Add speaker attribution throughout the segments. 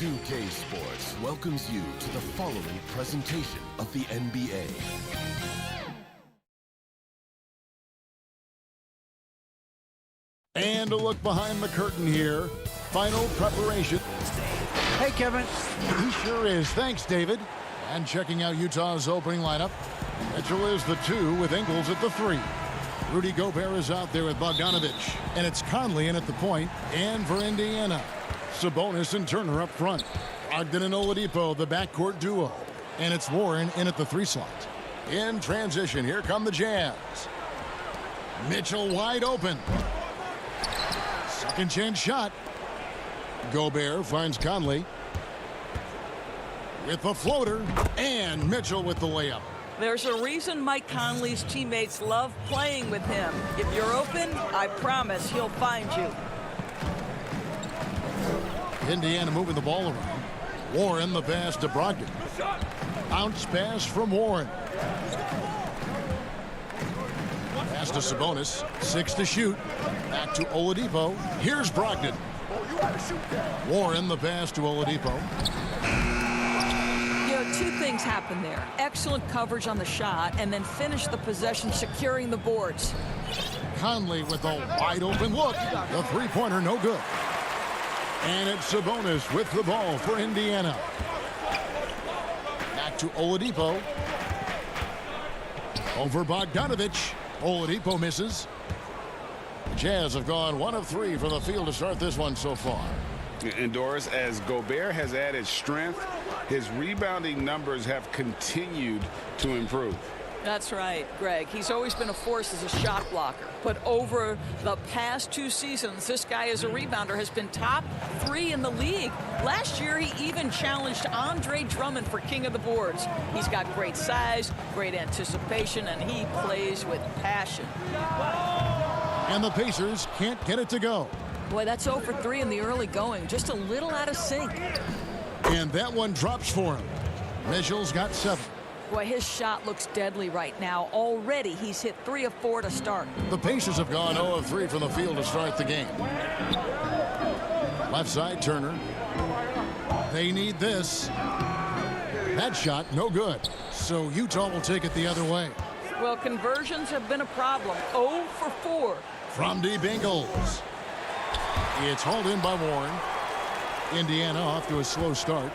Speaker 1: 2K Sports welcomes you to the following presentation of the NBA.
Speaker 2: And a look behind the curtain here. Final preparation.
Speaker 3: Hey, Kevin.
Speaker 2: He sure is. Thanks, David. And checking out Utah's opening lineup. Mitchell is the 2 with Ingles at the 3. Rudy Gobert is out there with Bogdanovich. And it's Conley in at the point. And for Indiana, Sabonis and Turner up front. Brogdon and Oladipo, the backcourt duo. And it's Warren in at the 3 slot. In transition, here come the Jazz. Mitchell wide open. Second chance shot. Gobert finds Conley with the floater, and Mitchell with the layup.
Speaker 4: There's a reason Mike Conley's teammates love playing with him. If you're open, I promise he'll find you.
Speaker 2: Indiana moving the ball around. Warren the pass to Brogdon. Bounce pass from Warren. Pass to Sabonis. 6 to shoot. Back to Oladipo. Here's Brogdon. Warren the pass to Oladipo.
Speaker 4: Two things happen there. Excellent coverage on the shot, and then finish the possession securing the boards.
Speaker 2: Conley with a wide open look. The three-pointer no good. And it's Sabonis with the ball for Indiana. Back to Oladipo. Over Bogdanovich. Oladipo misses. The Jazz have gone 1 of 3 from the field to start this one so far.
Speaker 5: And Doris, as Gobert has added strength, his rebounding numbers have continued to improve.
Speaker 4: That's right, Greg. He's always been a force as a shot blocker. But over the past 2 seasons, this guy as a rebounder has been top 3 in the league. Last year, he even challenged Andre Drummond for king of the boards. He's got great size, great anticipation, and he plays with passion.
Speaker 2: And the Pacers can't get it to go.
Speaker 4: Boy, that's 0 for 3 in the early going. Just a little out of sync.
Speaker 2: And that one drops for him. Mitchell's got 7.
Speaker 4: Boy, his shot looks deadly right now. Already, he's hit 3 of 4 to start.
Speaker 2: The Pacers have gone 0 of 3 from the field to start the game. Left side, Turner. They need this. That shot, no good. So Utah will take it the other way.
Speaker 4: Well, conversions have been a problem. 0 for 4.
Speaker 2: From deep Ingles. It's hauled in by Warren. Indiana off to a slow start.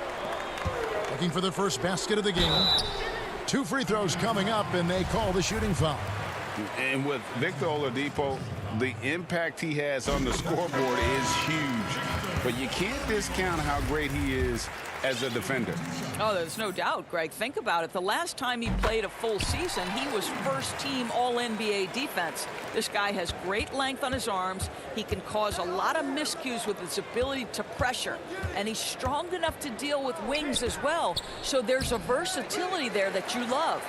Speaker 2: Looking for the first basket of the game. 2 free throws coming up, and they call the shooting foul.
Speaker 5: And with Victor Oladipo, the impact he has on the scoreboard is huge. But you can't discount how great he is as a defender.
Speaker 4: Oh, there's no doubt, Greg. Think about it. The last time he played a full season, he was first-team All-NBA defense. This guy has great length on his arms. He can cause a lot of miscues with his ability to pressure. And he's strong enough to deal with wings as well. So there's a versatility there that you love.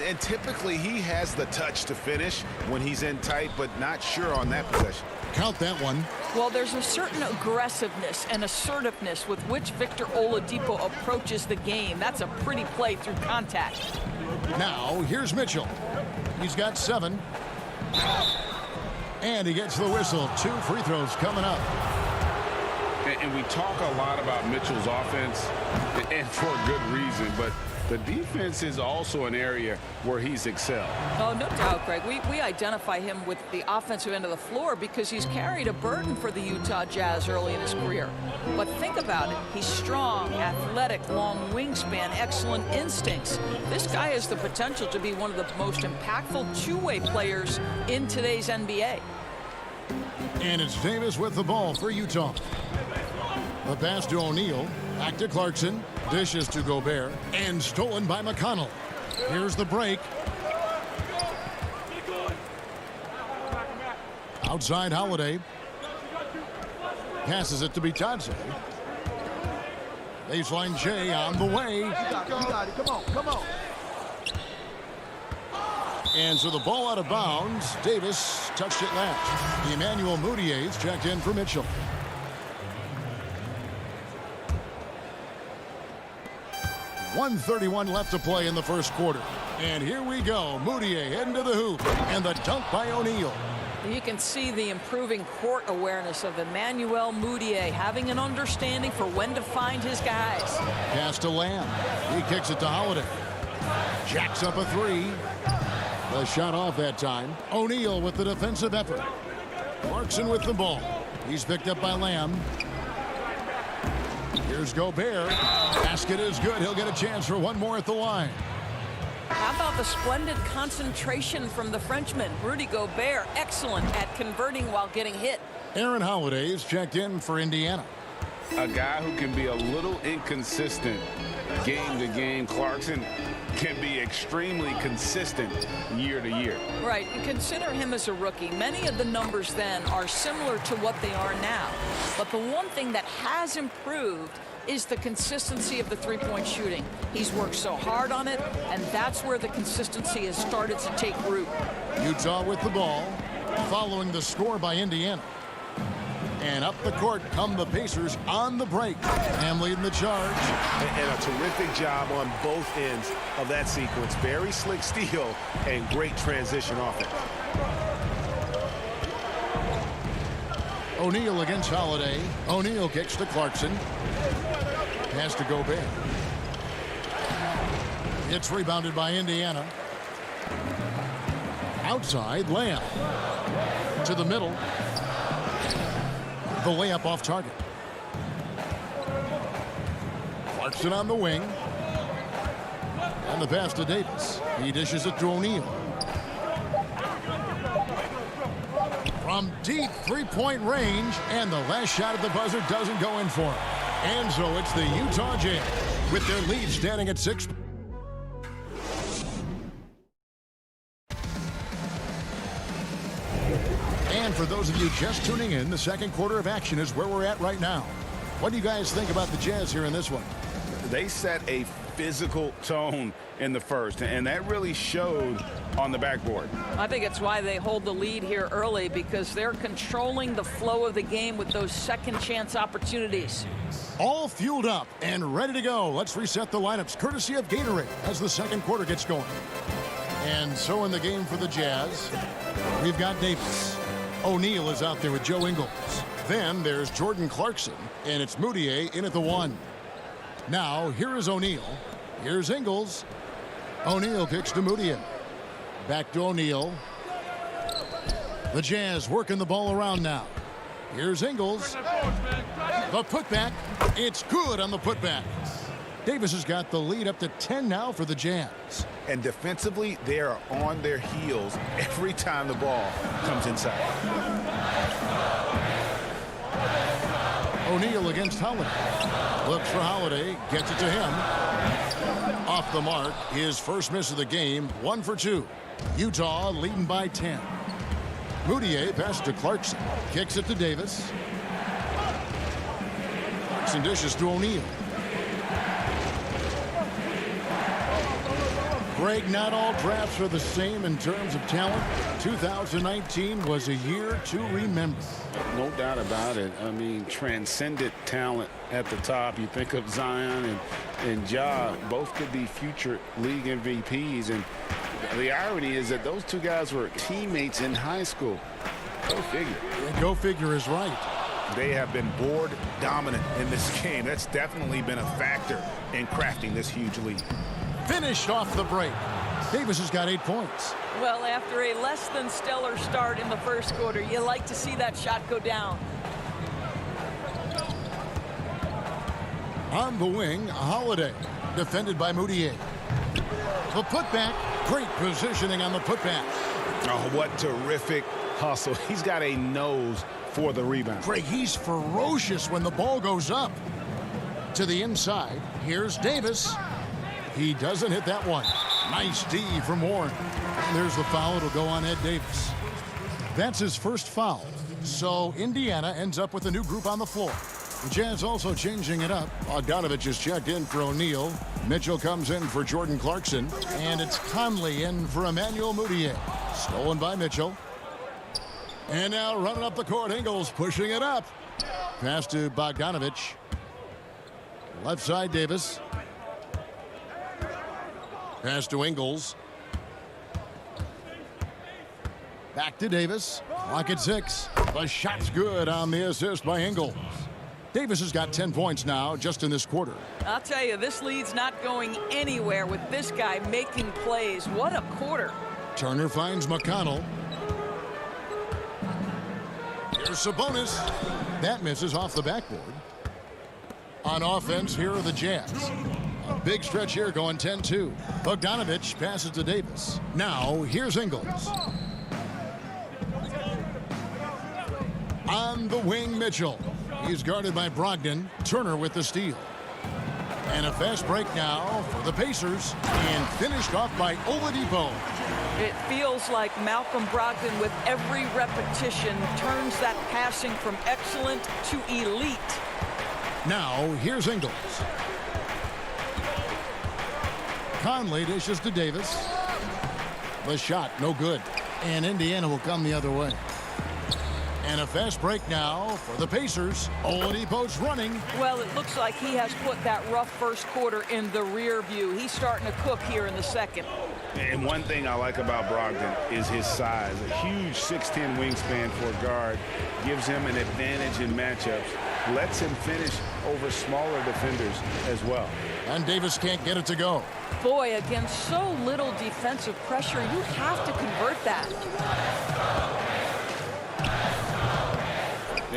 Speaker 5: And typically, he has the touch to finish when he's in tight, but not sure on that possession.
Speaker 2: Count that one.
Speaker 4: Well, there's a certain aggressiveness and assertiveness with which Victor Oladipo approaches the game. That's a pretty play through contact.
Speaker 2: Now, here's Mitchell. He's got 7. And he gets the whistle. 2 free throws coming up.
Speaker 5: And we talk a lot about Mitchell's offense, and for a good reason, but the defense is also an area where he's excelled.
Speaker 4: Oh, no doubt, Greg. We identify him with the offensive end of the floor because he's carried a burden for the Utah Jazz early in his career. But think about it. He's strong, athletic, long wingspan, excellent instincts. This guy has the potential to be one of the most impactful two-way players in today's NBA.
Speaker 2: And it's Davis with the ball for Utah. The pass to O'Neal. Back to Clarkson. Dishes to Gobert. And stolen by McConnell. Here's the break. Outside Holiday. Passes it to Bitadze. Baseline J on the way.
Speaker 3: You got it. Come on.
Speaker 2: And so the ball out of bounds. Davis touched it last. Emmanuel Mudiay's checked in for Mitchell. .131 left to play in the first quarter. And here we go. Mudiay heading to the hoop. And the dunk by O'Neal.
Speaker 4: You can see the improving court awareness of Emmanuel Mudiay, having an understanding for when to find his guys.
Speaker 2: Pass to Lamb. He kicks it to Holiday. Jacks up a three. The shot off that time. O'Neal with the defensive effort. Clarkson with the ball. He's picked up by Lamb. Here's Gobert. Basket is good. He'll get a chance for one more at the line.
Speaker 4: How about the splendid concentration from the Frenchman, Rudy Gobert, excellent at converting while getting hit.
Speaker 2: Aaron Holiday is checked in for Indiana.
Speaker 5: A guy who can be a little inconsistent game to game. Clarkson can be extremely consistent year to year.
Speaker 4: Right, and consider him as a rookie. Many of the numbers then are similar to what they are now. But the one thing that has improved is the consistency of the three-point shooting. He's worked so hard on it, and that's where the consistency has started to take root.
Speaker 2: Utah with the ball, following the score by Indiana. And up the court come the Pacers on the break. Ham leading the charge.
Speaker 6: And a terrific job on both ends of that sequence. Very slick steal and great transition offense.
Speaker 2: O'Neal against Holiday. O'Neal kicks to Clarkson. Pass to Gobert. It's rebounded by Indiana. Outside, Lamb. To the middle. The layup off target. Clarkson on the wing. And the pass to Davis. He dishes it to O'Neal. From deep three-point range, and the last shot at the buzzer doesn't go in for him. And so it's the Utah Jazz with their lead standing at 6. And for those of you just tuning in, the second quarter of action is where we're at right now. What do you guys think about the Jazz here in this one?
Speaker 5: They set a physical tone in the first, and that really showed on the backboard.
Speaker 4: I think it's why they hold the lead here early, because they're controlling the flow of the game with those second chance opportunities.
Speaker 2: All fueled up and ready to go. Let's reset the lineups courtesy of Gatorade as the second quarter gets going. And so in the game for the Jazz, we've got Davis. O'Neal is out there with Joe Ingles. Then there's Jordan Clarkson, and it's Mudiay in at the 1. Now, here is O'Neal. Here's Ingles. O'Neal kicks to Mudiay. Back to O'Neal. The Jazz working the ball around now. Here's Ingles. The putback. It's good on the putback. Davis has got the lead up to 10 now for the Jazz.
Speaker 6: And defensively, they are on their heels every time the ball comes inside.
Speaker 2: O'Neal against Holiday. Looks for Holiday. Gets it to him. Off the mark. His first miss of the game. 1 for 2. Utah leading by 10. Mudiay passes to Clarkson. Kicks it to Davis. Clarkson dishes to O'Neal. Greg, not all drafts are the same in terms of talent. 2019 was a year to remember.
Speaker 5: No doubt about it. I mean, transcendent talent at the top. You think of Zion and Ja, both could be future league MVPs. And the irony is that those two guys were teammates in high school. Go figure.
Speaker 2: Yeah, go figure is right.
Speaker 6: They have been board dominant in this game. That's definitely been a factor in crafting this huge lead.
Speaker 2: Finished off the break. Davis has got 8 points.
Speaker 4: Well, after a less than stellar start in the first quarter, you like to see that shot go down.
Speaker 2: On the wing, Holiday. Defended by Mudiay. The putback. Great positioning on the putback.
Speaker 6: Oh, what terrific hustle. He's got a nose for the rebound.
Speaker 2: Greg, he's ferocious when the ball goes up. To the inside, here's Davis. He doesn't hit that one. Nice D from Warren. And there's the foul. It'll go on Ed Davis. That's his first foul. So Indiana ends up with a new group on the floor. The Jazz also changing it up. Bogdanovich is checked in for O'Neal. Mitchell comes in for Jordan Clarkson. And it's Conley in for Emmanuel Mudiay. Stolen by Mitchell. And now running up the court, Ingles pushing it up. Pass to Bogdanovich. Left side, Davis. Pass to Ingles. Back to Davis. Clock at 6. The shot's good on the assist by Ingles. Davis has got 10 points now just in this quarter.
Speaker 4: I'll tell you, this lead's not going anywhere with this guy making plays. What a quarter.
Speaker 2: Turner finds McConnell. Here's Sabonis. That misses off the backboard. On offense, here are the Jazz. A big stretch here going 10-2. Bogdanovich passes to Davis. Now, here's Ingles. On the wing, Mitchell. He's guarded by Brogdon. Turner with the steal. And a fast break now for the Pacers. And finished off by Oladipo.
Speaker 4: It feels like Malcolm Brogdon, with every repetition, turns that passing from excellent to elite.
Speaker 2: Now, here's Ingles. Conley dishes to Davis. The shot, no good. And Indiana will come the other way. And a fast break now for the Pacers. Oladipo's running.
Speaker 4: Well, it looks like he has put that rough first quarter in the rear view. He's starting to cook here in the second.
Speaker 5: And one thing I like about Brogdon is his size. A huge 6'10" wingspan for a guard gives him an advantage in matchups. Lets him finish over smaller defenders as well.
Speaker 2: And Davis can't get it to go.
Speaker 4: Boy, against so little defensive pressure, you have to convert that.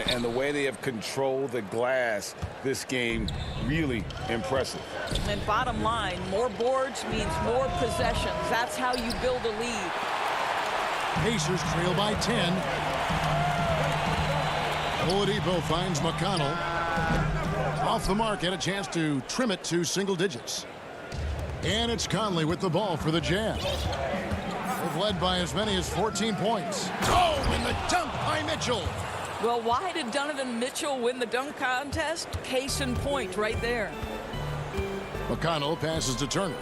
Speaker 5: And the way they have controlled the glass this game, really impressive.
Speaker 4: And bottom line, more boards means more possessions. That's how you build a lead.
Speaker 2: Pacers trail by 10. Oladipo finds McConnell. Off the mark, had a chance to trim it to single digits. And it's Conley with the ball for the Jazz. They've led by as many as 14 points. Oh, and the dunk by Mitchell.
Speaker 4: Well, why did Donovan Mitchell win the dunk contest? Case in point right there.
Speaker 2: McConnell passes to Turner.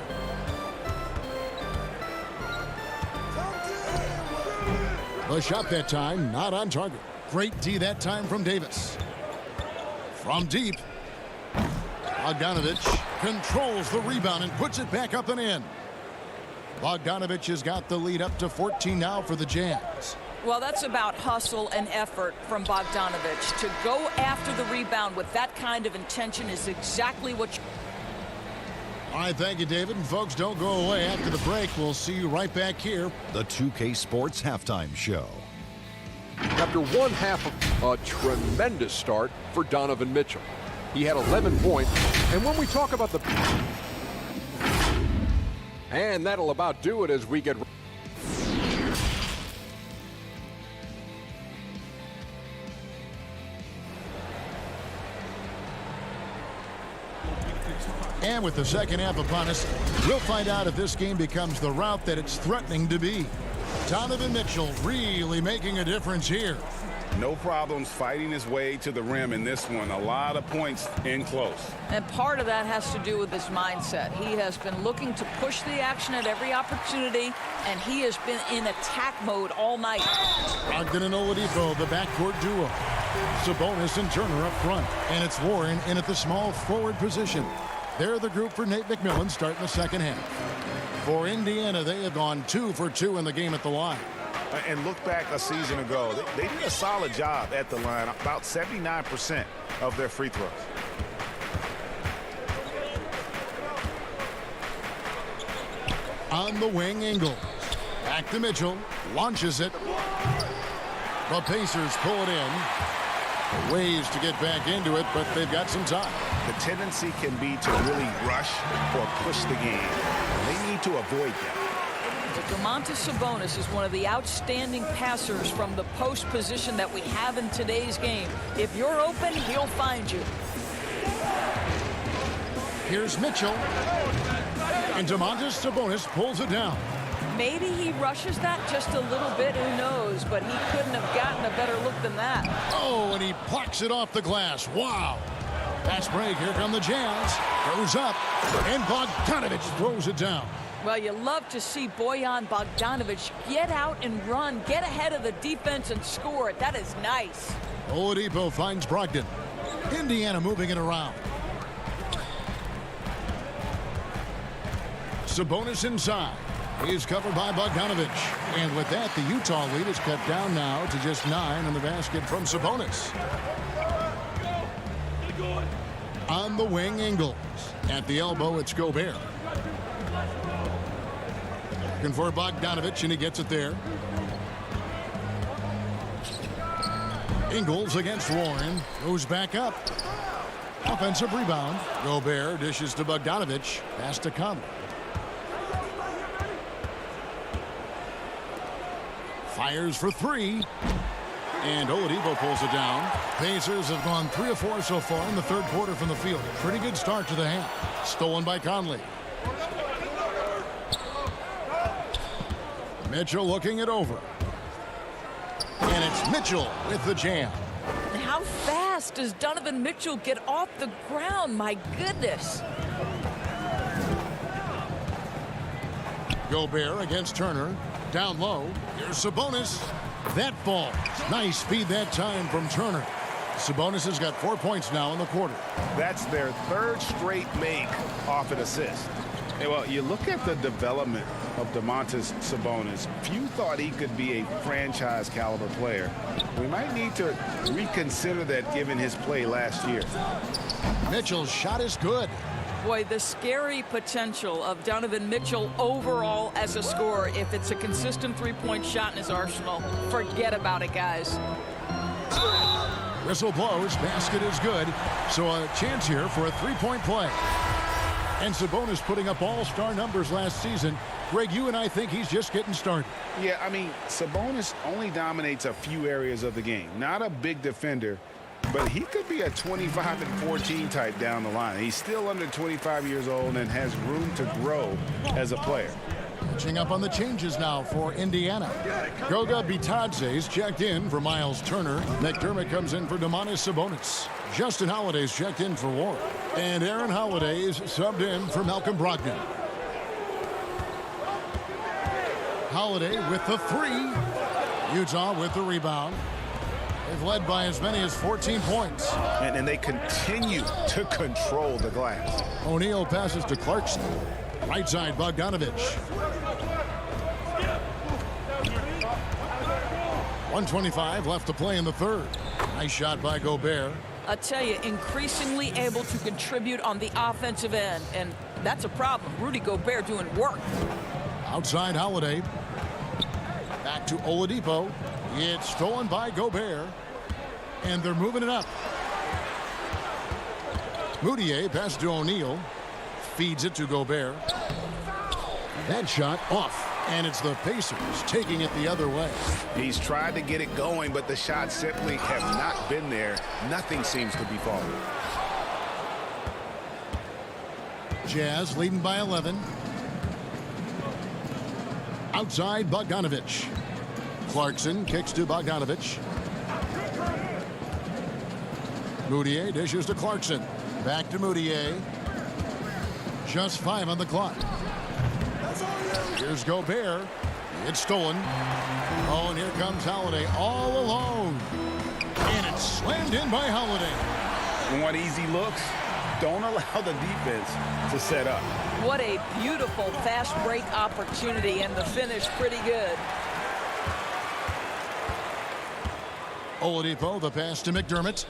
Speaker 2: The shot that time, not on target. Great D that time from Davis. From deep, Bogdanovich controls the rebound and puts it back up and in. Bogdanovich has got the lead up to 14 now for the Jazz.
Speaker 4: Well, that's about hustle and effort from Bogdanovich. To go after the rebound with that kind of intention is exactly what you...
Speaker 2: All right, thank you, David. And folks, don't go away. After the break, we'll see you right back here.
Speaker 7: The 2K Sports Halftime Show.
Speaker 8: After one half of a tremendous start for Donovan Mitchell. He had 11 points, and when we talk about the... And that'll about do it as we get...
Speaker 2: And with the second half upon us, we'll find out if this game becomes the route that it's threatening to be. Donovan Mitchell really making a difference here.
Speaker 5: No problems fighting his way to the rim in this one. A lot of points in close.
Speaker 4: And part of that has to do with his mindset. He has been looking to push the action at every opportunity, and he has been in attack mode all night.
Speaker 2: Brogdon and Oladipo, the backcourt duo. Sabonis and Turner up front. And it's Warren in at the small forward position. They're the group for Nate McMillan starting the second half. For Indiana, they have gone 2 for 2 in the game at the line.
Speaker 6: And look back a season ago. They did a solid job at the line, about 79% of their free throws.
Speaker 2: On the wing, Ingles. Back to Mitchell. Launches it. The Pacers pull it in. Ways to get back into it, but they've got some time.
Speaker 6: The tendency can be to really rush or push the game. They need to avoid that.
Speaker 4: Domantas Sabonis is one of the outstanding passers from the post position that we have in today's game. If you're open, he'll find you.
Speaker 2: Here's Mitchell. And Domantas Sabonis pulls it down.
Speaker 4: Maybe he rushes that just a little bit, who knows, but he couldn't have gotten a better look than that.
Speaker 2: Oh, and he plucks it off the glass. Wow. Fast break. Here come the Jazz. Goes up. And Bogdanovich throws it down.
Speaker 4: Well, you love to see Bojan Bogdanovich get out and run, get ahead of the defense and score it. That is nice.
Speaker 2: Oladipo finds Brogdon. Indiana moving it around. Sabonis inside. He's covered by Bogdanovich. And with that, the Utah lead is cut down now to just 9 on the basket from Sabonis. On the wing, Ingles. At the elbow, it's Gobert. Looking for Bogdanovich, and he gets it there. Ingles against Warren. Goes back up. Offensive rebound. Gobert dishes to Bogdanovich. Pass to Conley. Fires for 3. And Oladipo pulls it down. Pacers have gone 3 of 4 so far in the third quarter from the field. Pretty good start to the half. Stolen by Conley. Mitchell looking it over. And it's Mitchell with the jam.
Speaker 4: And how fast does Donovan Mitchell get off the ground? My goodness.
Speaker 2: Gobert against Turner. Down low. Here's Sabonis. That falls. Nice speed that time from Turner. Sabonis has got 4 points now in the quarter.
Speaker 6: That's their third straight make off an assist.
Speaker 5: Hey, well, you look at the development of Domantas Sabonis. Few thought he could be a franchise caliber player. We might need to reconsider that given his play last year.
Speaker 2: Mitchell's shot is good.
Speaker 4: Boy, the scary potential of Donovan Mitchell overall as a scorer. If it's a consistent three-point shot in his arsenal, forget about it, guys.
Speaker 2: Whistle blows. Basket is good. So a chance here for a three-point play. And Sabonis putting up all-star numbers last season. Greg, you and I think he's just getting started.
Speaker 5: Yeah, I mean, Sabonis only dominates a few areas of the game. Not a big defender, but he could be a 25 and 14 type down the line. He's still under 25 years old and has room to grow as a player.
Speaker 2: Catching up on the changes now for Indiana. Goga Bitadze's checked in for Miles Turner. McDermott comes in for Domantas Sabonis. Justin Holiday's checked in for Warren. And Aaron Holiday's subbed in for Malcolm Brogdon. Holiday with the 3. Utah with the rebound. They've led by as many as 14 points.
Speaker 6: And they continue to control the glass.
Speaker 2: O'Neal passes to Clarkson. Right side, Bogdanovich. 1:25 left to play in the third. Nice shot by Gobert.
Speaker 4: I tell you, increasingly able to contribute on the offensive end, and that's a problem. Rudy Gobert doing work.
Speaker 2: Outside Holiday. Back to Oladipo. It's stolen by Gobert. And they're moving it up. Moutier pass to O'Neal. Feeds it to Gobert. That shot off. And it's the Pacers taking it the other way.
Speaker 6: He's tried to get it going, but the shots simply have not been there. Nothing seems to be falling.
Speaker 2: Jazz leading by 11. Outside Bogdanovich. Clarkson kicks to Bogdanovich. Moutier dishes to Clarkson. Back to Moutier. Just 5 on the clock. Here's Gobert. It's stolen. Oh, and here comes Holiday all alone. And it's slammed in by Holiday.
Speaker 5: Want easy looks? Don't allow the defense to set up.
Speaker 4: What a beautiful fast break opportunity, and the finish pretty good.
Speaker 2: Oladipo, the pass to McDermott.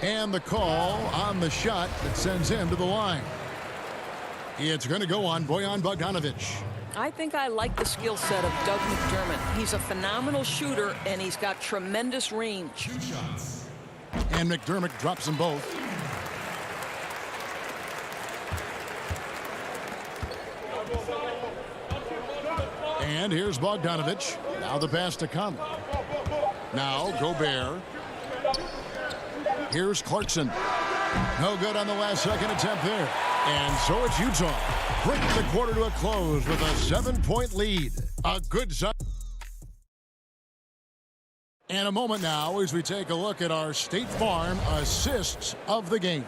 Speaker 2: And the call on the shot that sends him to the line. It's going to go on Bojan Bogdanovich.
Speaker 4: I think I like the skill set of Doug McDermott. He's a phenomenal shooter, and he's got tremendous range.
Speaker 2: And McDermott drops them both. And here's Bogdanovich. Now the pass to Conley. Now Gobert. Here's Clarkson. No good on the last second attempt there. And so it's Utah. Bring the quarter to a close with a 7-point lead. A good sign. And a moment now as we take a look at our State Farm assists of the game.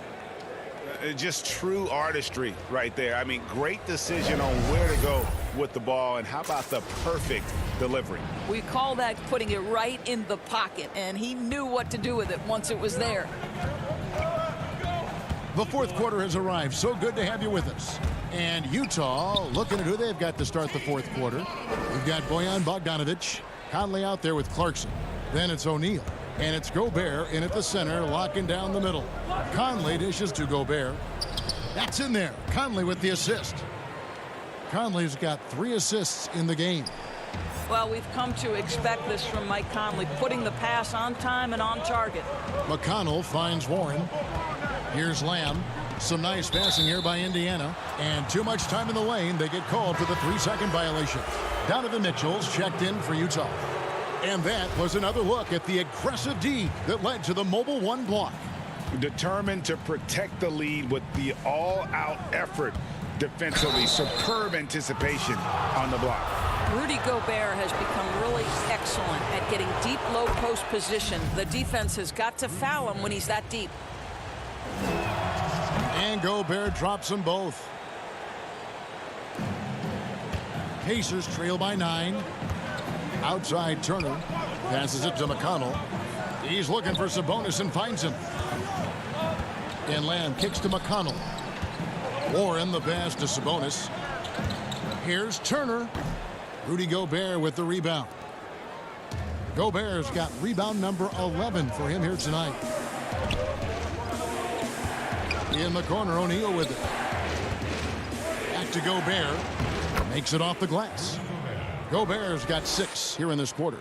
Speaker 6: Just true artistry right there. I mean, great decision on where to go with the ball, and how about the perfect delivery?
Speaker 4: We call that putting it right in the pocket, and he knew what to do with it once it was there.
Speaker 2: The fourth quarter has arrived. So good to have you with us. And Utah looking at who they've got to start the fourth quarter. We've got Bojan Bogdanovic, Conley out there with Clarkson. Then it's O'Neal. And it's Gobert in at the center, locking down the middle. Conley dishes to Gobert. That's in there. Conley with the assist. Conley's got 3 assists in the game.
Speaker 4: Well, we've come to expect this from Mike Conley, putting the pass on time and on target.
Speaker 2: McConnell finds Warren. Here's Lamb. Some nice passing here by Indiana. And too much time in the lane. They get called for the 3-second violation. Donovan Mitchell's checked in for Utah. And that was another look at the aggressive D that led to the mobile 1 block.
Speaker 6: Determined to protect the lead with the all-out effort defensively. Superb anticipation on the block.
Speaker 4: Rudy Gobert has become really excellent at getting deep low post position. The defense has got to foul him when he's that deep.
Speaker 2: And Gobert drops them both. Pacers trail by 9. Outside Turner. Passes it to McConnell. He's looking for Sabonis and finds him. And Lamb kicks to McConnell. Warren the pass to Sabonis. Here's Turner. Rudy Gobert with the rebound. Gobert's got rebound number 11 for him here tonight. In the corner, O'Neal with it. Back to Gobert. Makes it off the glass. Gobert's got 6 here in this quarter.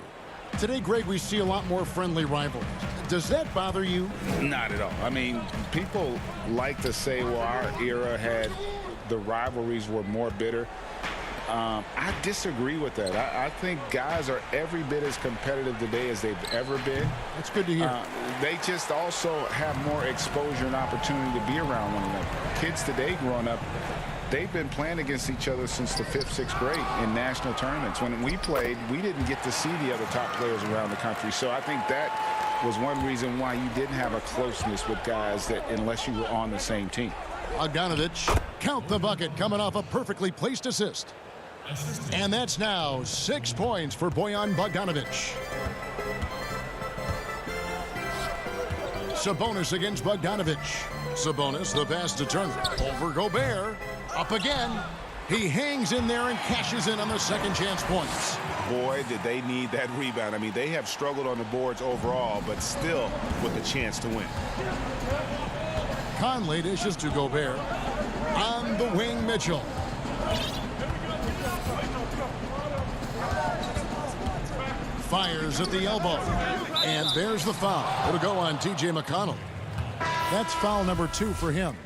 Speaker 2: Today, Greg, we see a lot more friendly rivals. Does that bother you?
Speaker 6: Not at all. I mean, people like to say, well, our era had the rivalries were more bitter. I disagree with that. I think guys are every bit as competitive today as they've ever been.
Speaker 2: That's good to hear.
Speaker 6: They just also have more exposure and opportunity to be around one another. Kids today growing up, they've been playing against each other since the 5th, 6th grade in national tournaments. When we played, we didn't get to see the other top players around the country. So I think that was one reason why you didn't have a closeness with guys that unless you were on the same team.
Speaker 2: Bogdanovic, count the bucket, coming off a perfectly placed assist. And that's now 6 points for Bojan Bogdanovic. Sabonis against Bogdanovic. Sabonis, the pass to Turner. Over Gobert. Up again. He hangs in there and cashes in on the second chance points.
Speaker 6: Boy, did they need that rebound. I mean, they have struggled on the boards overall, but still with a chance to win.
Speaker 2: Conley dishes to Gobert. On the wing, Mitchell. Fires at the elbow. And there's the foul. It'll go on T.J. McConnell. That's foul number 2 for him.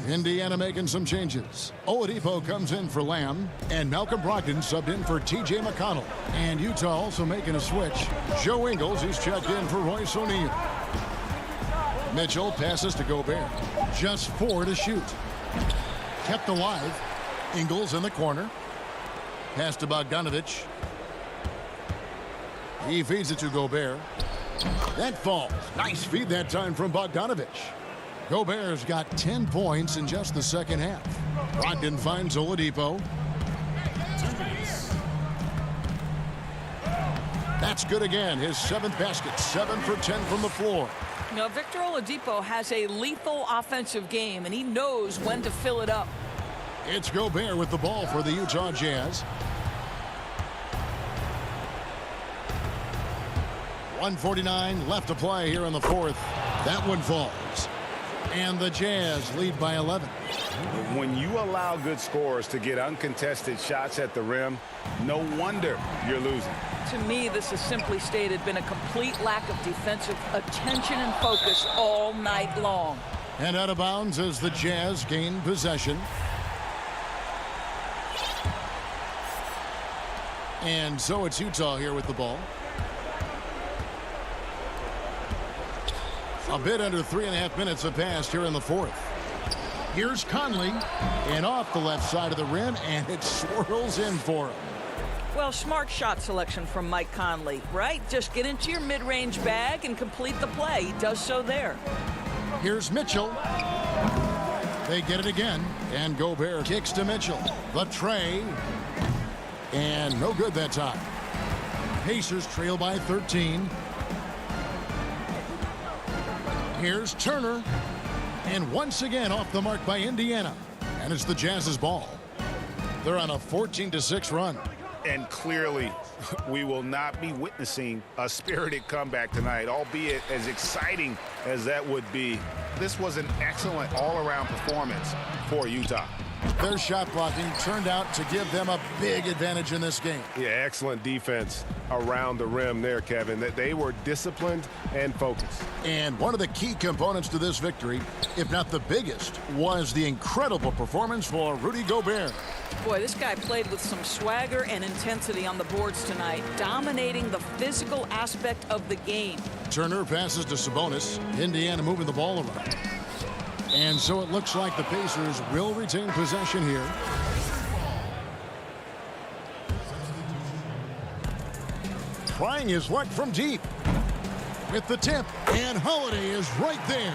Speaker 2: Indiana making some changes. Oladipo comes in for Lamb. And Malcolm Brogdon subbed in for T.J. McConnell. And Utah also making a switch. Joe Ingles, he's checked in for Royce O'Neal. Mitchell passes to Gobert. Just 4 to shoot. Kept alive. Ingles in the corner. Pass to Bogdanovic. He feeds it to Gobert. That falls. Nice feed that time from Bogdanovic. Gobert's got 10 points in just the second half. Brogdon finds Oladipo. That's good again. His 7th basket. 7 for 10 from the floor.
Speaker 4: You know, Victor Oladipo has a lethal offensive game, and he knows when to fill it up.
Speaker 2: It's Gobert with the ball for the Utah Jazz. 1:49 left to play here in the fourth. That one falls. And the Jazz lead by 11.
Speaker 6: When you allow good scorers to get uncontested shots at the rim, no wonder you're losing.
Speaker 4: To me, this has simply stated been a complete lack of defensive attention and focus all night long.
Speaker 2: And out of bounds as the Jazz gain possession. And so it's Utah here with the ball. A bit under 3.5 minutes have passed here in the fourth. Here's Conley, and off the left side of the rim, and it swirls in for him.
Speaker 4: Well, smart shot selection from Mike Conley, right? Just get into your mid-range bag and complete the play. He does so there.
Speaker 2: Here's Mitchell. They get it again, and Gobert kicks to Mitchell. The tray, and no good that time. Pacers trail by 13. Here's Turner. And once again off the mark by Indiana. And it's the Jazz's ball. They're on a 14-6 run.
Speaker 6: And clearly, we will not be witnessing a spirited comeback tonight, albeit as exciting as that would be. This was an excellent all-around performance for Utah.
Speaker 2: Their shot blocking turned out to give them a big advantage in this game.
Speaker 9: Yeah, excellent defense around the rim there, Kevin. That they were disciplined and focused.
Speaker 2: And one of the key components to this victory, if not the biggest, was the incredible performance for Rudy Gobert.
Speaker 4: Boy, this guy played with some swagger and intensity on the boards tonight, dominating the physical aspect of the game.
Speaker 2: Turner passes to Sabonis. Indiana moving the ball around. And so it looks like the Pacers will retain possession here. Trying his luck from deep. With the tip, and Holiday is right there.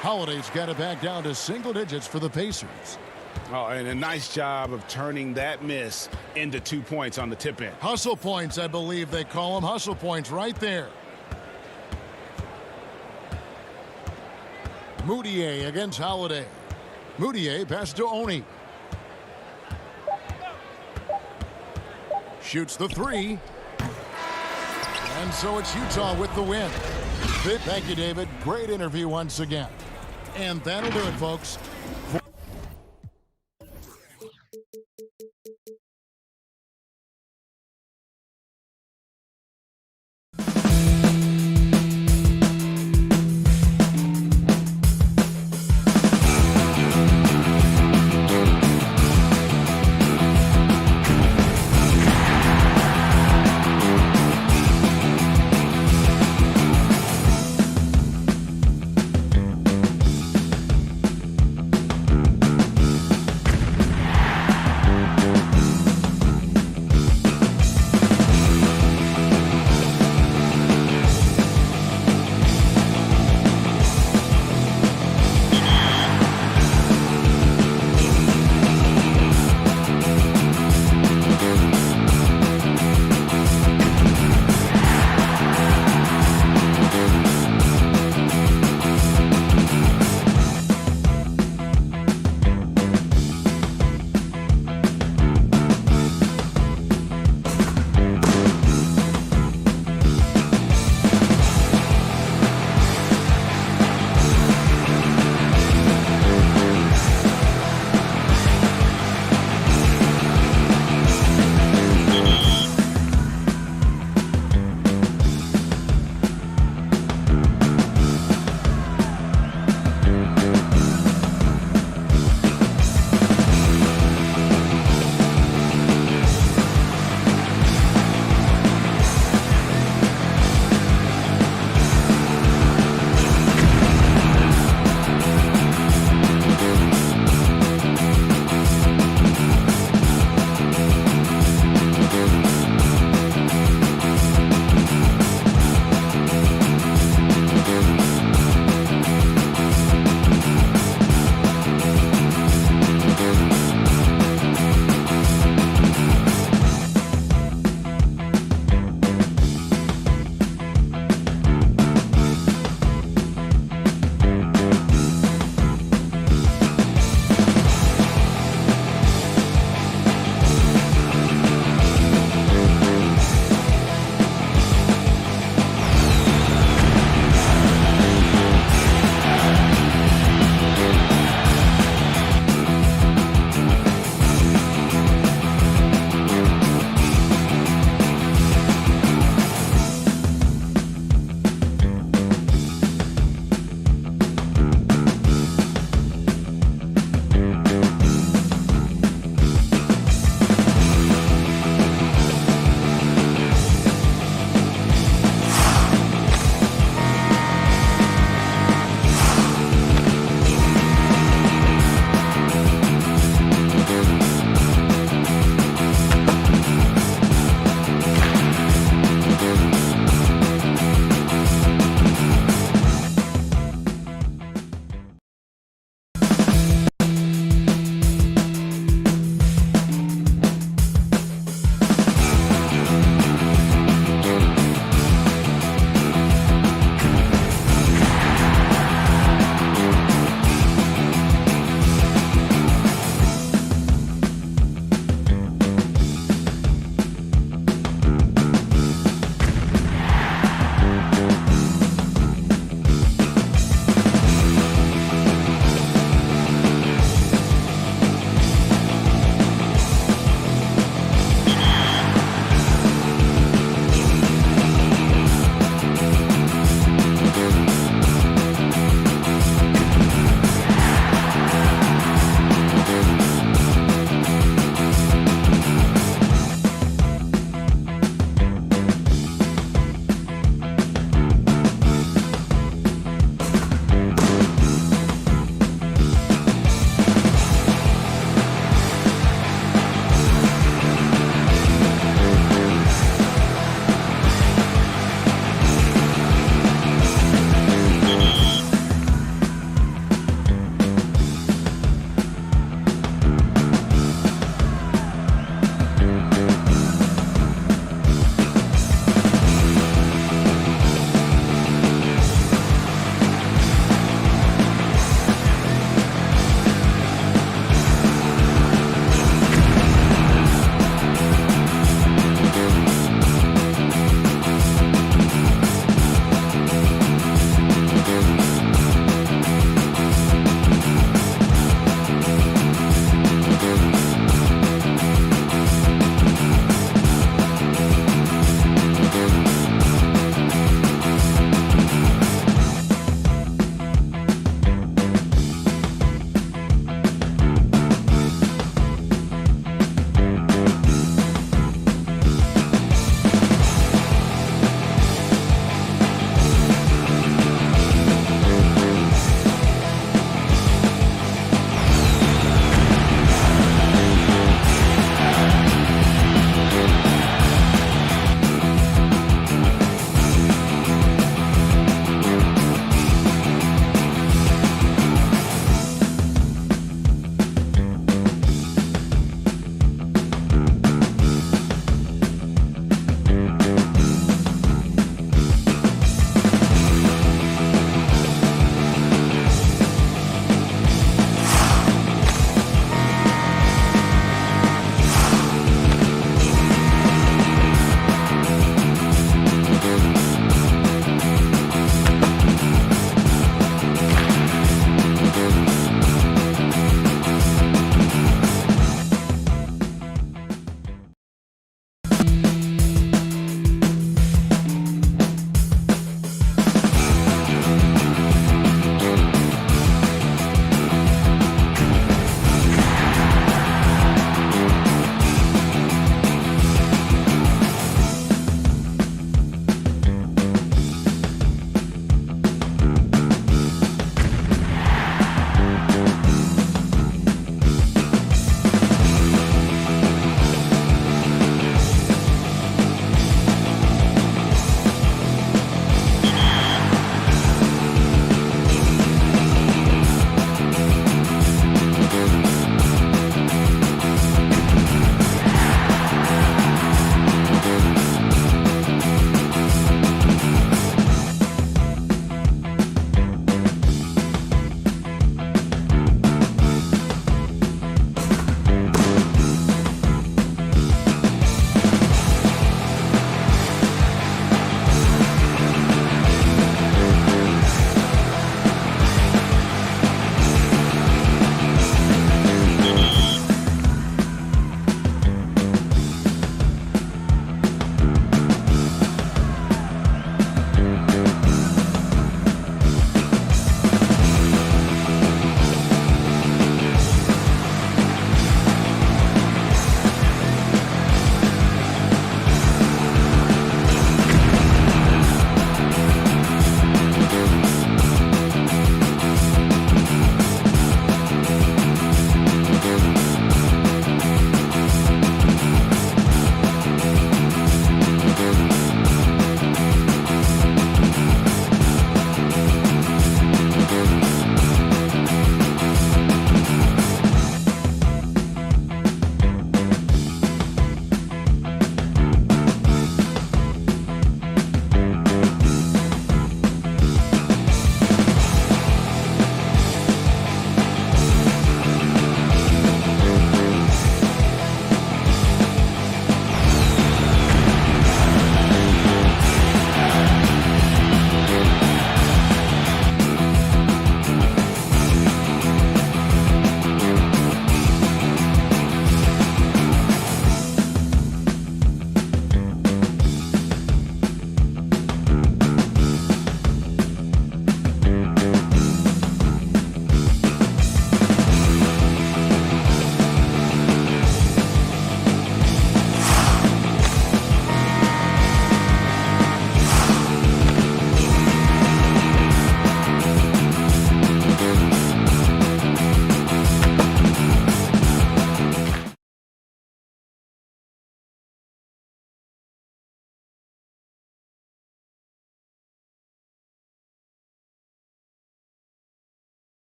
Speaker 2: Holiday's got it back down to single digits for the Pacers.
Speaker 6: Oh, and a nice job of turning that miss into 2 points on the tip in.
Speaker 2: Hustle points, I believe they call them. Hustle points right there. Moutier against Holiday. Moutier pass to Oni. Shoots the three. And so it's Utah with the win. Thank you, David. Great interview once again. And that'll do it, folks.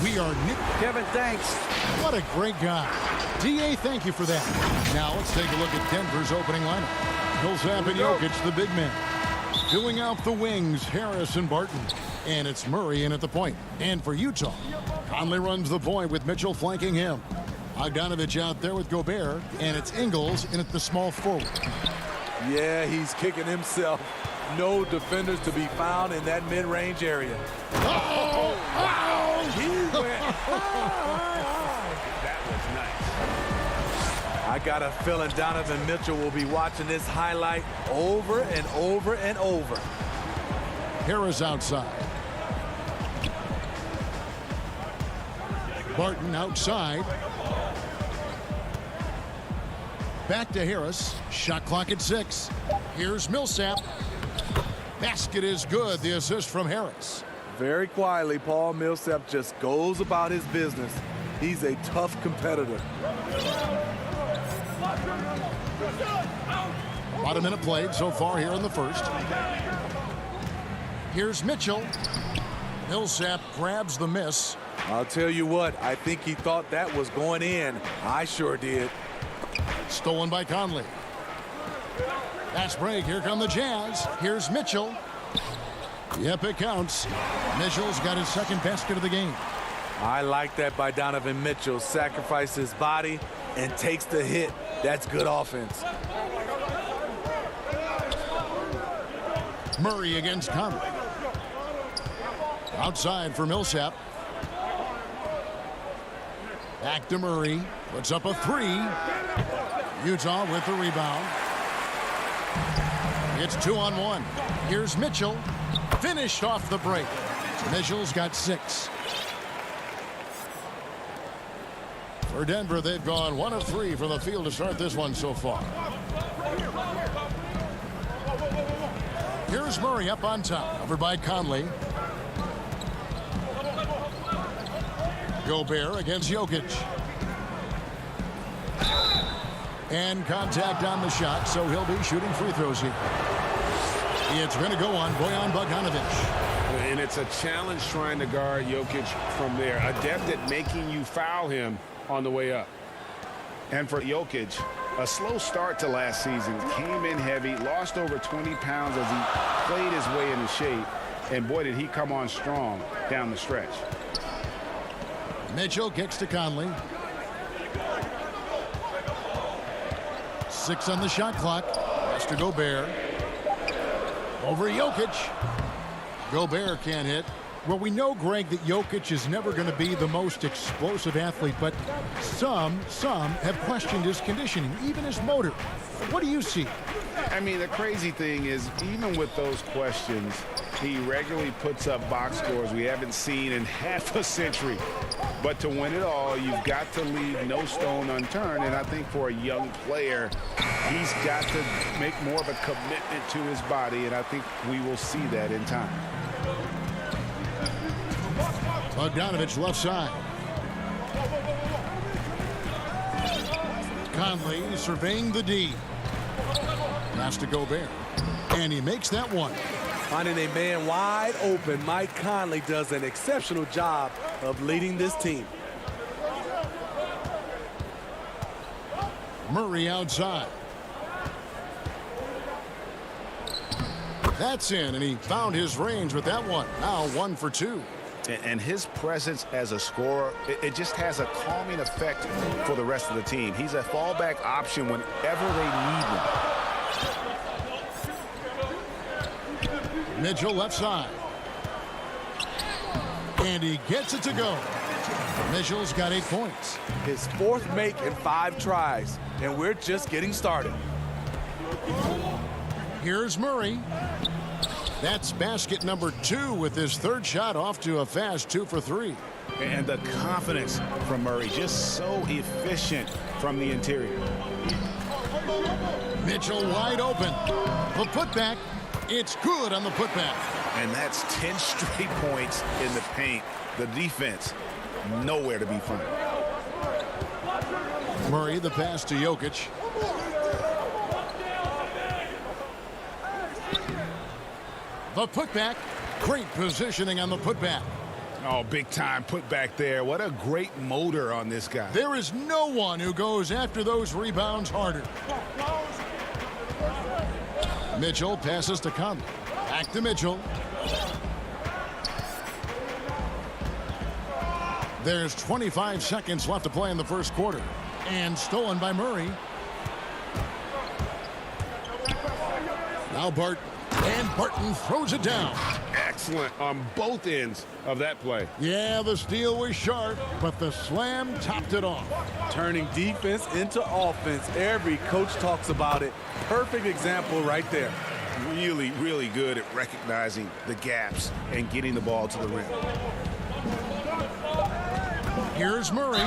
Speaker 2: We are
Speaker 3: Kevin, thanks.
Speaker 2: What a great guy. DA, thank you for that. Now let's take a look at Denver's opening lineup. Millsap and Jokic, the big men. Filling out the wings, Harris and Barton. And it's Murray in at the point. And for Utah, Conley runs the point with Mitchell flanking him. Bogdanovich out there with Gobert. And it's Ingles in at the small forward.
Speaker 10: Yeah, he's kicking himself. No defenders to be found in that mid-range area.
Speaker 2: Oh!
Speaker 10: He went.
Speaker 5: That was nice.
Speaker 10: I got a feeling Donovan Mitchell will be watching this highlight over and over and over.
Speaker 2: Harris outside. Barton outside. Back to Harris. Shot clock at 6. Here's Millsap. Basket is good. The assist from Harris.
Speaker 10: Very quietly, Paul Millsap just goes about his business. He's a tough competitor.
Speaker 2: About a minute played so far here in the first. Here's Mitchell. Millsap grabs the miss.
Speaker 10: I'll tell you what, I think he thought that was going in. I sure did.
Speaker 2: Stolen by Conley. Fast break. Here come the Jazz. Here's Mitchell. Yep, it counts. Mitchell's got his second basket of the game.
Speaker 10: I like that by Donovan Mitchell. Sacrifices his body and takes the hit. That's good offense.
Speaker 2: Murray against Conley. Outside for Millsap. Back to Murray. Puts up a 3. Utah with the rebound. It's 2-on-1. Here's Mitchell. Finished off the break. Mitchell's got 6. For Denver, they've gone 1 of 3 from the field to start this one so far. Here's Murray up on top, covered by Conley. Gobert against Jokic. And contact on the shot, so he'll be shooting free throws here. It's going to go on Bojan Bogdanovich.
Speaker 5: And it's a challenge trying to guard Jokic from there. Adept at making you foul him on the way up.
Speaker 6: And for Jokic, a slow start to last season. Came in heavy, lost over 20 pounds as he played his way into shape. And boy, did he come on strong down the stretch.
Speaker 2: Mitchell kicks to Conley. 6 on the shot clock. Pass to Gobert. Over Jokic. Gobert can't hit. Well, we know, Greg, that Jokic is never going to be the most explosive athlete, but some have questioned his conditioning, even his motor. What do you see?
Speaker 6: I mean, the crazy thing is, even with those questions, he regularly puts up box scores we haven't seen in half a century. But to win it all, you've got to leave no stone unturned. And I think for a young player, he's got to make more of a commitment to his body. And I think we will see that in time.
Speaker 2: Bogdanovich left side. Conley surveying the D. Pass to Gobert. And he makes that one.
Speaker 10: Finding a man wide open, Mike Conley does an exceptional job of leading this team.
Speaker 2: Murray outside. That's in, and he found his range with that one. Now 1 for 2.
Speaker 6: And his presence as a scorer, it just has a calming effect for the rest of the team. He's a fallback option whenever they need him.
Speaker 2: Mitchell left side. And he gets it to go. Mitchell's got 8 points.
Speaker 10: His 4th make in 5 tries, and we're just getting started.
Speaker 2: Here's Murray. That's basket number 2 with his 3rd shot off to a fast 2 for 3.
Speaker 6: And the confidence from Murray, just so efficient from the interior.
Speaker 2: Mitchell wide open. The putback. It's good on the putback.
Speaker 6: And that's 10 straight points in the paint. The defense, nowhere to be found.
Speaker 2: Murray, the pass to Jokic. The putback. Great positioning on the putback.
Speaker 6: Oh, big time putback there. What a great motor on this guy.
Speaker 2: There is no one who goes after those rebounds harder. Mitchell passes to Conley. Back to Mitchell. There's 25 seconds left to play in the first quarter. And stolen by Murray. Now Barton. And Barton throws it down.
Speaker 9: Excellent on both ends of that play.
Speaker 2: Yeah, the steal was sharp, but the slam topped it off.
Speaker 10: Turning defense into offense. Every coach talks about it. Perfect example right there.
Speaker 6: Really, really good at recognizing the gaps and getting the ball to the rim.
Speaker 2: Here's Murray.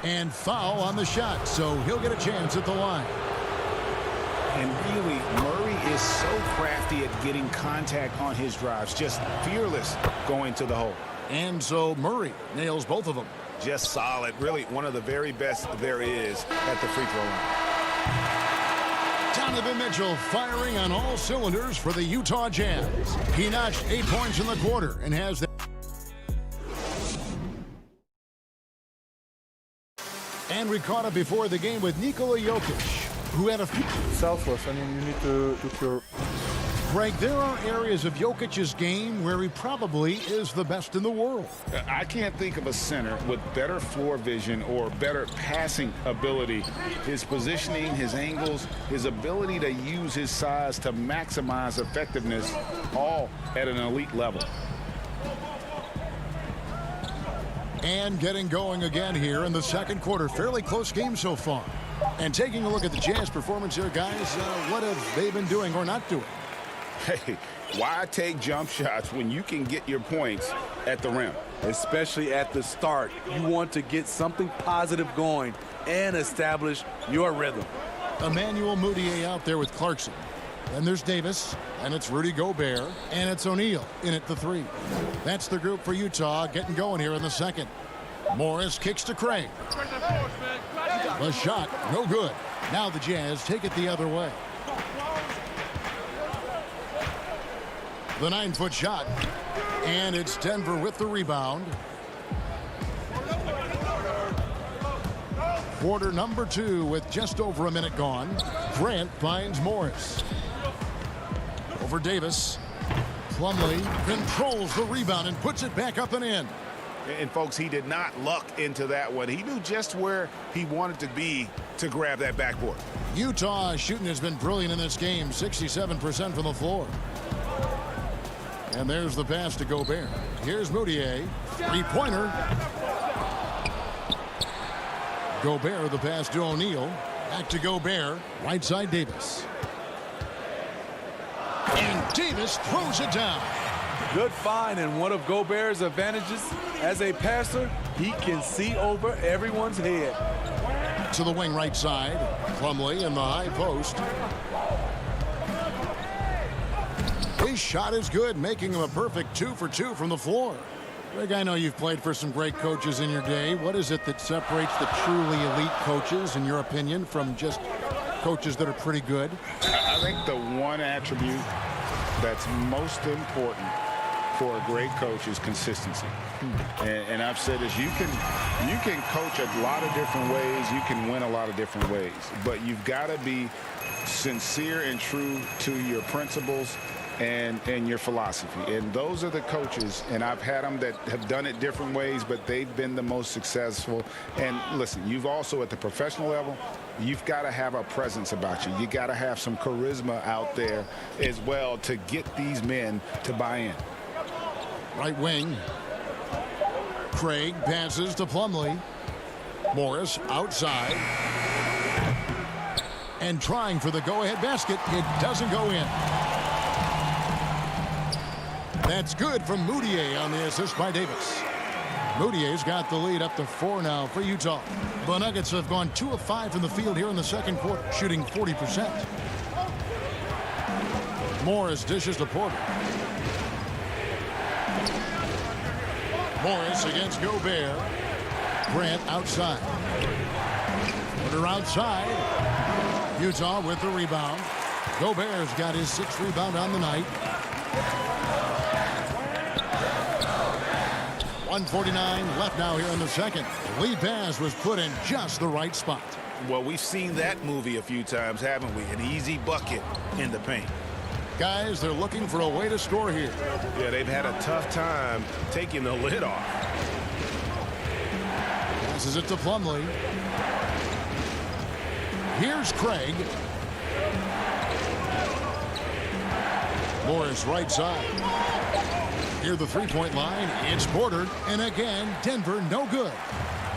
Speaker 2: And foul on the shot, so he'll get a chance at the line.
Speaker 6: And really, Murray is so crafty at getting contact on his drives. Just fearless going to the hole.
Speaker 2: And so Murray nails both of them.
Speaker 6: Just solid. Really one of the very best there is at the free throw line.
Speaker 2: Donovan Mitchell firing on all cylinders for the Utah Jazz. He notched 8 points in the quarter and has the... And we caught up before the game with Nikola Jokic, who had a few...
Speaker 11: Selfless. I mean, you need to look your...
Speaker 2: Greg, there are areas of Jokic's game where he probably is the best in the world.
Speaker 6: I can't think of a center with better floor vision or better passing ability. His positioning, his angles, his ability to use his size to maximize effectiveness, all at an elite level.
Speaker 2: And getting going again here in the second quarter. Fairly close game so far. And taking a look at the Jazz performance here, guys, what have they been doing or not doing?
Speaker 6: Hey, why take jump shots when you can get your points at the rim?
Speaker 10: Especially at the start. You want to get something positive going and establish your rhythm.
Speaker 2: Emmanuel Mudiay out there with Clarkson. Then there's Davis, and it's Rudy Gobert, and it's O'Neal in at the three. That's the group for Utah getting going here in the second. Morris kicks to Craig. The shot, no good. Now the Jazz take it the other way. The 9-foot shot, and it's Denver with the rebound. Quarter number 2 with just over a minute gone. Grant finds Morris. Over Davis. Plumlee controls the rebound and puts it back up and in.
Speaker 6: And folks, he did not luck into that one. He knew just where he wanted to be to grab that backboard.
Speaker 2: Utah shooting has been brilliant in this game. 67% from the floor. And there's the pass to Gobert. Here's Mudiay. Three-pointer. Gobert, the pass to O'Neal. Back to Gobert. Right side Davis. And Davis throws it down.
Speaker 10: Good find, and one of Gobert's advantages as a passer, he can see over everyone's head.
Speaker 2: To the wing right side. Plumlee in the high post. His shot is good, making him a perfect 2 for 2 from the floor. Greg, I know you've played for some great coaches in your day. What is it that separates the truly elite coaches, in your opinion, from just coaches that are pretty good?
Speaker 6: I think the one attribute that's most important for a great coach is consistency. And I've said this, you can coach a lot of different ways, you can win a lot of different ways, but you've got to be sincere and true to your principles and your philosophy. And those are the coaches, and I've had them that have done it different ways, but they've been the most successful. And listen, you've also at the professional level, you've got to have a presence about you. You got to have some charisma out there as well to get these men to buy in.
Speaker 2: Right wing. Craig passes to Plumlee. Morris outside. And trying for the go-ahead basket. It doesn't go in. That's good from Mudiay on the assist by Davis. Mudiay's got the lead up to 4 now for Utah. The Nuggets have gone 2 of 5 from the field here in the second quarter, shooting 40%. Morris dishes to Porter. Morris against Gobert. Grant outside. Porter outside. Utah with the rebound. Gobert's got his 6th rebound on the night. .149 left now here in the second. The lead pass was put in just the right spot.
Speaker 6: Well, we've seen that movie a few times, haven't we? An easy bucket in the paint.
Speaker 2: Guys, they're looking for a way to score here.
Speaker 9: Yeah, they've had a tough time taking the lid off.
Speaker 2: Passes it to Plumlee. Here's Craig. Morris right side. Near the three-point line, it's Porter, and again, Denver no good.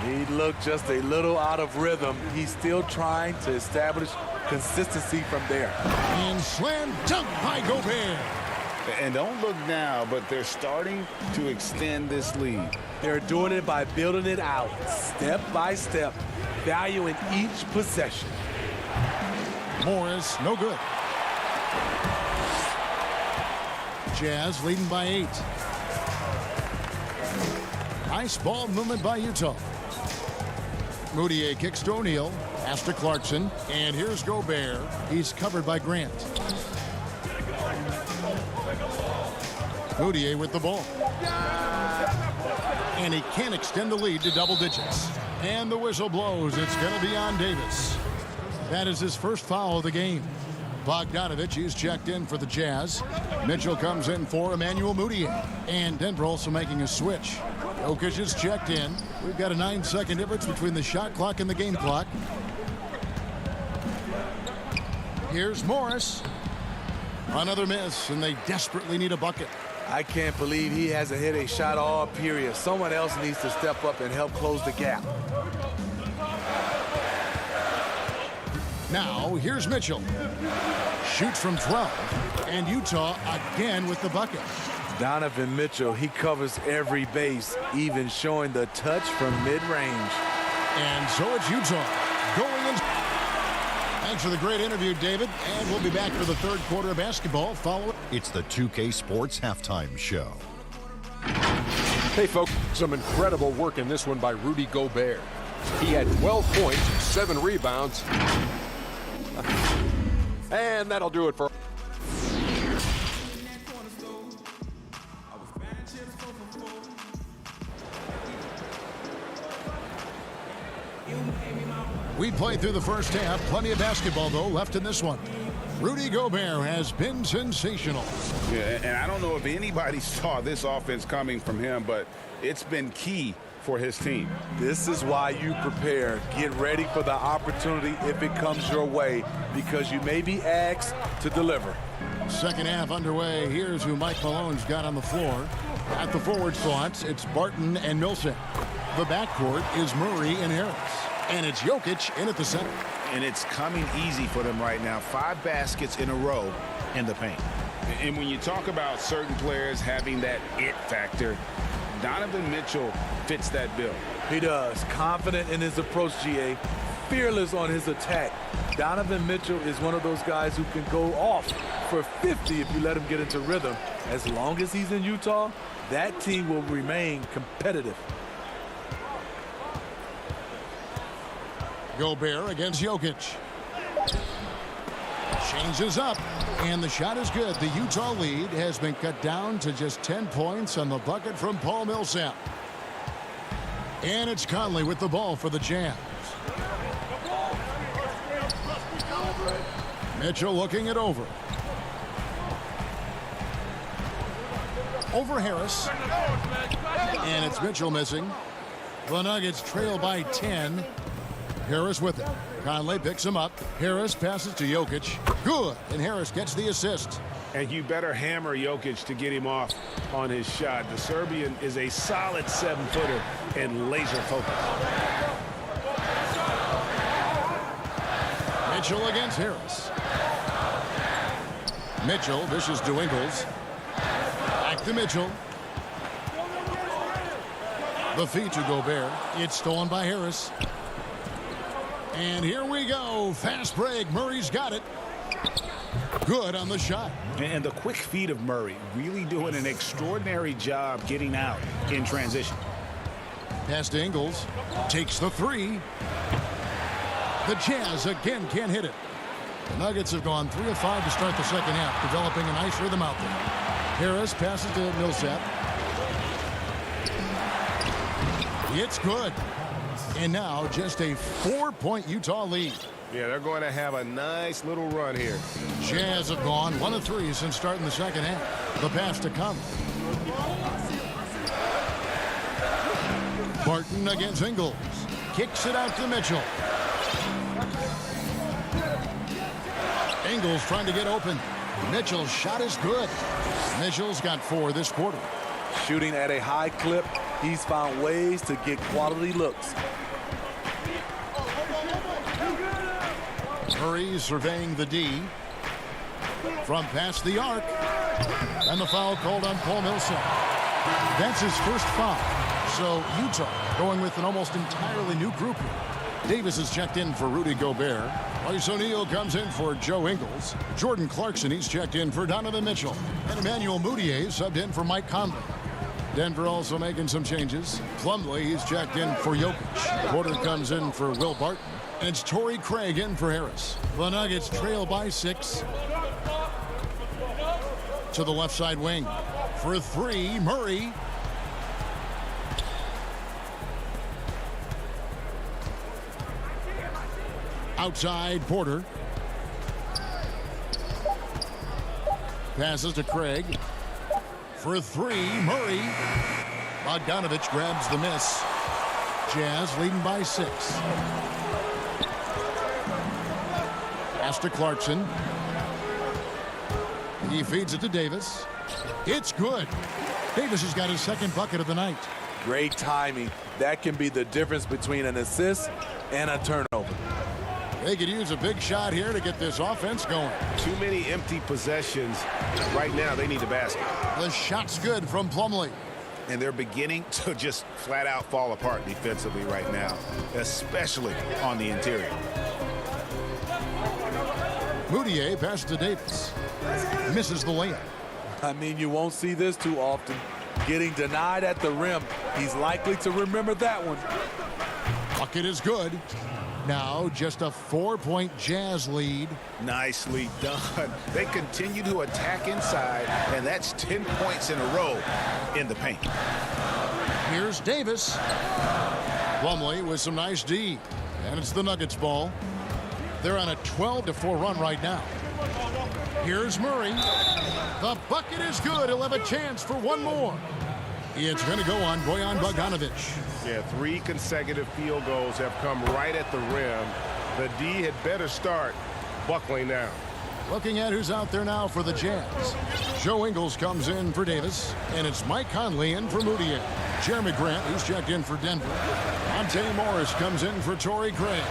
Speaker 10: He looked just a little out of rhythm. He's still trying to establish consistency from there.
Speaker 2: And slam dunk by Gobert.
Speaker 6: And don't look now, but they're starting to extend this lead.
Speaker 10: They're doing it by building it out, step by step, valuing each possession.
Speaker 2: Morris, no good. Jazz leading by 8. Nice ball movement by Utah. Moutier kicks to O'Neal. Pass to Clarkson. And here's Gobert. He's covered by Grant. Moutier with the ball. And he can't extend the lead to double digits. And the whistle blows. It's going to be on Davis. That is his first foul of the game. Bogdanovich is checked in for the Jazz. Mitchell comes in for Emmanuel Moutier. And Denver also making a switch. Jokic is checked in. We've got a 9-second difference between the shot clock and the game clock. Here's Morris. Another miss, and they desperately need a bucket.
Speaker 10: I can't believe he hasn't hit a shot all period. Someone else needs to step up and help close the gap.
Speaker 2: Now, here's Mitchell. Shoots from 12. And Utah again with the bucket.
Speaker 10: Donovan Mitchell, he covers every base, even showing the touch from mid-range.
Speaker 2: And so it's Utah going in. Thanks for the great interview, David. And we'll be back for the third quarter of basketball following.
Speaker 7: It's the 2K Sports Halftime Show.
Speaker 8: Hey, folks, some incredible work in this one by Rudy Gobert. He had 12 points, 7 rebounds. And that'll do it for...
Speaker 2: We played through the first half. Plenty of basketball, though, left in this one. Rudy Gobert has been sensational.
Speaker 6: Yeah, and I don't know if anybody saw this offense coming from him, but it's been key for his team.
Speaker 10: This is why you prepare. Get ready for the opportunity if it comes your way, because you may be asked to deliver.
Speaker 2: Second half underway. Here's who Mike Malone's got on the floor. At the forward spots, it's Barton and Millsap. The backcourt is Murray and Harris. And it's Jokic in at the center.
Speaker 6: And it's coming easy for them right now. 5 baskets in a row in the paint. And when you talk about certain players having that it factor, Donovan Mitchell fits that bill.
Speaker 10: He does. Confident in his approach, GA. Fearless on his attack. Donovan Mitchell is one of those guys who can go off for 50 if you let him get into rhythm. As long as he's in Utah, that team will remain competitive.
Speaker 2: Gobert against Jokic. Changes up, and the shot is good. The Utah lead has been cut down to just 10 points on the bucket from Paul Millsap. And it's Conley with the ball for the Jazz. Mitchell looking it over. Over Harris. And it's Mitchell missing. The Nuggets trail by 10. Harris with it. Conley picks him up. Harris passes to Jokic. Good. And Harris gets the assist.
Speaker 9: And you better hammer Jokic to get him off on his shot. The Serbian is a solid 7-footer and laser focused.
Speaker 2: Mitchell against Harris. Mitchell dishes to Ingles. Back to Mitchell. The feed to Gobert. It's stolen by Harris. And here we go. Fast break. Murray's got it. Good on the shot.
Speaker 6: And the quick feed of Murray, really doing an extraordinary job getting out in transition.
Speaker 2: Pass to Ingles. Takes the three. The Jazz again can't hit it. The Nuggets have gone 3 of 5 to start the second half, developing a nice rhythm out there. Harris passes to Millsap. It's good. And now just a 4-point Utah lead.
Speaker 9: Yeah, they're going to have a nice little run here.
Speaker 2: Jazz have gone 1 of 3 since starting the second half. The pass to Conley. Barton against Ingles. Kicks it out to Mitchell. Ingles trying to get open. Mitchell's shot is good. Mitchell's got 4 this quarter.
Speaker 10: Shooting at a high clip, he's found ways to get quality looks.
Speaker 2: Murray surveying the D. From past the arc. And the foul called on Paul Millsap. That's his first foul. So Utah going with an almost entirely new group here. Davis is checked in for Rudy Gobert. Royce O'Neal comes in for Joe Ingles. Jordan Clarkson, he's checked in for Donovan Mitchell. And Emmanuel Mudiay subbed in for Mike Conley. Denver also making some changes. Plumlee, he's checked in for Jokic. Porter comes in for Will Barton. And it's Torrey Craig in for Harris. The Nuggets trail by 6. To the left side wing. For 3, Murray. Outside, Porter. Passes to Craig. For 3, Murray. Bogdanovich grabs the miss. Jazz leading by 6. Pass to Clarkson. He feeds it to Davis. It's good. Davis has got his second bucket of the night.
Speaker 10: Great timing. That can be the difference between an assist and a turnover.
Speaker 2: They could use a big shot here to get this offense going.
Speaker 9: Too many empty possessions. Right now, they need a basket.
Speaker 2: The shot's good from Plumlee.
Speaker 9: And they're beginning to just flat out fall apart defensively right now, especially on the interior.
Speaker 2: Mudiay passes to Davis. Misses the layup.
Speaker 10: I mean, you won't see this too often. Getting denied at the rim. He's likely to remember that one.
Speaker 2: Bucket is good. Now just a 4-point Jazz lead.
Speaker 9: Nicely done. They continue to attack inside, and that's 10 points in a row in the paint.
Speaker 2: Here's Davis. Plumlee with some nice D. And it's the Nuggets ball. They're on a 12-4 run right now. Here's Murray. The bucket is good. He'll have a chance for one more. It's going to go on Bojan Bogdanovich.
Speaker 9: Yeah, 3 consecutive field goals have come right at the rim. The D had better start buckling now.
Speaker 2: Looking at who's out there now for the Jazz. Joe Ingles comes in for Davis, and it's Mike Conley in for Mudiay. Jeremy Grant, who's checked in for Denver. Monte Morris comes in for Torrey Craig.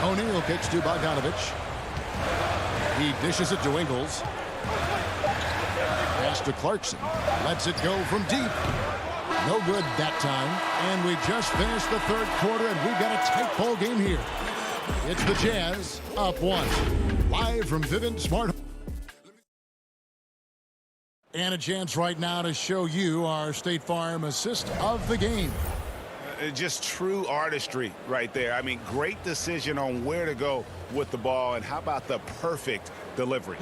Speaker 2: O'Neal kicks to Bogdanovich. He dishes it to Ingles. Pass to Clarkson. Lets it go from deep. No good that time. And we just finished the third quarter, and we've got a tight ball game here. It's the Jazz up 1. Live from Vivint Smart. And a chance right now to show you our State Farm assist of the game.
Speaker 9: Just true artistry right there. I mean, great decision on where to go with the ball, and how about the perfect delivery?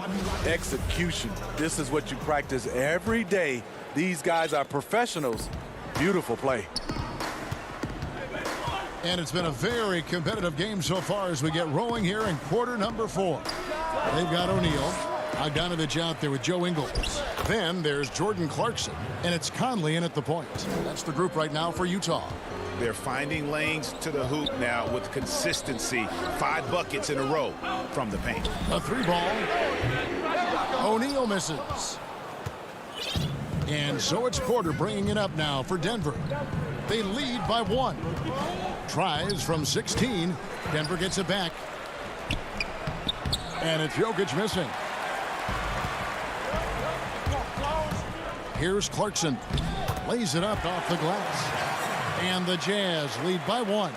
Speaker 10: Execution. This is what you practice every day. These guys are professionals. Beautiful play.
Speaker 2: And it's been a very competitive game so far as we get rolling here in quarter number 4. They've got O'Neal. Bogdanovich out there with Joe Ingles. Then there's Jordan Clarkson, and it's Conley in at the point. That's the group right now for Utah.
Speaker 9: They're finding lanes to the hoop now with consistency. 5 buckets in a row from the paint.
Speaker 2: A 3 ball. O'Neal misses. And so it's Porter bringing it up now for Denver. They lead by 1. Tries from 16. Denver gets it back. And it's Jokic missing. Here's Clarkson. Lays it up off the glass. And the Jazz lead by 1.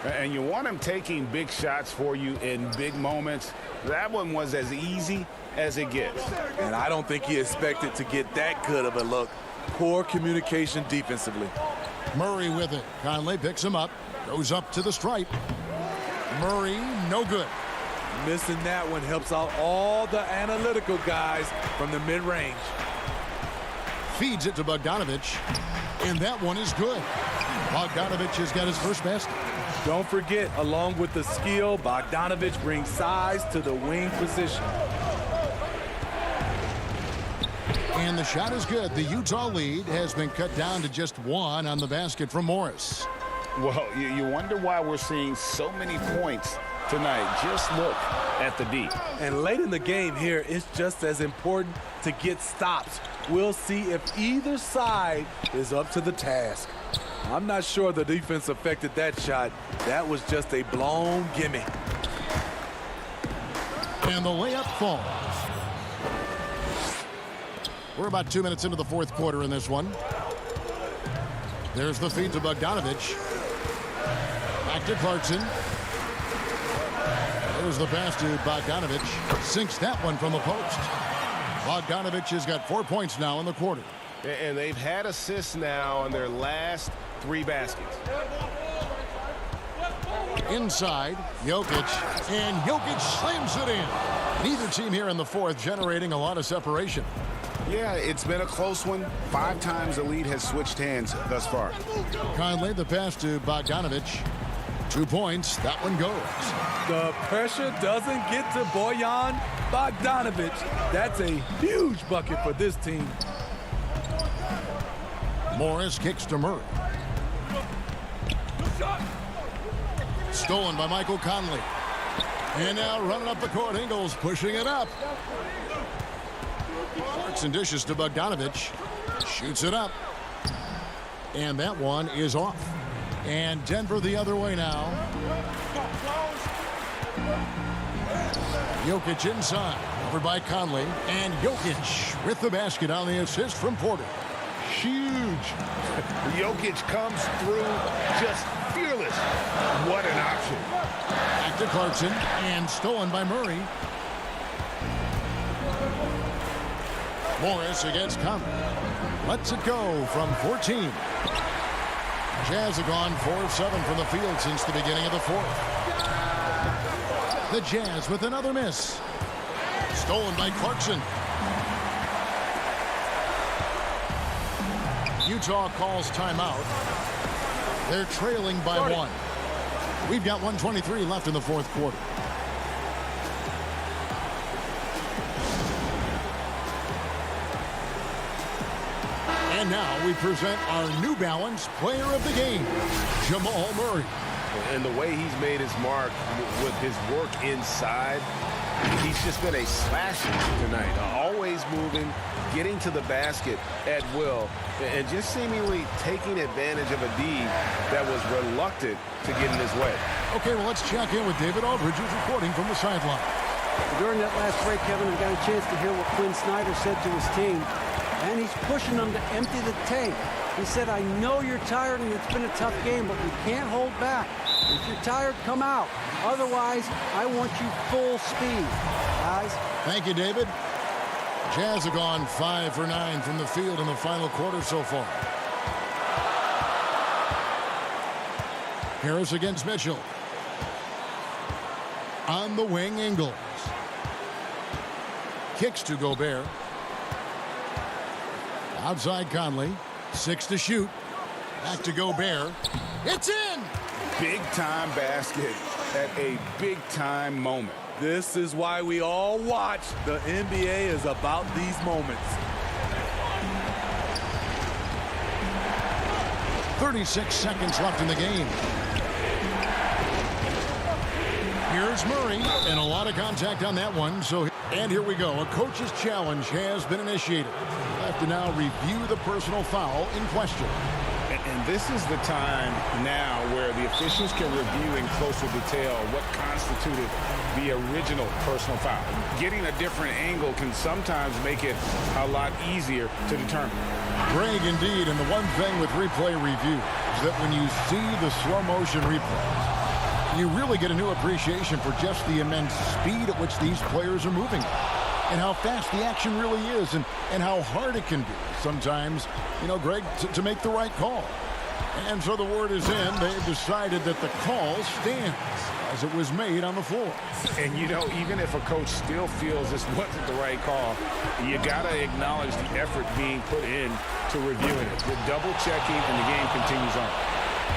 Speaker 9: And you want him taking big shots for you in big moments. That one was as easy as it gets.
Speaker 10: And I don't think he expected to get that good of a look. Poor communication defensively.
Speaker 2: Murray with it. Conley picks him up. Goes up to the stripe. Murray, no good.
Speaker 10: Missing that one helps out all the analytical guys from the mid-range.
Speaker 2: Feeds it to Bogdanovich, and that one is good. Bogdanovich has got his first basket.
Speaker 10: Don't forget, along with the skill, Bogdanovich brings size to the wing position.
Speaker 2: And the shot is good. The Utah lead has been cut down to just one on the basket from Morris.
Speaker 9: Well, you wonder why we're seeing so many points tonight. Just look at the D.
Speaker 10: And late in the game here, it's just as important to get stops. We'll see if either side is up to the task. I'm not sure the defense affected that shot. That was just a blown gimme.
Speaker 2: And the layup falls. We're about 2 minutes into the fourth quarter in this one. There's the feed to Bogdanovich. Back to Clarkson. There's the pass to Bogdanovich. Sinks that one from the post. Bogdanovich has got 4 points now in the quarter.
Speaker 9: And they've had assists now on their last 3 baskets.
Speaker 2: Inside, Jokic. And Jokic slams it in. Neither team here in the fourth generating a lot of separation.
Speaker 9: Yeah, it's been a close one. 5 times the lead has switched hands thus far.
Speaker 2: Conley, the pass to Bogdanovich. 2 points. That one goes.
Speaker 10: The pressure doesn't get to Bojan Bogdanovich. That's a huge bucket for this team.
Speaker 2: Morris kicks to Murray. Stolen by Michael Conley. And now running up the court, Ingles pushing it up. Clarkson dishes to Bogdanovich. Shoots it up. And that one is off. And Denver the other way now. Jokic inside. Over by Conley. And Jokic with the basket on the assist from Porter. Huge.
Speaker 9: Jokic comes through just fearless. What an option.
Speaker 2: Back to Clarkson. And stolen by Murray. Morris against Conley. Lets it go from 14. Jazz have gone 4 of 7 from the field since the beginning of the fourth. The Jazz with another miss. Stolen by Clarkson. Utah calls timeout. They're trailing by 1. We've got 1:23 left in the fourth quarter. And now we present our New Balance Player of the Game, Jamal Murray.
Speaker 9: And the way he's made his mark with his work inside, he's just been a slasher tonight. Always moving, getting to the basket at will, and just seemingly taking advantage of a D that was reluctant to get in his way.
Speaker 2: Okay, well, let's check in with David Aldridge, who's reporting from the sideline.
Speaker 3: During that last break, Kevin, I got a chance to hear what Quinn Snyder said to his team. And he's pushing them to empty the tank. He said, I know you're tired and it's been a tough game, but we can't hold back. If you're tired, come out. Otherwise, I want you full speed, guys.
Speaker 2: Thank you, David. Jazz have gone 5 for 9 from the field in the final quarter so far. Harris against Mitchell. On the wing, Ingles. Kicks to Gobert. Outside Conley. 6 to shoot. Back to Gobert. It's in!
Speaker 9: Big-time basket at a big-time moment.
Speaker 10: This is why we all watch. The NBA is about these moments.
Speaker 2: 36 seconds left in the game. Here's Murray, and a lot of contact on that one. And here we go. A coach's challenge has been initiated. We'll have to now review the personal foul in question.
Speaker 9: And this is the time now where the officials can review in closer detail what constituted the original personal foul. Getting a different angle can sometimes make it a lot easier to determine.
Speaker 2: Greg, indeed, and the one thing with replay review is that when you see the slow motion replays, you really get a new appreciation for just the immense speed at which these players are moving and how fast the action really is and how hard it can be sometimes, you know, Greg, to make the right call. And so the word is in. They've decided that the call stands as it was made on the floor.
Speaker 6: And, you know, even if a coach still feels this wasn't the right call, you got to acknowledge the effort being put in to reviewing it. With double checking, and the game continues on.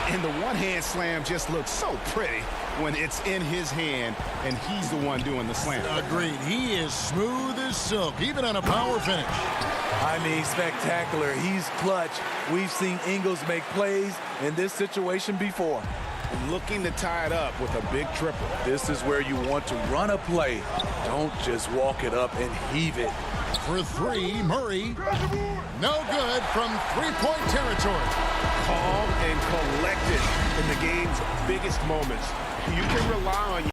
Speaker 9: And the one-hand slam just looks so pretty when it's in his hand and he's the one doing the slam.
Speaker 2: Agreed. He is smooth as silk, even on a power finish.
Speaker 10: I mean, spectacular. He's clutch. We've seen Ingles make plays in this situation before.
Speaker 9: Looking to tie it up with a big triple.
Speaker 10: This is where you want to run a play. Don't just walk it up and heave it.
Speaker 2: For three, Murray. No good from three-point territory.
Speaker 9: Calm and collected in the game's biggest moments. You can rely on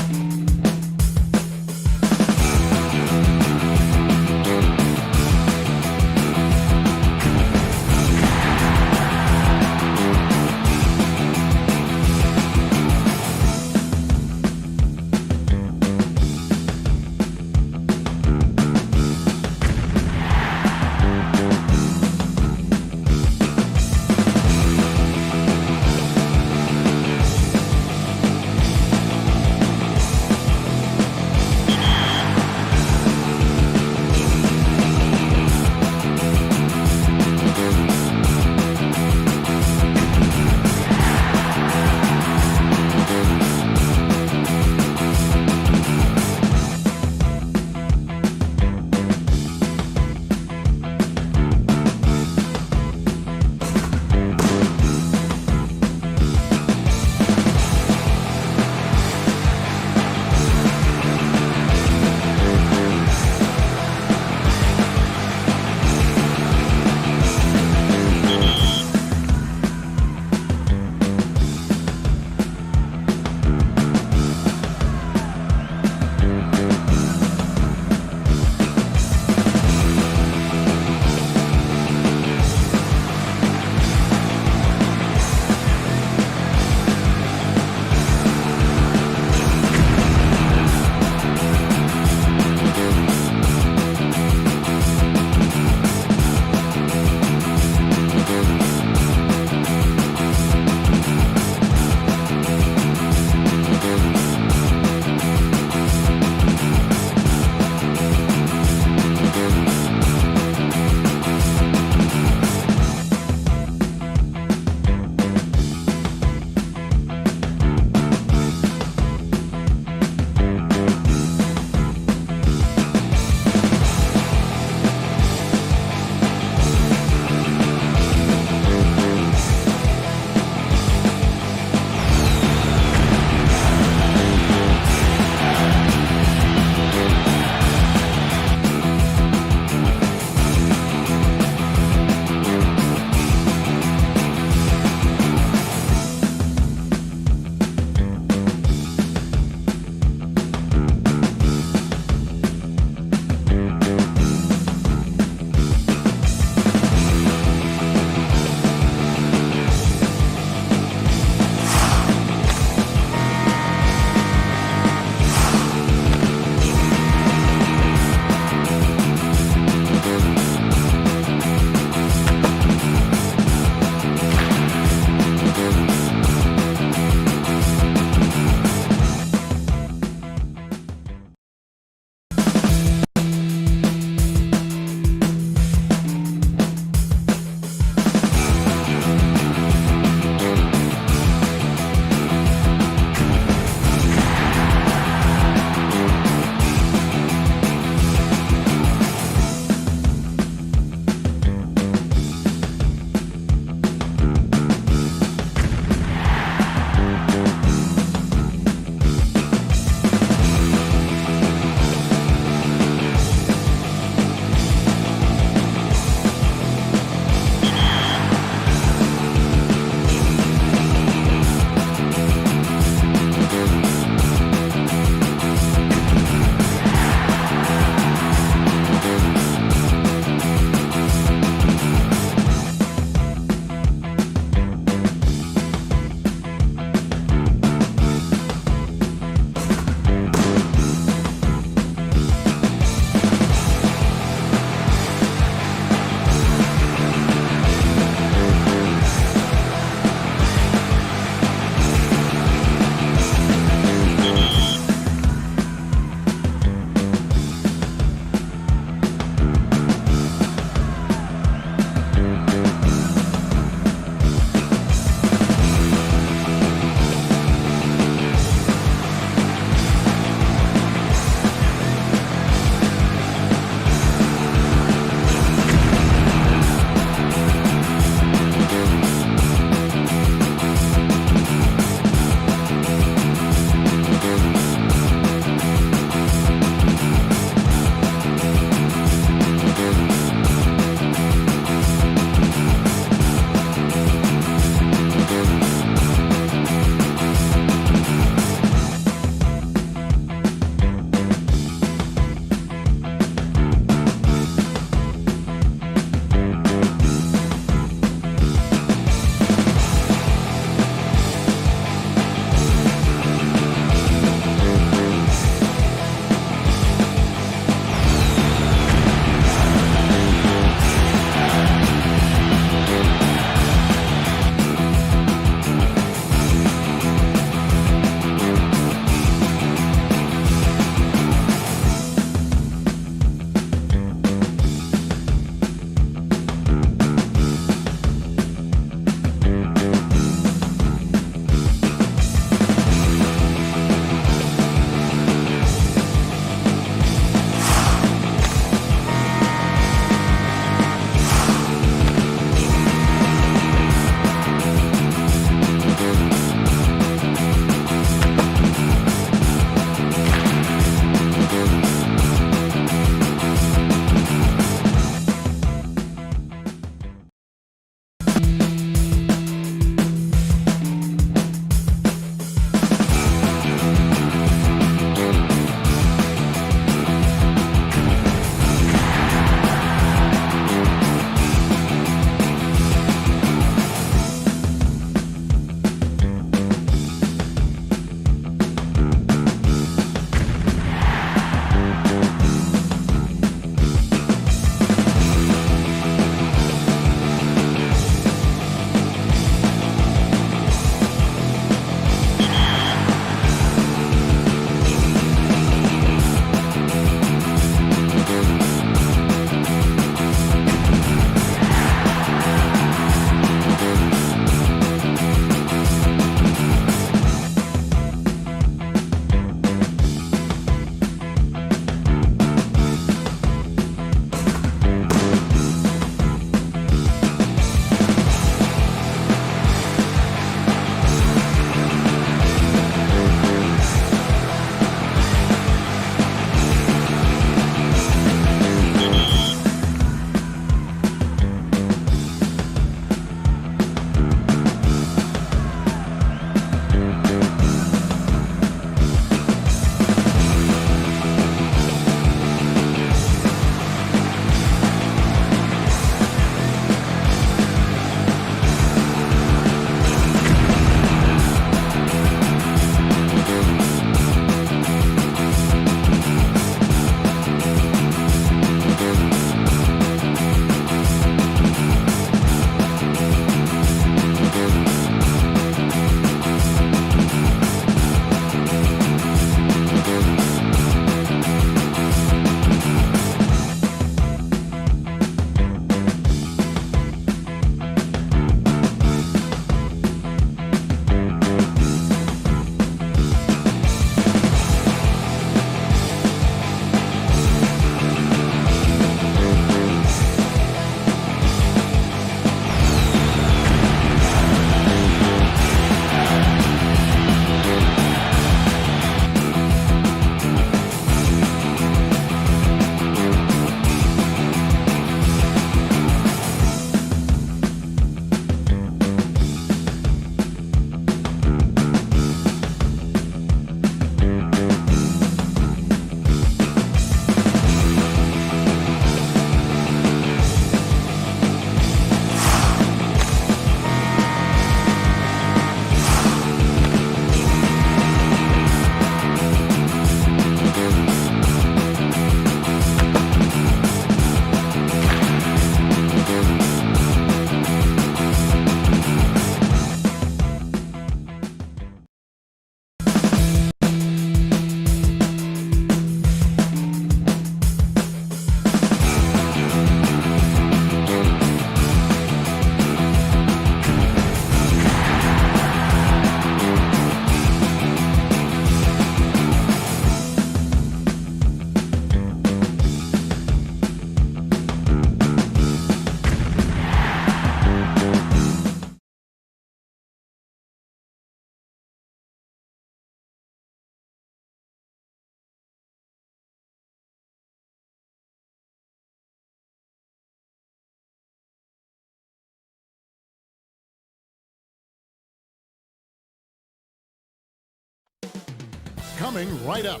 Speaker 2: coming right up.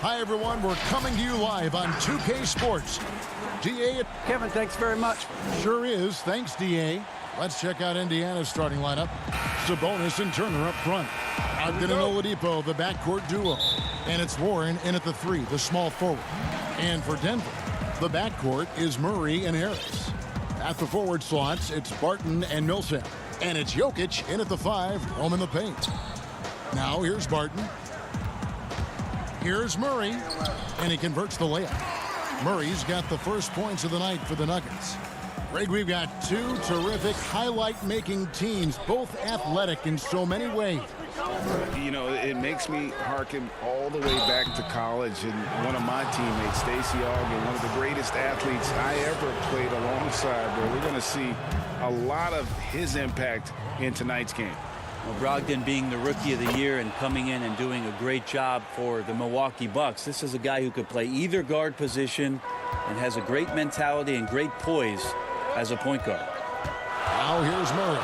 Speaker 2: Hi, everyone. We're coming to you live on 2K Sports. DA.
Speaker 3: Kevin, thanks very much.
Speaker 2: Sure is. Thanks, DA. Let's check out Indiana's starting lineup. Sabonis and Turner up front. Ogden and Oladipo, the backcourt duo. And it's Warren in at the 3, the small forward. And for Denver, the backcourt is Murray and Harris. At the forward slots, it's Barton and Millsap. And it's Jokic in at the 5, roaming the paint. Now here's Barton. Here's Murray. And he converts the layup. Murray's got the first points of the night for the Nuggets. Greg, we've got two terrific highlight-making teams, both athletic in so many ways.
Speaker 6: You know, it makes me hearken all the way back to college, and one of my teammates, Stacey Ogden, one of the greatest athletes I ever played alongside, where we're going to see a lot of his impact in tonight's game.
Speaker 12: Well, Brogdon being the Rookie of the Year and coming in and doing a great job for the Milwaukee Bucks. This is a guy who could play either guard position and has a great mentality and great poise as a point guard.
Speaker 2: Now here's Murray.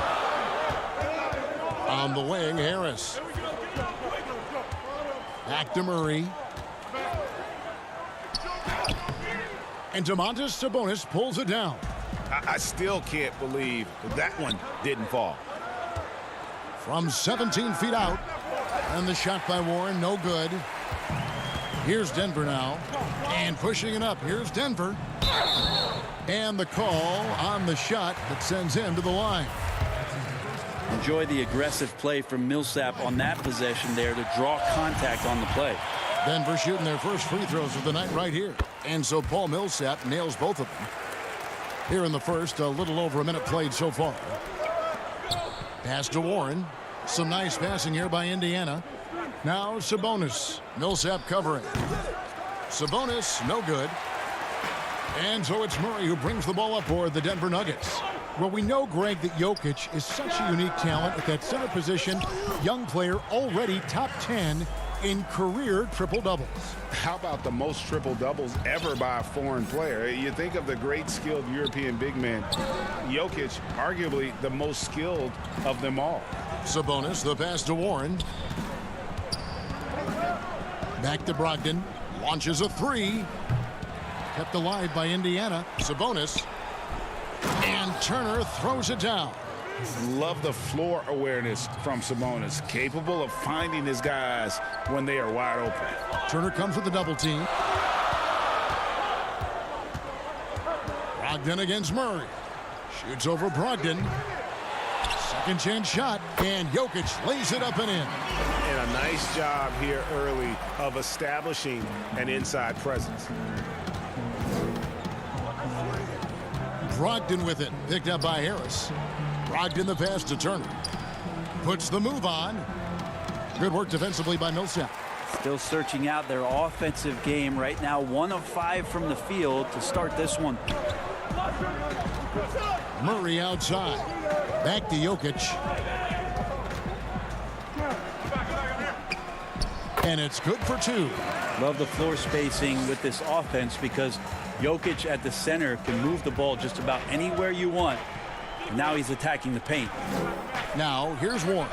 Speaker 2: On the wing, Harris. Back to Murray. And Domantas Sabonis pulls it down.
Speaker 6: I still can't believe that one didn't fall.
Speaker 2: From 17 feet out. And the shot by Warren, no good. Here's Denver now. And pushing it up, here's Denver. And the call on the shot that sends him to the line.
Speaker 12: Enjoy the aggressive play from Millsap on that possession there to draw contact on the play.
Speaker 2: Denver shooting their first free throws of the night right here. And so Paul Millsap nails both of them. Here in the first, a little over a minute played so far. Pass to Warren. Some nice passing here by Indiana. Now Sabonis. Millsap covering. Sabonis, no good. And so it's Murray who brings the ball up for the Denver Nuggets. Well, we know, Greg, that Jokic is such a unique talent at that center position. Young player, already top 10 in career triple-doubles.
Speaker 6: How about the most triple-doubles ever by a foreign player? You think of the great skilled European big man. Jokic, arguably the most skilled of them all.
Speaker 2: Sabonis, the pass to Warren. Back to Brogdon. Launches a 3. Kept alive by Indiana. Sabonis. And Turner throws it down.
Speaker 6: Love the floor awareness from Sabonis. Capable of finding his guys when they are wide open.
Speaker 2: Turner comes with the double team. Brogdon against Murray. Shoots over Brogdon. Second chance shot. And Jokic lays it up and in.
Speaker 9: And a nice job here early of establishing an inside presence.
Speaker 2: Brogdon with it. Picked up by Harris. Brogdon the pass to Turner. Puts the move on. Good work defensively by Millsap.
Speaker 12: Still searching out their offensive game right now. 1 of 5 from the field to start this one.
Speaker 2: Murray outside. Back to Jokic. And it's good for 2.
Speaker 12: Love the floor spacing with this offense because Jokic at the center can move the ball just about anywhere you want. Now he's attacking the paint.
Speaker 2: Now here's Warren.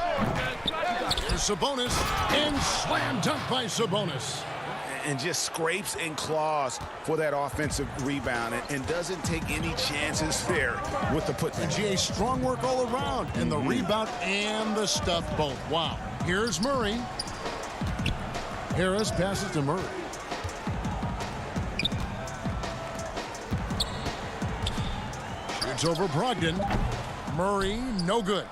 Speaker 2: Here's Sabonis. And slam dunk by Sabonis.
Speaker 6: And just scrapes and claws for that offensive rebound and doesn't take any chances there with the put.
Speaker 2: GA, strong work all around. And the rebound and the stuff both. Wow. Here's Murray. Harris passes to Murray. Shoots over Brogdon. Murray, no good.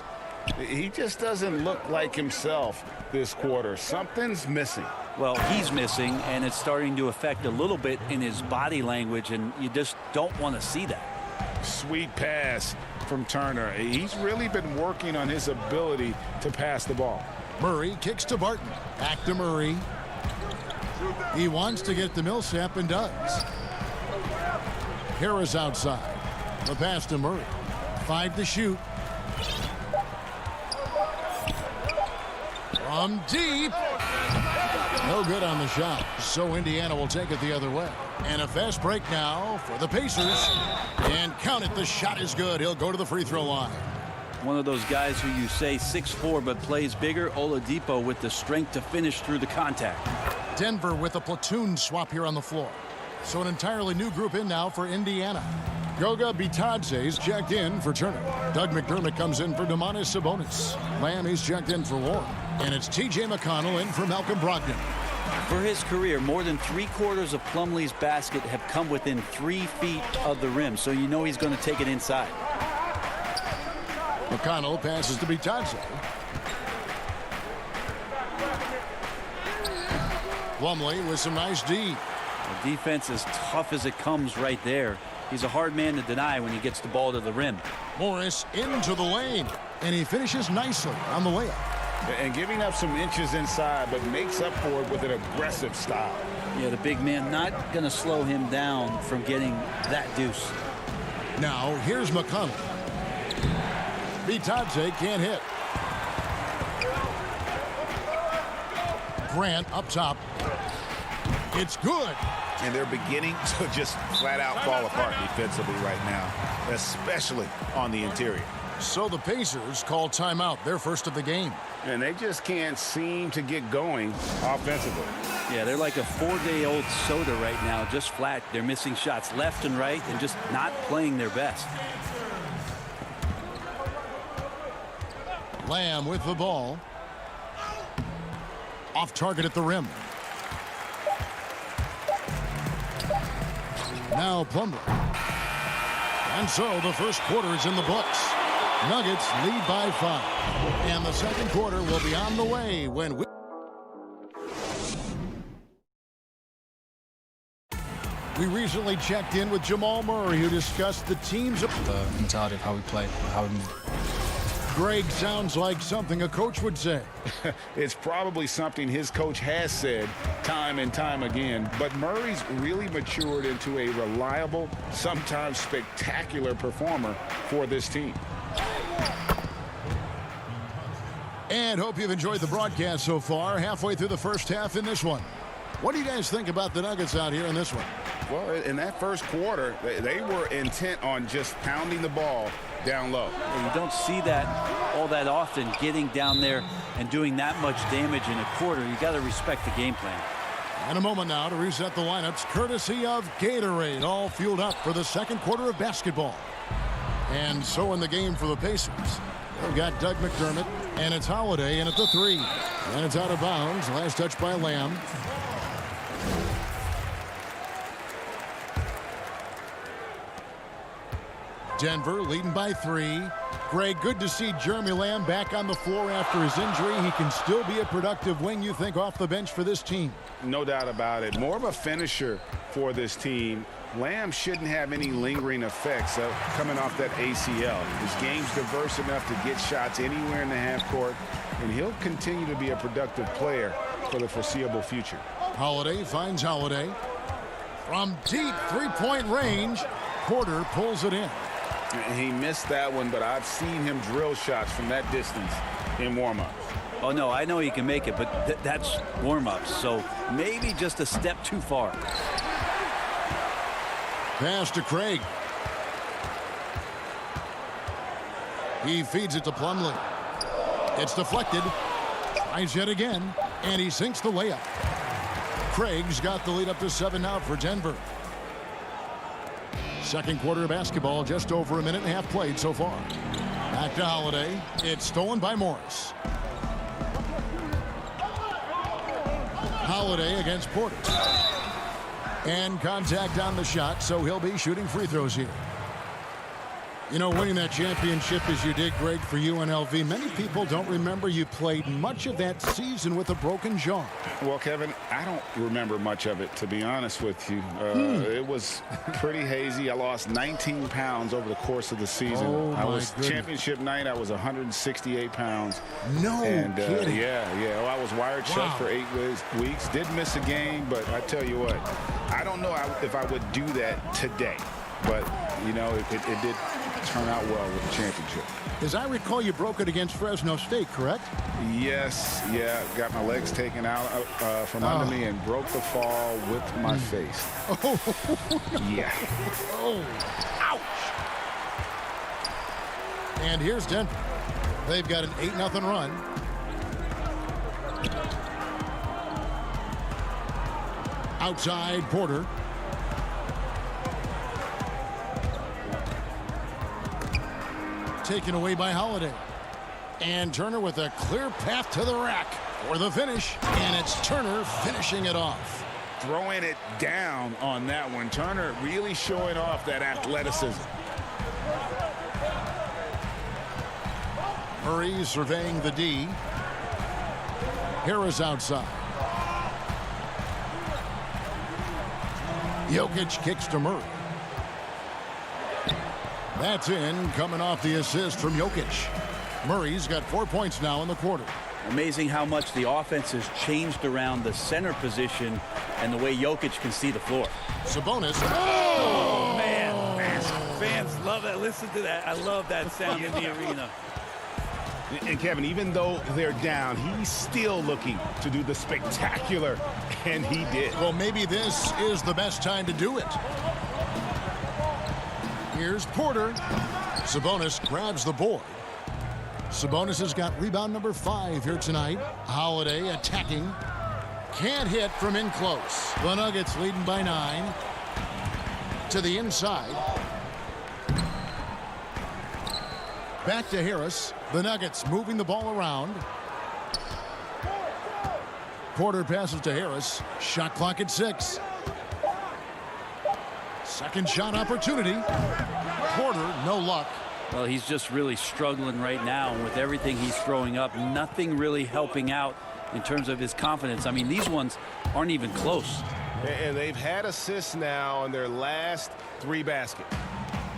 Speaker 6: He just doesn't look like himself this quarter. Something's missing.
Speaker 12: Well, he's missing, and it's starting to affect a little bit in his body language, and you just don't want to see that.
Speaker 6: Sweet pass from Turner. He's really been working on his ability to pass the ball.
Speaker 2: Murray kicks to Barton. Back to Murray. He wants to get to Millsap and does. Harris outside. The pass to Murray. 5 to shoot. From deep. No good on the shot. So Indiana will take it the other way. And a fast break now for the Pacers. And count it. The shot is good. He'll go to the free throw line.
Speaker 12: One of those guys who you say 6'4" but plays bigger. Oladipo with the strength to finish through the contact.
Speaker 2: Denver with a platoon swap here on the floor. So an entirely new group in now for Indiana. Goga Bitadze's checked in for Turner. Doug McDermott comes in for Domantas Sabonis. Lamb is checked in for Warren. And it's T.J. McConnell in for Malcolm Brogdon.
Speaker 12: For his career, more than 3/4 of Plumlee's basket have come within 3 feet of the rim, so you know he's going to take it inside.
Speaker 2: McConnell passes to Bitadze. Plumlee with some nice D.
Speaker 12: The defense is tough as it comes right there. He's a hard man to deny when he gets the ball to the rim.
Speaker 2: Morris into the lane, and he finishes nicely on the layup.
Speaker 5: And giving up some inches inside, but makes up for it with an aggressive style.
Speaker 12: Yeah, the big man not going to slow him down from getting that deuce.
Speaker 2: Now, here's McConnell. Bitadze can't hit. Grant up top. It's good.
Speaker 6: And they're beginning to just flat out fall apart defensively right now, especially on the interior.
Speaker 2: So the Pacers call timeout, their first of the game.
Speaker 5: And they just can't seem to get going offensively.
Speaker 12: Yeah, they're like a 4-day-old soda right now, just flat. They're missing shots left and right and just not playing their best.
Speaker 2: Lamb with the ball. Off target at the rim. Now Plumlee. And so the first quarter is in the books. Nuggets lead by 5. And the second quarter will be on the way when we recently checked in with Jamal Murray, who discussed the team's
Speaker 11: mentality of how we play, how we move.
Speaker 2: Greg sounds like something a coach would say.
Speaker 5: It's probably something his coach has said time and time again, but Murray's really matured into a reliable, sometimes spectacular performer for this team.
Speaker 2: And hope you've enjoyed the broadcast so far. Halfway through the first half in this one. What do you guys think about the Nuggets out here in this one?
Speaker 5: Well, in that first quarter, they were intent on just pounding the ball down low.
Speaker 12: You don't see that all that often, getting down there and doing that much damage in a quarter. You got to respect the game plan.
Speaker 2: And a moment now to reset the lineups, courtesy of Gatorade, all fueled up for the second quarter of basketball. And so in the game for the Pacers, they've got Doug McDermott, and it's Holiday in at the 3. And it's out of bounds. Last touch by Lamb. Denver leading by 3. Greg, good to see Jeremy Lamb back on the floor after his injury. He can still be a productive wing, you think, off the bench for this team.
Speaker 5: No doubt about it. More of a finisher for this team. Lamb shouldn't have any lingering effects coming off that ACL. His game's diverse enough to get shots anywhere in the half court, and he'll continue to be a productive player for the foreseeable future.
Speaker 2: Holiday finds Holiday. From deep three-point range, Porter pulls it in.
Speaker 5: He missed that one, but I've seen him drill shots from that distance in warm-ups.
Speaker 12: Oh, no, I know he can make it, but that's warm-ups, so maybe just a step too far.
Speaker 2: Pass to Craig. He feeds it to Plumlee. It's deflected. Tries yet again, and he sinks the layup. Craig's got the lead up to 7 now for Denver. Second quarter of basketball, just over a minute and a half played so far. Back to Holiday. It's stolen by Morris. Holiday against Porter. And contact on the shot, so he'll be shooting free throws here. You know, winning that championship as you did, Greg, for UNLV, many people don't remember you played much of that season with a broken jaw.
Speaker 5: Well, Kevin, I don't remember much of it, to be honest with you. It was pretty hazy. I lost 19 pounds over the course of the season.
Speaker 2: Oh,
Speaker 5: I was
Speaker 2: goodness.
Speaker 5: championship night, I was 168 pounds.
Speaker 2: No kidding.
Speaker 5: Yeah. Well, I was wired shut for 8 weeks. Did miss a game, but I tell you what, I don't know if I would do that today. But, you know, it did turn out well with the championship.
Speaker 2: As I recall, you broke it against Fresno State, correct?
Speaker 5: Yes, yeah. Got my legs taken out from under me and broke the fall with my face.
Speaker 2: Oh,
Speaker 5: yeah.
Speaker 2: Oh, ouch. And here's Denver. They've got an 8-0 run. Outside Porter. Taken away by Holiday. And Turner with a clear path to the rack for the finish. And it's Turner finishing it off.
Speaker 6: Throwing it down on that one. Turner really showing off that athleticism.
Speaker 2: Murray surveying the D. Harris outside. Jokic kicks to Murray. That's in, coming off the assist from Jokic. Murray's got 4 points now in the quarter.
Speaker 12: Amazing how much the offense has changed around the center position and the way Jokic can see the floor.
Speaker 2: Sabonis.
Speaker 12: Oh, man. Fans love that. Listen to that. I love that sound in the arena.
Speaker 6: And Kevin, even though they're down, he's still looking to do the spectacular, and he did.
Speaker 2: Well, maybe this is the best time to do it. Here's Porter. Sabonis grabs the board. Sabonis has got rebound number 5 here tonight. Holiday attacking. Can't hit from in close. The Nuggets leading by 9. To the inside. Back to Harris. The Nuggets moving the ball around. Porter passes to Harris. Shot clock at 6. Second shot opportunity. Porter, no luck.
Speaker 12: Well, he's just really struggling right now. And with everything he's throwing up, nothing really helping out in terms of his confidence. I mean, these ones aren't even close.
Speaker 9: And they've had assists now in their last 3 baskets.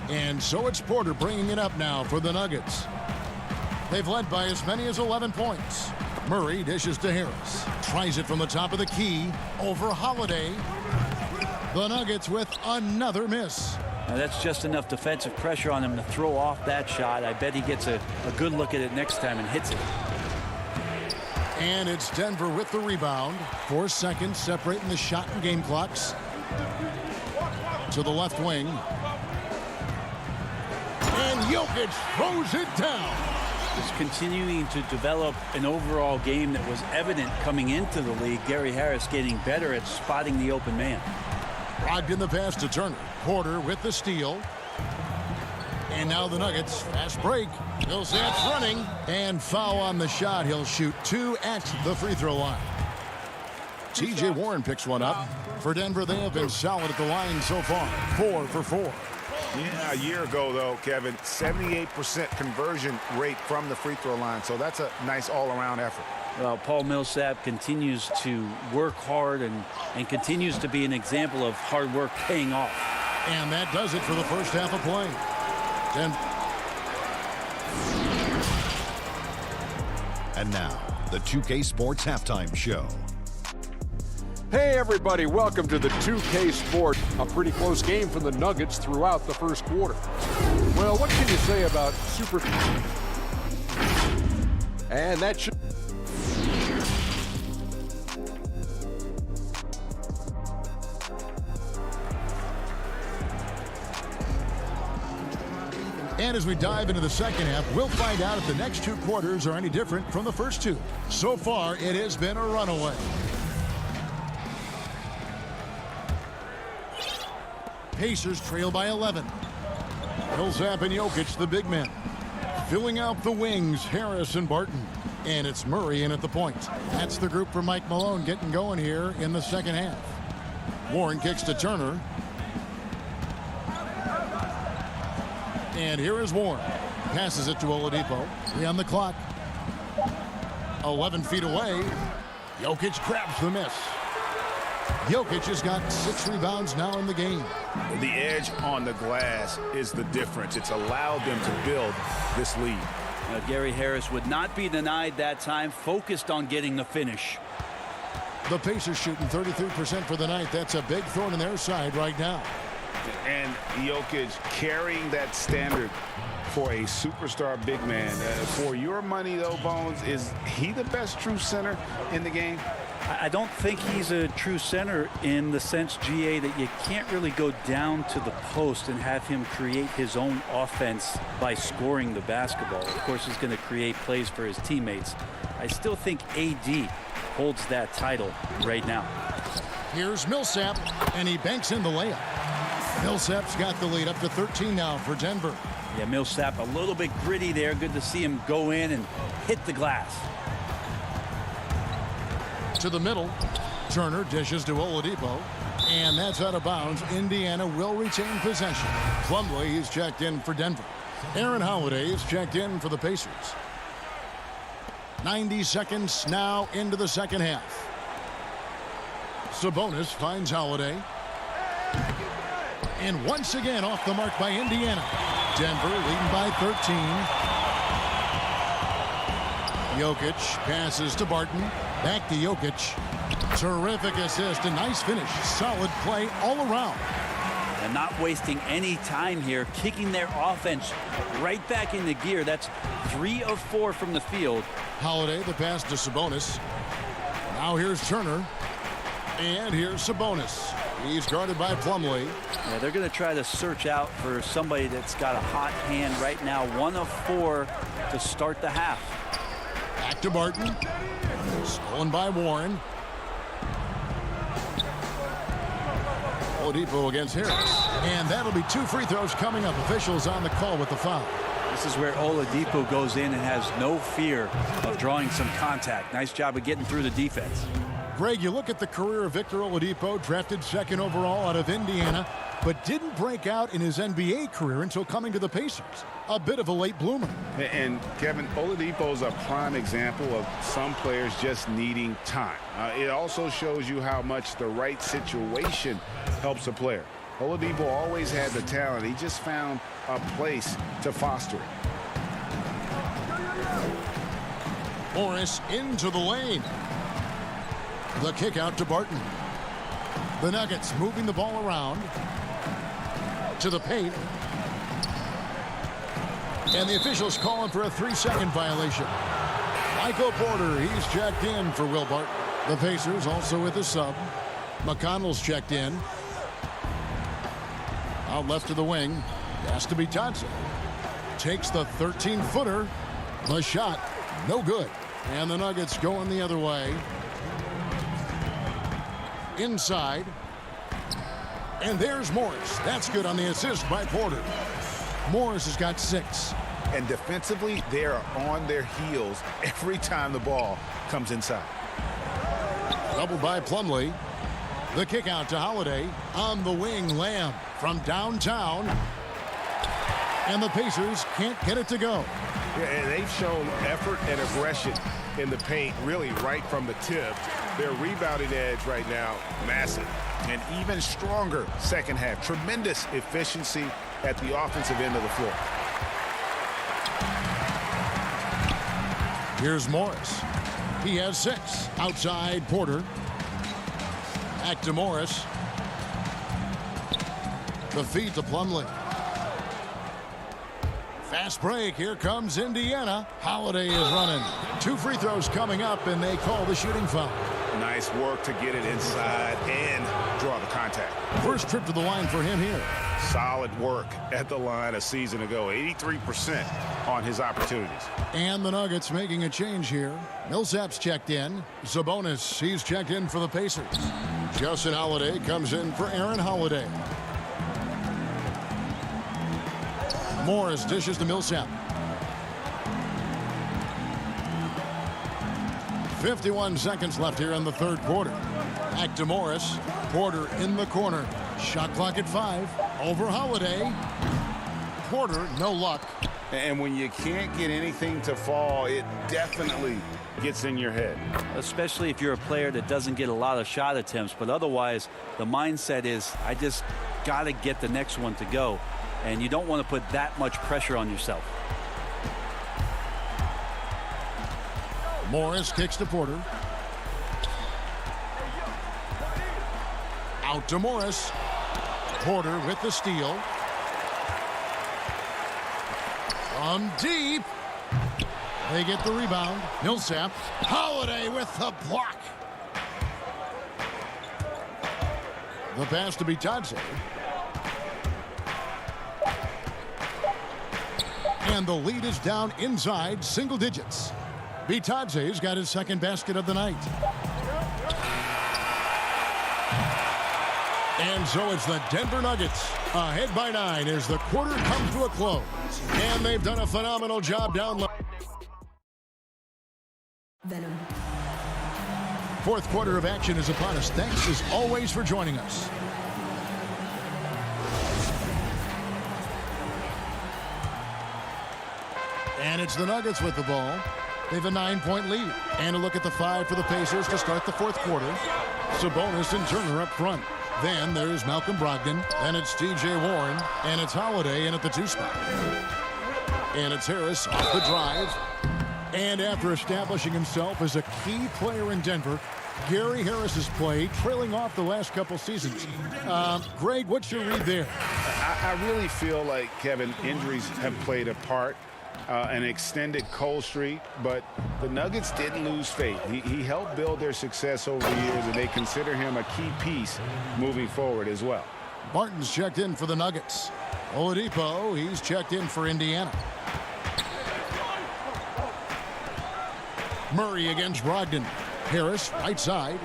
Speaker 2: And so it's Porter bringing it up now for the Nuggets. They've led by as many as 11 points. Murray dishes to Harris. Tries it from the top of the key. Over Holiday. The Nuggets with another miss.
Speaker 12: Now that's just enough defensive pressure on him to throw off that shot. I bet he gets a good look at it next time and hits it.
Speaker 2: And it's Denver with the rebound. 4 seconds separating the shot and game clocks. To the left wing. And Jokic throws it down.
Speaker 12: He's continuing to develop an overall game that was evident coming into the league. Gary Harris getting better at spotting the open man.
Speaker 2: Logged in the pass to Turner. Porter with the steal. And now the Nuggets. Fast break. Millsap's running. And foul on the shot. He'll shoot 2 at the free throw line. T.J. Warren picks one up. For Denver, they have been solid at the line so far. 4 for 4.
Speaker 6: Yeah, a year ago, though, Kevin, 78% conversion rate from the free throw line. So that's a nice all-around effort.
Speaker 12: Well, Paul Millsap continues to work hard and continues to be an example of hard work paying off.
Speaker 2: And that does it for the first half of play.
Speaker 7: And now, the 2K Sports Halftime Show.
Speaker 8: Hey everybody, welcome to the 2K Sport. A pretty close game for the Nuggets throughout the first quarter. Well, what can you say about super... And that should...
Speaker 2: And as we dive into the second half, we'll find out if the next 2 quarters are any different from the first 2. So far, it has been a runaway. Pacers trail by 11. Millsap and Jokic, the big men. Filling out the wings, Harris and Barton. And it's Murray in at the point. That's the group for Mike Malone getting going here in the second half. Warren kicks to Turner. And here is Warren. Passes it to Oladipo. 3 on the clock. 11 feet away. Jokic grabs the miss. Jokic has got 6 rebounds now in the game.
Speaker 6: The edge on the glass is the difference. It's allowed them to build this lead.
Speaker 12: Gary Harris would not be denied that time, focused on getting the finish.
Speaker 2: The Pacers shooting 33% for the night. That's a big thorn in their side right now.
Speaker 6: And Jokic carrying that standard for a superstar big man. For your money, though, Bones, is he the best true center in the game?
Speaker 12: I don't think he's a true center in the sense, GA, that you can't really go down to the post and have him create his own offense by scoring the basketball. Of course, he's going to create plays for his teammates. I still think AD holds that title right now.
Speaker 2: Here's Millsap, and he banks in the layup. Millsap's got the lead up to 13 now for Denver.
Speaker 12: Yeah, Millsap a little bit gritty there. Good to see him go in and hit the glass.
Speaker 2: To the middle, Turner dishes to Oladipo, and that's out of bounds. Indiana will retain possession. Plumlee is checked in for Denver. Aaron Holiday is checked in for the Pacers. 90 seconds now into the second half. Sabonis finds Holiday. And once again off the mark by Indiana. Denver leading by 13. Jokic passes to Barton. Back to Jokic. Terrific assist, a nice finish. Solid play all around.
Speaker 12: And not wasting any time here, kicking their offense right back into gear. That's 3 of 4 from the field.
Speaker 2: Holiday, the pass to Sabonis. Now here's Turner. And here's Sabonis. He's guarded by Plumlee.
Speaker 12: Yeah, they're going to try to search out for somebody that's got a hot hand right now. 1 of 4 to start the half.
Speaker 2: Back to Barton. Stolen by Warren. Oladipo against Harris. And that'll be 2 free throws coming up. Officials on the call with the foul.
Speaker 12: This is where Oladipo goes in and has no fear of drawing some contact. Nice job of getting through the defense.
Speaker 2: Greg, you look at the career of Victor Oladipo, drafted 2nd overall out of Indiana, but didn't break out in his NBA career until coming to the Pacers. A bit of a late bloomer.
Speaker 6: And Kevin, Oladipo's a prime example of some players just needing time. It also shows you how much the right situation helps a player. Oladipo always had the talent. He just found a place to foster it.
Speaker 2: Morris into the lane. The kick out to Barton. The Nuggets moving the ball around to the paint. And the officials calling for a 3-second violation. Michael Porter, he's checked in for Will Barton. The Pacers also with a sub. McConnell's checked in. Out left to the wing. Has to be Thompson. Takes the 13-footer. The shot, no good. And the Nuggets going the other way. Inside. And there's Morris. That's good on the assist by Porter. Morris has got 6.
Speaker 6: And defensively, they are on their heels every time the ball comes inside.
Speaker 2: Doubled by Plumlee. The kick out to Holiday. On the wing, Lamb from downtown. And the Pacers can't get it to go.
Speaker 9: Yeah, and they've shown effort and aggression in the paint, really right from the tip. Their rebounding edge right now, massive.
Speaker 6: And even stronger second half. Tremendous efficiency at the offensive end of the floor.
Speaker 2: Here's Morris. He has 6. Outside Porter. Back to Morris. The feed to Plumlee. Fast break. Here comes Indiana. Holiday is running. 2 free throws coming up, and they call the shooting foul.
Speaker 6: Nice work to get it inside and draw the contact.
Speaker 2: First trip to the line for him here.
Speaker 6: Solid work at the line a season ago. 83% on his opportunities.
Speaker 2: And the Nuggets making a change here. Millsap's checked in. Sabonis, he's checked in for the Pacers. Justin Holiday comes in for Aaron Holiday. Morris dishes to Millsap. 51 seconds left here in the 3rd quarter. Back to Morris. Porter in the corner. Shot clock at 5. Over Holiday. Porter, no luck.
Speaker 6: And when you can't get anything to fall, it definitely gets in your head.
Speaker 12: Especially if you're a player that doesn't get a lot of shot attempts. But otherwise, the mindset is, I just got to get the next one to go. And you don't want to put that much pressure on yourself.
Speaker 2: Morris kicks to Porter. Out to Morris. Porter with the steal. From deep. They get the rebound. Millsap. Holiday with the block. The pass to Bitadze. And the lead is down inside single digits. Bitadze's got his second basket of the night. And so it's the Denver Nuggets ahead by 9 as the quarter comes to a close. And they've done a phenomenal job down low.
Speaker 13: Venom.
Speaker 2: Fourth quarter of action is upon us. Thanks as always for joining us. And it's the Nuggets with the ball. They have a 9-point lead. And a look at the 5 for the Pacers to start the fourth quarter. Sabonis and Turner up front. Then there's Malcolm Brogdon. Then it's T.J. Warren. And it's Holiday in at the 2 spot. And it's Harris off the drive. And after establishing himself as a key player in Denver, Gary Harris's play trailing off the last couple seasons. Greg, what's your read there?
Speaker 6: I really feel like, Kevin, injuries have played a part. An extended cold streak, but the Nuggets didn't lose faith. He helped build their success over the years, and they consider him a key piece moving forward as well.
Speaker 2: Martin's checked in for the Nuggets. Oladipo, he's checked in for Indiana. Murray against Brogdon. Harris, right side.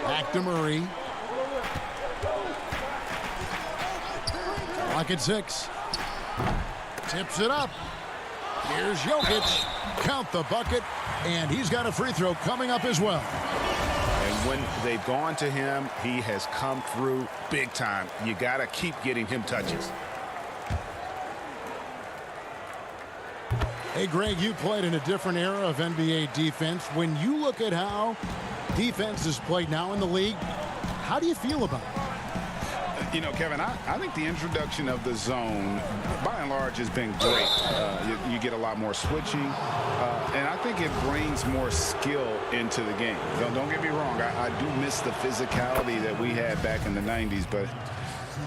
Speaker 2: Back to Murray. Clock at 6. Tips it up. Here's Jokic. Count the bucket. And he's got a free throw coming up as well.
Speaker 6: And when they've gone to him, he has come through big time. You got to keep getting him touches.
Speaker 2: Hey, Greg, you played in a different era of NBA defense. When you look at how defense is played now in the league, how do you feel about it?
Speaker 6: You know, Kevin, I think the introduction of the zone, by and large, has been great. You get a lot more switching, and I think it brings more skill into the game. Don't get me wrong. I do miss the physicality that we had back in the 90s, but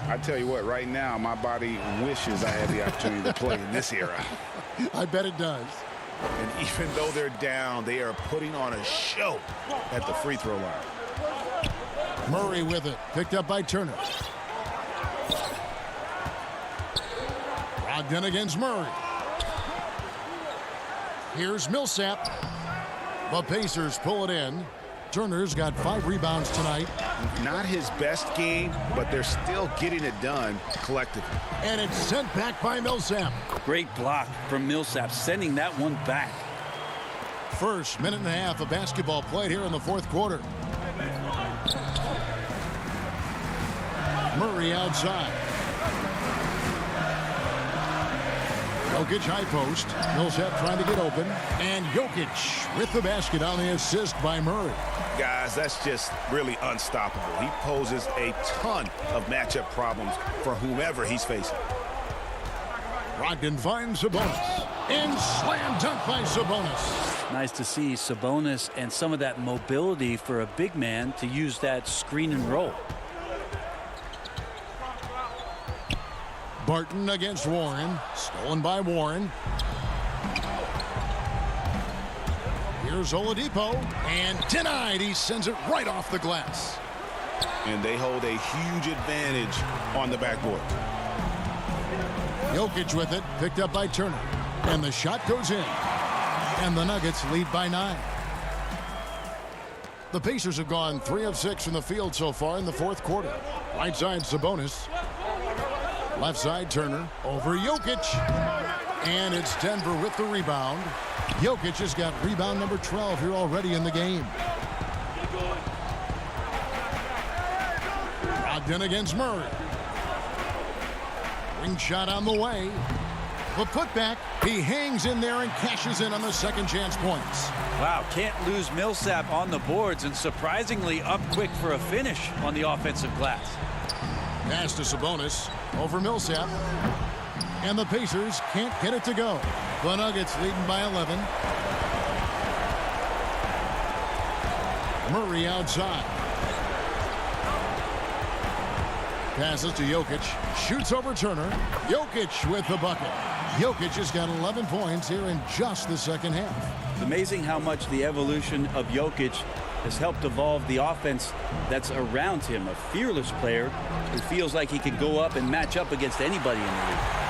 Speaker 6: I tell you what, right now, my body wishes I had the opportunity to play in this era.
Speaker 2: I bet it does.
Speaker 9: And even though they're down, they are putting on a show at the free throw line.
Speaker 2: Murray with it. Picked up by Turner. Brogdon against Murray. Here's Millsap. The Pacers pull it in. Turner's got 5 rebounds tonight.
Speaker 9: Not his best game, but they're still getting it done collectively.
Speaker 2: And it's sent back by Millsap.
Speaker 12: Great block from Millsap, sending that one back.
Speaker 2: First minute and a half of basketball played here in the fourth quarter. Murray outside. Jokic high post. Millsap trying to get open. And Jokic with the basket on the assist by Murray.
Speaker 9: Guys, that's just really unstoppable. He poses a ton of matchup problems for whomever he's facing.
Speaker 2: Brogdon finds Sabonis. And slam dunk by Sabonis.
Speaker 12: Nice to see Sabonis and some of that mobility for a big man to use that screen and roll.
Speaker 2: Barton against Warren. Stolen by Warren. Here's Oladipo. And denied. He sends it right off the glass.
Speaker 9: And they hold a huge advantage on the backboard.
Speaker 2: Jokic with it. Picked up by Turner. And the shot goes in. And the Nuggets lead by 9. The Pacers have gone 3 of 6 from the field so far in the fourth quarter. Right side Sabonis. Left side Turner over Jokic. And it's Denver with the rebound. Jokic has got rebound number 12 here already in the game. Brogdon against Murray. Ring shot on the way. The putback. He hangs in there and cashes in on the second chance points.
Speaker 12: Wow, can't lose Millsap on the boards, and surprisingly up quick for a finish on the offensive glass.
Speaker 2: Pass to Sabonis over Millsap. And the Pacers can't get it to go. The Nuggets leading by 11. Murray outside. Passes to Jokic. Shoots over Turner. Jokic with the bucket. Jokic has got 11 points here in just the second half.
Speaker 12: It's amazing how much the evolution of Jokic has helped evolve the offense that's around him. A fearless player who feels like he could go up and match up against anybody in the league.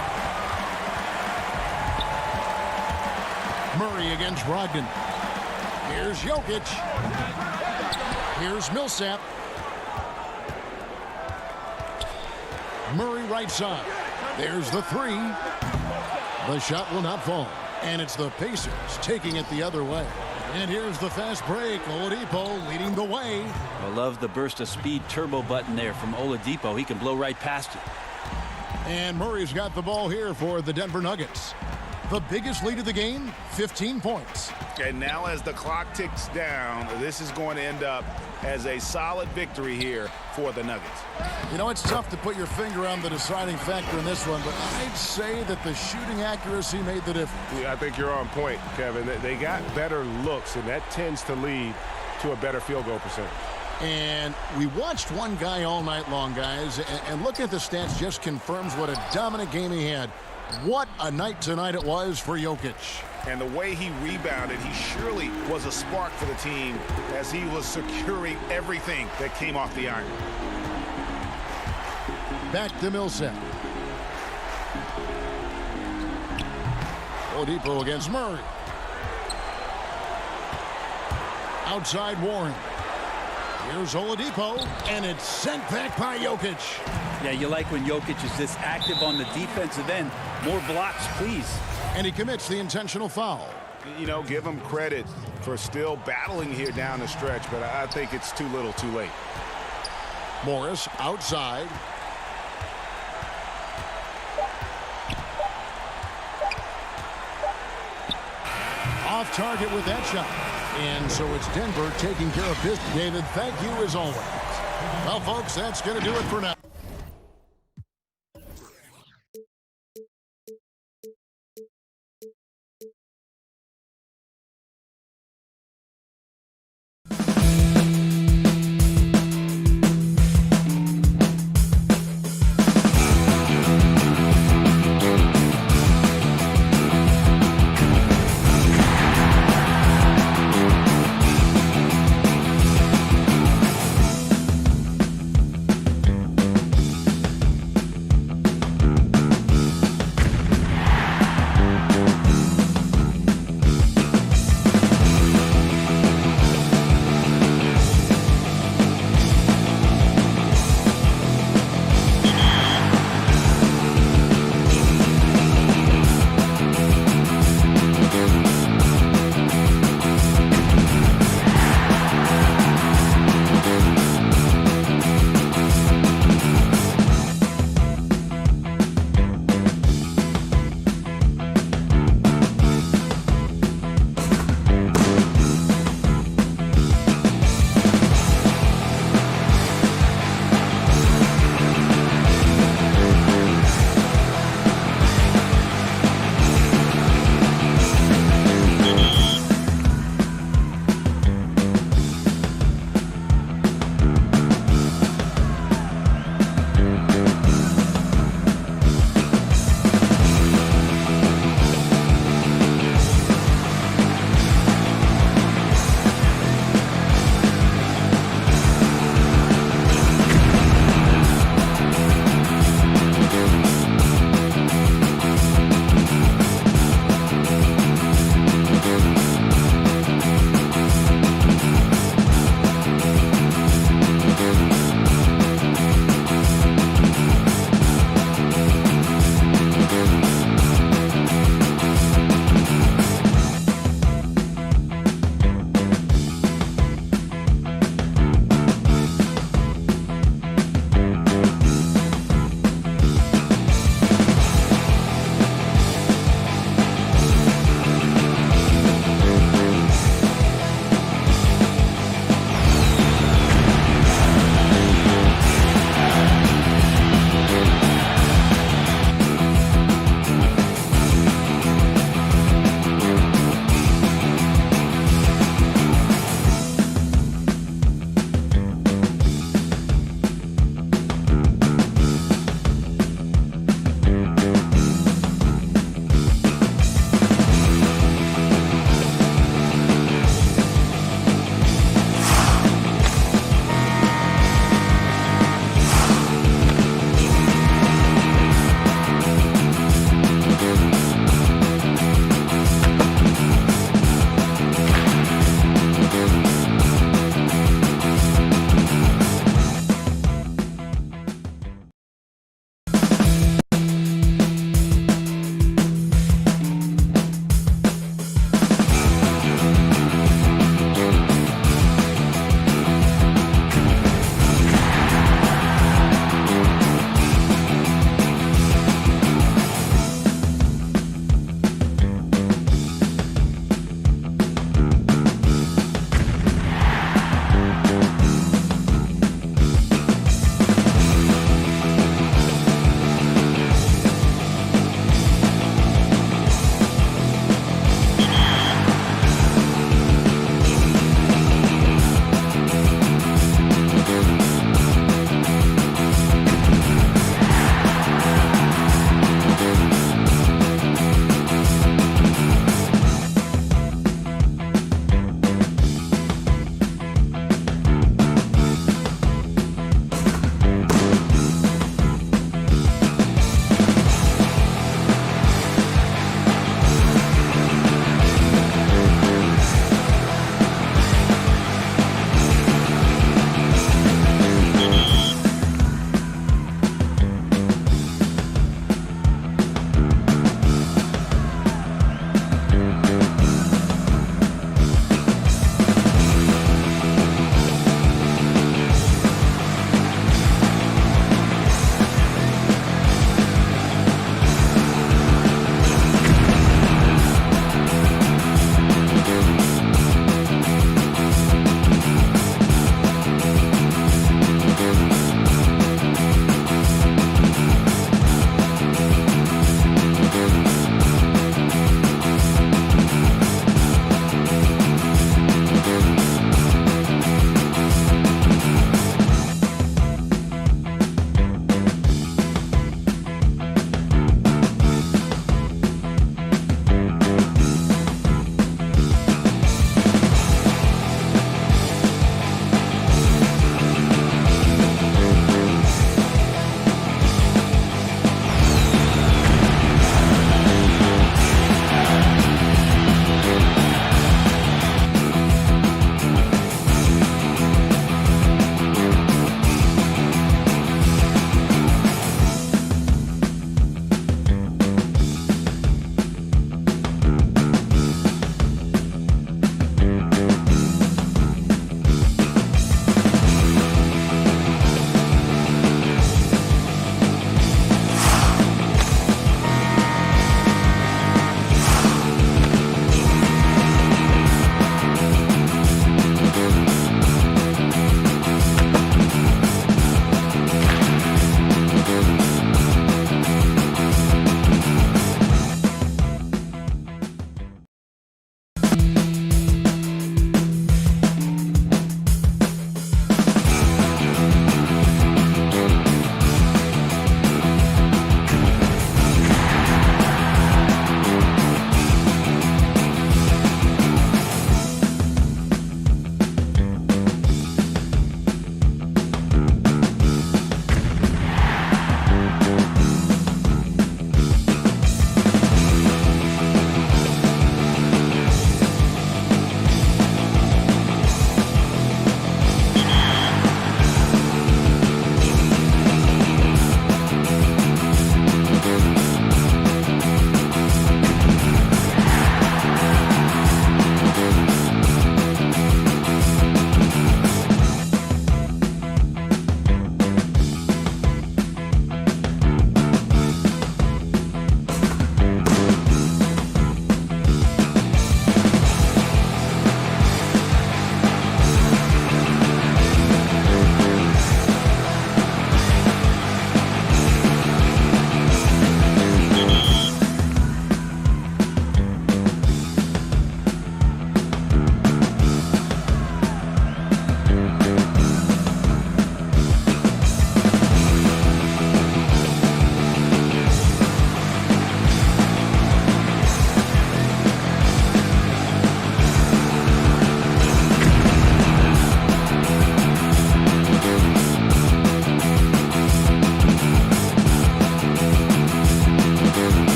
Speaker 2: Murray against Brogdon. Here's Jokic. Here's Millsap. Murray right side. There's the three. The shot will not fall. And it's the Pacers taking it the other way. And here's the fast break. Oladipo leading the way.
Speaker 12: I love the burst of speed turbo button there from Oladipo. He can blow right past it.
Speaker 2: And Murray's got the ball here for the Denver Nuggets. The biggest lead of the game, 15 points.
Speaker 6: And now as the clock ticks down, this is going to end up as a solid victory here for the Nuggets.
Speaker 2: You know, it's tough to put your finger on the deciding factor in this one, but I'd say that the shooting accuracy made the difference.
Speaker 9: Yeah, I think you're on point, Kevin. They got better looks, and that tends to lead to a better field goal percentage.
Speaker 2: And we watched one guy all night long, guys, and looking at the stats just confirms what a dominant game he had. What a night tonight it was for Jokic.
Speaker 6: And the way he rebounded, he surely was a spark for the team as he was securing everything that came off the iron.
Speaker 2: Back to Millsap. Oladipo against Murray. Outside Warren. Here's Oladipo, and it's sent back by Jokic.
Speaker 12: Yeah, you like when Jokic is this active on the defensive end. More blocks, please.
Speaker 2: And he commits the intentional foul.
Speaker 6: You know, give him credit for still battling here down the stretch, but I think it's too little too late.
Speaker 2: Morris outside. Off target with that shot. And so it's Denver taking care of business. David, thank you as always. Well, folks, that's going to do it for now.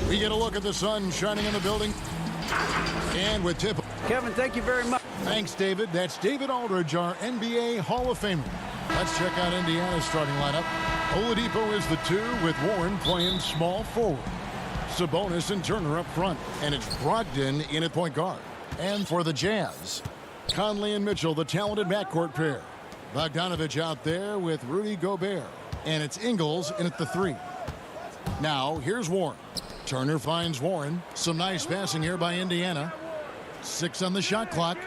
Speaker 2: We get a look at the sun shining in the building. And with tip.
Speaker 3: Kevin, thank you very much.
Speaker 2: Thanks, David. That's David Aldridge, our NBA Hall of Famer. Let's check out Indiana's starting lineup. Oladipo is the 2 with Warren playing small forward. Sabonis and Turner up front. And it's Brogdon in at point guard. And for the Jazz, Conley and Mitchell, the talented backcourt pair. Bogdanovich out there with Rudy Gobert. And it's Ingles in at the 3. Now, here's Warren. Turner finds Warren. Some nice passing here by Indiana. 6 on the shot clock.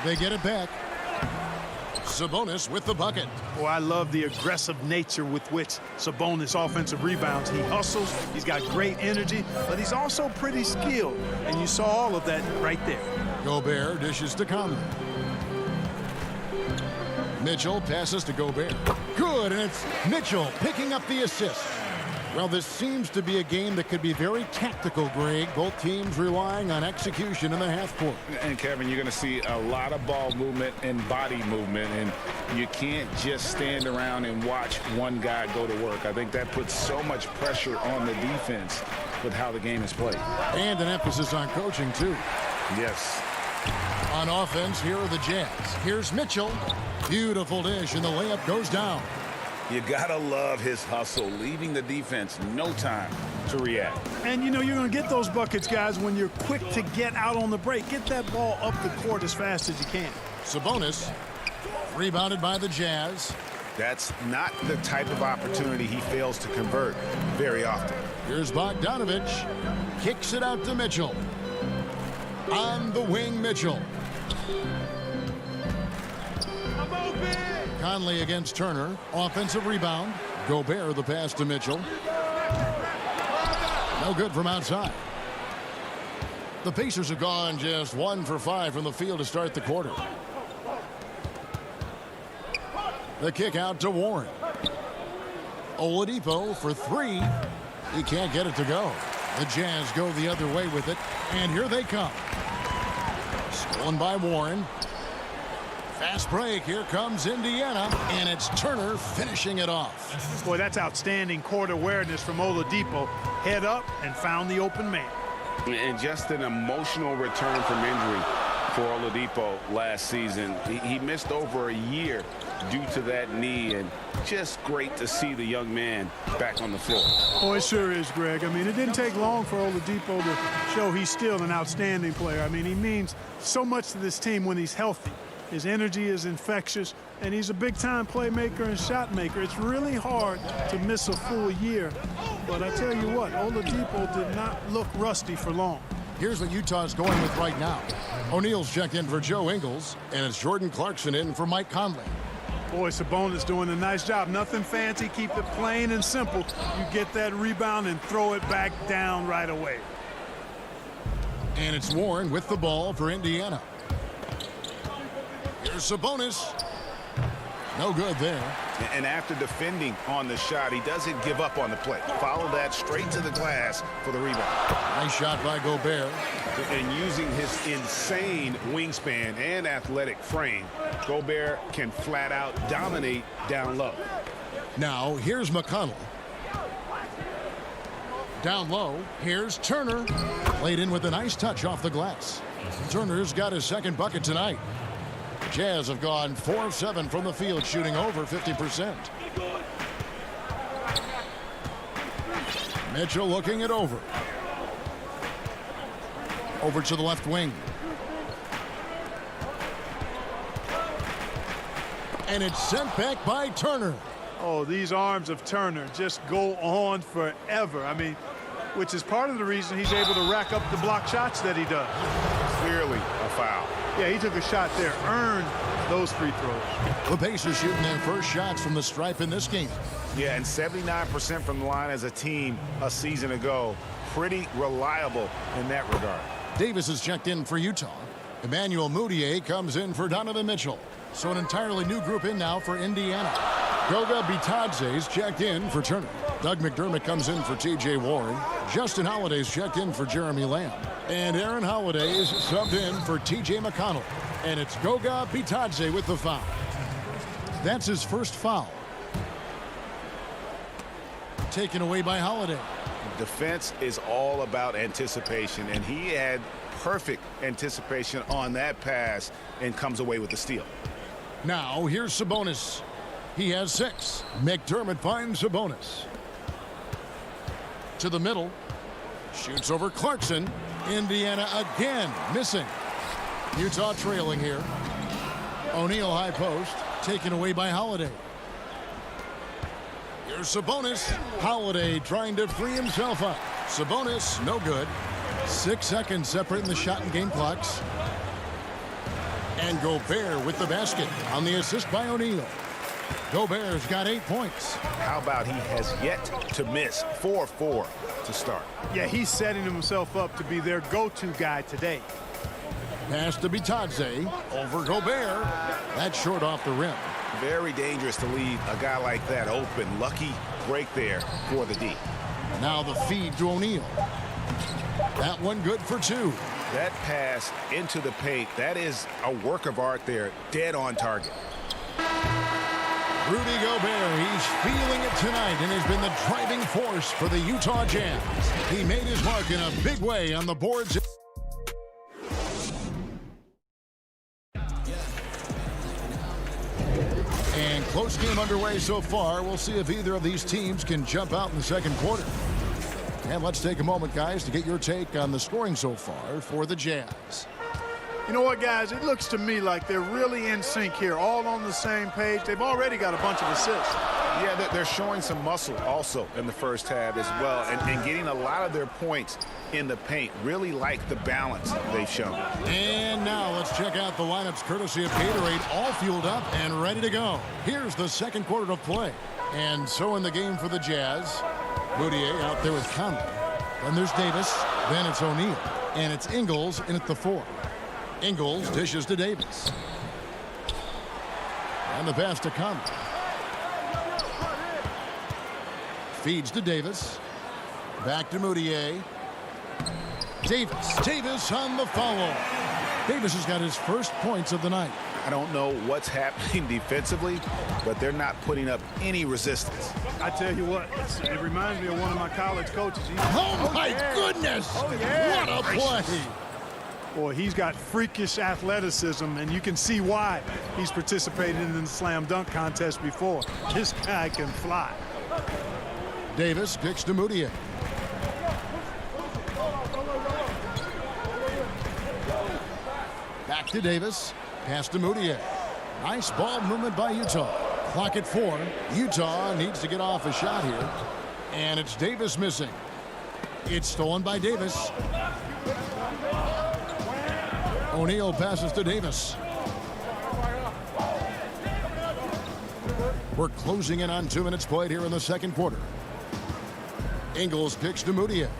Speaker 2: They get it back. Sabonis with the bucket.
Speaker 13: Oh, I love the aggressive nature with which Sabonis offensive rebounds. He hustles, he's got great energy, but he's also pretty skilled. And you saw all of that right there.
Speaker 2: Gobert dishes to Conley. Mitchell passes to Gobert. Good, and it's Mitchell picking up the assist. Well, this seems to be a game that could be very tactical, Greg. Both teams relying on execution in the half court.
Speaker 6: And, Kevin, you're going to see a lot of ball movement and body movement, and you can't just stand around and watch one guy go to work. I think that puts so much pressure on the defense with how the game is played.
Speaker 2: And an emphasis on coaching, too.
Speaker 6: Yes.
Speaker 2: On offense, here are the Jazz. Here's Mitchell. Beautiful dish, and the layup goes down.
Speaker 5: You gotta love his hustle, leaving the defense no time to react.
Speaker 13: And you know you're going to get those buckets, guys, when you're quick to get out on the break. Get that ball up the court as fast as you can.
Speaker 2: Sabonis, rebounded by the Jazz.
Speaker 6: That's not the type of opportunity he fails to convert very often.
Speaker 2: Here's Bogdanovich. Kicks it out to Mitchell. On the wing, Mitchell. Conley against Turner. Offensive rebound. Gobert the pass to Mitchell. No good from outside. The Pacers have gone just 1 for 5 from the field to start the quarter. The kick out to Warren. Oladipo for 3. He can't get it to go. The Jazz go the other way with it. And here they come. Stolen by Warren. Fast break. Here comes Indiana. And it's Turner finishing it off.
Speaker 13: Boy, that's outstanding court awareness from Oladipo. Head up and found the open man.
Speaker 5: And just an emotional return from injury for Oladipo last season. He missed over a year due to that knee, and just great to see the young man back on the floor.
Speaker 13: Oh, it sure is, Greg. I mean, it didn't take long for Oladipo to show he's still an outstanding player. I mean, he means so much to this team when he's healthy. His energy is infectious, and he's a big-time playmaker and shot maker. It's really hard to miss a full year. But I tell you what, Oladipo did not look rusty for long.
Speaker 2: Here's what Utah's going with right now. O'Neal's checked in for Joe Ingles, and it's Jordan Clarkson in for Mike Conley.
Speaker 13: Boy, Sabonis doing a nice job. Nothing fancy. Keep it plain and simple. You get that rebound and throw it back down right away.
Speaker 2: And it's Warren with the ball for Indiana. Here's Sabonis. No good there.
Speaker 6: And after defending on the shot, he doesn't give up on the play. Follow that straight to the glass for the rebound.
Speaker 2: Nice shot by Gobert.
Speaker 6: And using his insane wingspan and athletic frame, Gobert can flat out dominate down low.
Speaker 2: Now, here's McConnell. Down low, here's Turner. Laid in with a nice touch off the glass. Turner's got his second bucket tonight. The Jazz have gone 4 of 7 from the field, shooting over 50%. Mitchell looking it over. Over to the left wing. And it's sent back by Turner.
Speaker 13: Oh, these arms of Turner just go on forever. I mean, which is part of the reason he's able to rack up the block shots that he does.
Speaker 6: Clearly a foul.
Speaker 13: Yeah, he took a shot there, earned those free throws.
Speaker 2: The Pacers shooting their first shots from the stripe in this game.
Speaker 6: Yeah, and 79% from the line as a team a season ago. Pretty reliable in that regard.
Speaker 2: Davis is checked in for Utah. Emmanuel Mudiay comes in for Donovan Mitchell. So an entirely new group in now for Indiana. Goga Bitadze's checked in for Turner. Doug McDermott comes in for T.J. Warren. Justin Holiday's checked in for Jeremy Lamb. And Aaron Holiday is subbed in for T.J. McConnell. And it's Goga Bitadze with the foul. That's his first foul. Taken away by Holiday.
Speaker 6: Defense is all about anticipation, and he had perfect anticipation on that pass and comes away with the steal.
Speaker 2: Now here's Sabonis. He has 6. McDermott finds Sabonis. To the middle. Shoots over Clarkson. Indiana again missing. Utah trailing here. O'Neal high post. Taken away by Holiday. Here's Sabonis. Holiday trying to free himself up. Sabonis, no good. 6 seconds separating the shot and game clocks. And Gobert with the basket on the assist by O'Neal. Gobert's got 8 points.
Speaker 6: How about he has yet to miss 4-4 to start?
Speaker 13: Yeah, he's setting himself up to be their go-to guy today.
Speaker 2: Pass to Bitadze over Gobert. That's short off the rim.
Speaker 6: Very dangerous to leave a guy like that open. Lucky break there for the D.
Speaker 2: Now the feed to O'Neal. That one good for 2.
Speaker 6: That pass into the paint, that is a work of art there. Dead on target.
Speaker 2: Rudy Gobert, he's feeling it tonight and has been the driving force for the Utah Jazz. He made his mark in a big way on the boards. And close game underway so far. We'll see if either of these teams can jump out in the second quarter. And let's take a moment, guys, to get your take on the scoring so far for the Jazz.
Speaker 13: You know what, guys? It looks to me like they're really in sync here, all on the same page. They've already got a bunch of assists.
Speaker 6: Yeah, they're showing some muscle also in the first half as well, and getting a lot of their points in the paint. Really like the balance they've shown.
Speaker 2: And now let's check out the lineups courtesy of Gatorade, all fueled up and ready to go. Here's the second quarter of play. And so in the game for the Jazz, Moutier out there with Conley. Then there's Davis. Then it's O'Neal. And it's Ingles in at the 4. Ingles dishes to Davis. And the pass to Conley. Feeds to Davis. Back to Moutier. Davis on the foul. Davis has got his first points of the night.
Speaker 6: I don't know what's happening defensively, but they're not putting up any resistance.
Speaker 13: I tell you what, it reminds me of one of my college coaches.
Speaker 2: Oh my goodness!
Speaker 13: Oh, yeah.
Speaker 2: What a play!
Speaker 13: Boy, he's got freakish athleticism, and you can see why he's participated in the slam dunk contest before. This guy can fly.
Speaker 2: Davis kicks to Moutier. Back to Davis. Pass to Moutier. Nice ball movement by Utah. Clock at 4. Utah needs to get off a shot here. And it's Davis missing. It's stolen by Davis. O'Neal passes to Davis. We're closing in on 2 minutes played here in the second quarter. Ingles kicks to Moutier.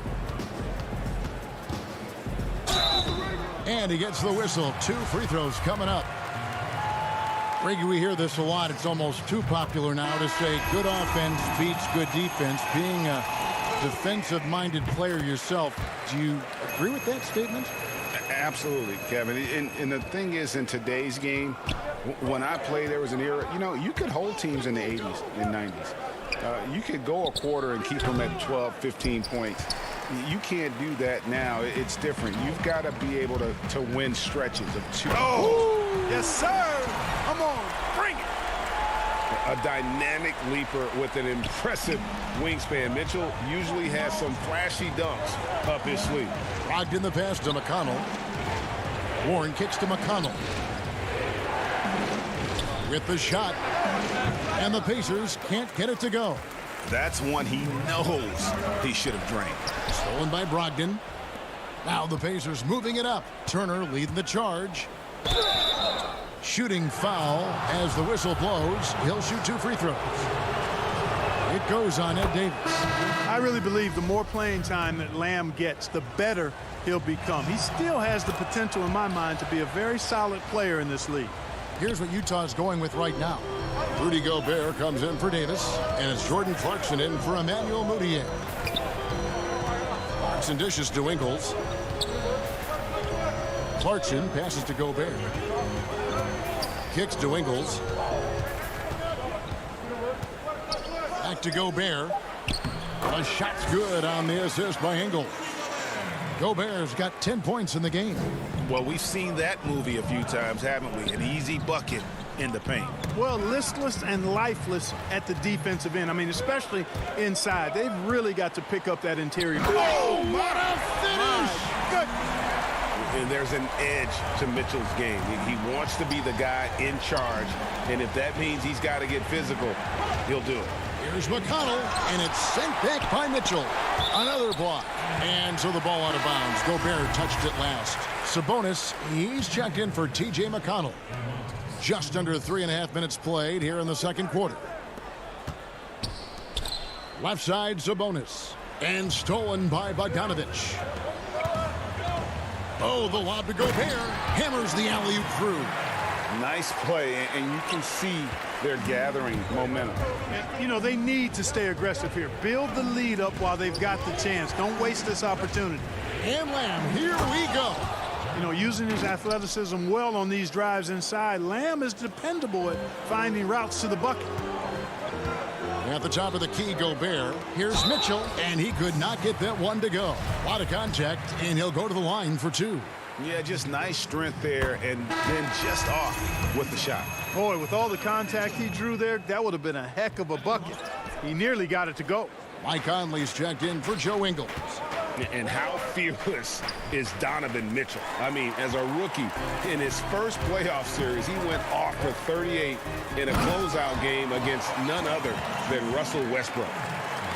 Speaker 2: And he gets the whistle. 2 free throws coming up. Reggie, we hear this a lot. It's almost too popular now to say good offense beats good defense. Being a defensive-minded player yourself, do you agree with that statement?
Speaker 6: Absolutely, Kevin. And the thing is, in today's game, when I played, there was an era, you know, you could hold teams in the 80s and 90s. You could go a quarter and keep them at 12, 15 points. You can't do that now. It's different. You've got to be able to win stretches of 2.
Speaker 13: Oh, yes, sir. Come on, bring it.
Speaker 6: A dynamic leaper with an impressive wingspan. Mitchell usually has some flashy dunks up his sleeve.
Speaker 2: Logged in the pass to McConnell. Warren kicks to McConnell. With the shot. And the Pacers can't get it to go.
Speaker 6: That's one he knows he should have drained.
Speaker 2: Stolen by Brogdon. Now the Pacers moving it up. Turner leading the charge. Shooting foul as the whistle blows. He'll shoot 2 free throws. It goes on Ed Davis.
Speaker 13: I really believe the more playing time that Lamb gets, the better he'll become. He still has the potential, in my mind, to be a very solid player in this league.
Speaker 2: Here's what Utah's going with right now. Rudy Gobert comes in for Davis, and it's Jordan Clarkson in for Emmanuel Moutier. Clarkson dishes to Ingles. Clarkson passes to Gobert. Kicks to Ingles. Back to Gobert. A shot's good on the assist by Ingles. Gobert's got 10 points in the game.
Speaker 9: Well, we've seen that movie a few times, haven't we? An easy bucket in the paint.
Speaker 13: Well, listless and lifeless at the defensive end. I mean, especially inside. They've really got to pick up that interior.
Speaker 2: Oh, what a finish!
Speaker 13: Good.
Speaker 9: And there's an edge to Mitchell's game. He wants to be the guy in charge, and if that means he's got to get physical, he'll do it.
Speaker 2: Here's McConnell, and it's sent back by Mitchell. Another block. And so the ball out of bounds. Gobert touched it last. Sabonis, he's checked in for T.J. McConnell. Just under 3.5 minutes played here in the second quarter. Left side, Sabonis. And stolen by Bogdanovich. Oh, the lob to Gobert. Hammers the alley-oop through.
Speaker 5: Nice play, and you can see they're gathering momentum.
Speaker 13: And, you know, they need to stay aggressive here. Build the lead up while they've got the chance. Don't waste this opportunity.
Speaker 2: And Lamb, here we go.
Speaker 13: You know, using his athleticism well on these drives inside, Lamb is dependable at finding routes to the bucket.
Speaker 2: At the top of the key, Gobert. Here's Mitchell, and he could not get that one to go. A lot of contact, and he'll go to the line for two.
Speaker 9: Yeah, just nice strength there, and then just off with the shot.
Speaker 13: Boy, with all the contact he drew there, that would have been a heck of a bucket. He nearly got it to go.
Speaker 2: Mike Conley's checked in for Joe Ingles.
Speaker 5: And how fearless is Donovan Mitchell? I mean, as a rookie, in his first playoff series, he went off for 38 in a closeout game against none other than Russell Westbrook.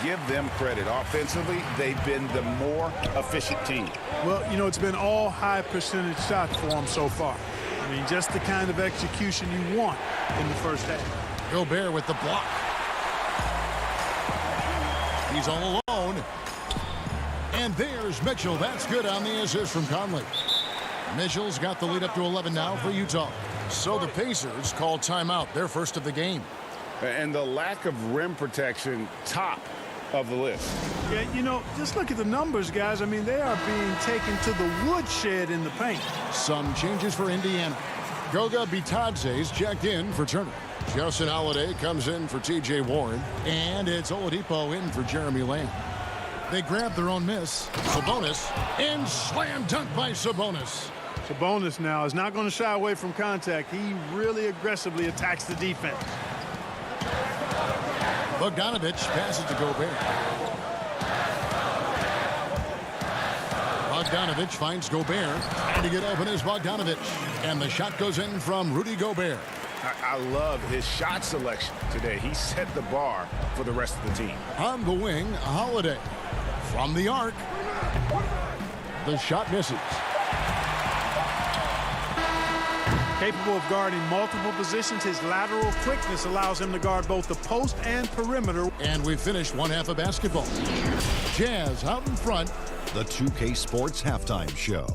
Speaker 5: Give them credit. Offensively, they've been the more efficient team.
Speaker 13: Well, you know, it's been all high percentage shots for him so far. I mean, just the kind of execution you want in the first half.
Speaker 2: Gobert with the block. He's all alone. And there's Mitchell. That's good on the assist from Conley. Mitchell's got the lead up to 11 now for Utah. So the Pacers call timeout, their first of the game.
Speaker 5: And the lack of rim protection, top of the list.
Speaker 13: Yeah, you know, just look at the numbers, guys. I mean, they are being taken to the woodshed in the paint.
Speaker 2: Some changes for Indiana. Goga Bitadze's checked in for Turner. Justin Holiday comes in for T.J. Warren. And it's Oladipo in for Jeremy Lamb. They grab their own miss. Sabonis, and slam dunk by Sabonis.
Speaker 13: Sabonis now is not going to shy away from contact. He really aggressively attacks the defense.
Speaker 2: Bogdanovich passes to Gobert. Bogdanovich finds Gobert. Trying to get open is Bogdanovich. And the shot goes in from Rudy Gobert.
Speaker 9: I love his shot selection today. He set the bar for the rest of the team.
Speaker 2: On the wing, Holiday. From the arc. The shot misses.
Speaker 13: Capable of guarding multiple positions, his lateral quickness allows him to guard both the post and perimeter.
Speaker 2: And we finished one half of basketball. Jazz out in front.
Speaker 7: The 2K Sports Halftime Show.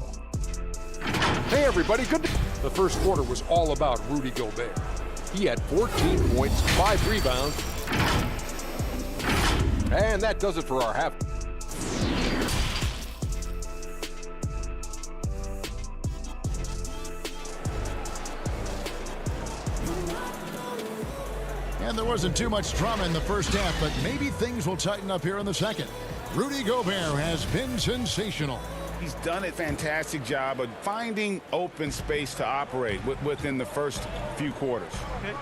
Speaker 8: Hey, everybody. Good. The first quarter was all about Rudy Gobert. He had 14 points, 5 rebounds. And that does it for our half.
Speaker 2: And there wasn't too much drama in the first half, but maybe things will tighten up here in the second. Rudy Gobert has been sensational.
Speaker 5: He's done a fantastic job of finding open space to operate within the first few quarters.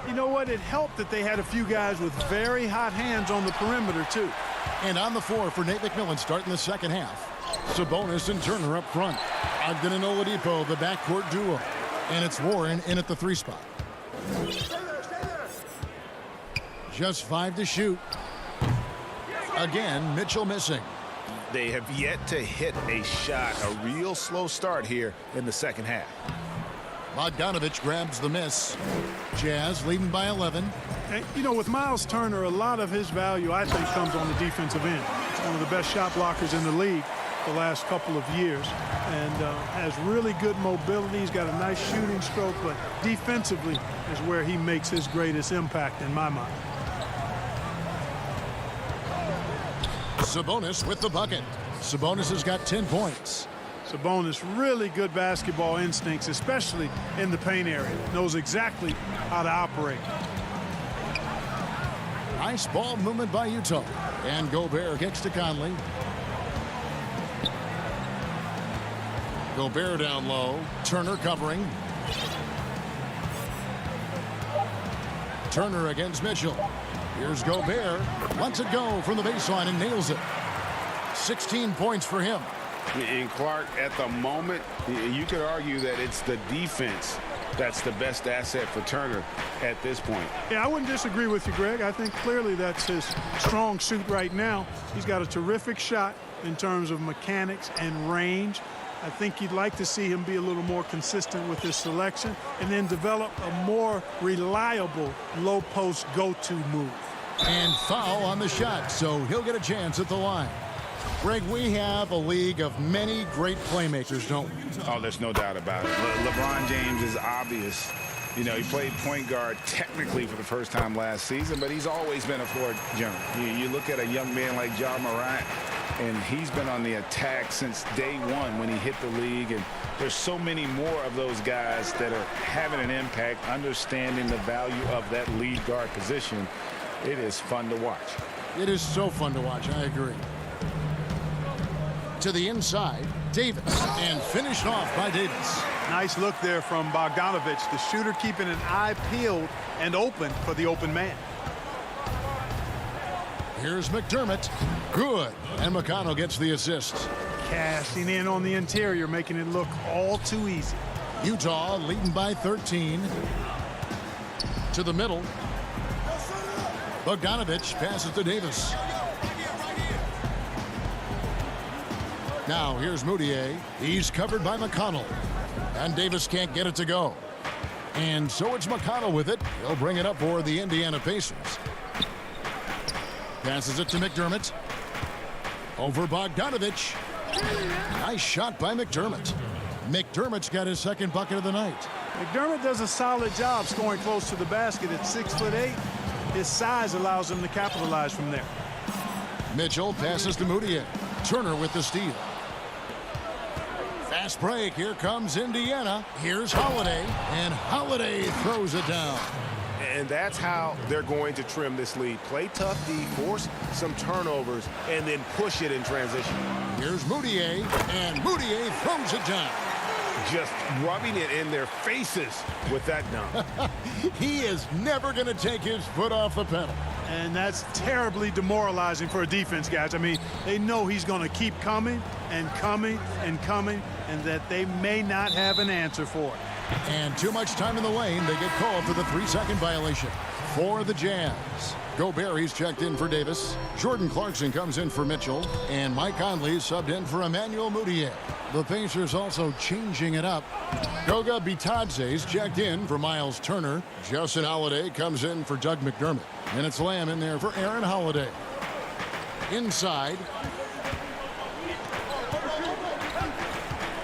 Speaker 13: You know what? It helped that they had a few guys with very hot hands on the perimeter, too.
Speaker 2: And on the floor for Nate McMillan starting the second half. Sabonis and Turner up front. Ogden and Oladipo, the backcourt duo. And it's Warren in at the 3 spot. Just 5 to shoot. Again, Mitchell missing.
Speaker 9: They have yet to hit a shot, a real slow start here in the second half.
Speaker 2: Bogdanovich grabs the miss. Jazz leading by 11.
Speaker 13: And, you know, with Miles Turner, a lot of his value, I think, comes on the defensive end. He's one of the best shot blockers in the league the last couple of years and has really good mobility. He's got a nice shooting stroke, but defensively is where he makes his greatest impact in my mind.
Speaker 2: Sabonis with the bucket. Sabonis has got 10 points.
Speaker 13: Sabonis, really good basketball instincts, especially in the paint area. Knows exactly how to operate.
Speaker 2: Nice ball movement by Utah. And Gobert kicks to Conley. Gobert down low. Turner covering. Turner against Mitchell. Here's Gobert. Lets it go from the baseline and nails it. 16 points for him.
Speaker 5: And Clark, at the moment, you could argue that it's the defense that's the best asset for Turner at this point.
Speaker 13: Yeah, I wouldn't disagree with you, Greg. I think clearly that's his strong suit right now. He's got a terrific shot in terms of mechanics and range. I think you'd like to see him be a little more consistent with his selection and then develop a more reliable low post go-to move.
Speaker 2: And foul on the shot, so he'll get a chance at the line. Greg, we have a league of many great playmakers, don't we?
Speaker 5: Oh, there's no doubt about it. LeBron James is obvious. You know, he played point guard technically for the first time last season, but he's always been a floor general. You look at a young man like Ja Morant, and he's been on the attack since day one when he hit the league. And there's so many more of those guys that are having an impact, understanding the value of that lead guard position. It is fun to watch.
Speaker 2: It is so fun to watch. I agree. To the inside, Davis, and finished off by Davis.
Speaker 13: Nice look there from Bogdanovich, the shooter keeping an eye peeled and open for the open man.
Speaker 2: Here's McDermott. Good. And McConnell gets the assist.
Speaker 13: Cashing in on the interior, making it look all too easy.
Speaker 2: Utah leading by 13. To the middle. Bogdanovich passes to Davis. Now here's Moutier. He's covered by McConnell. And Davis can't get it to go. And so it's McConnell with it. He'll bring it up for the Indiana Pacers. Passes it to McDermott. Over Bogdanovich. Nice shot by McDermott. McDermott's got his second bucket of the night.
Speaker 13: McDermott does a solid job scoring close to the basket at 6'8". His size allows him to capitalize from there.
Speaker 2: Mitchell passes to Moutier. Turner with the steal. Fast break. Here comes Indiana. Here's Holiday. And Holiday throws it down.
Speaker 9: And that's how they're going to trim this lead. Play tough D, force some turnovers, and then push it in transition.
Speaker 2: Here's Moutier. And Moutier throws it down.
Speaker 9: Just rubbing it in their faces with that dunk.
Speaker 2: He is never going to take his foot off the pedal.
Speaker 13: And that's terribly demoralizing for a defense, guys. I mean, they know he's going to keep coming and coming and coming, and that they may not have an answer for it.
Speaker 2: And too much time in the lane. They get called for the 3-second violation for the Jazz. Gobert checked in for Davis. Jordan Clarkson comes in for Mitchell. And Mike Conley subbed in for Emmanuel Moutier. The Pacers also changing it up. Goga Bitadze's checked in for Miles Turner. Justin Holiday comes in for Doug McDermott. And it's Lamb in there for Aaron Holiday. Inside.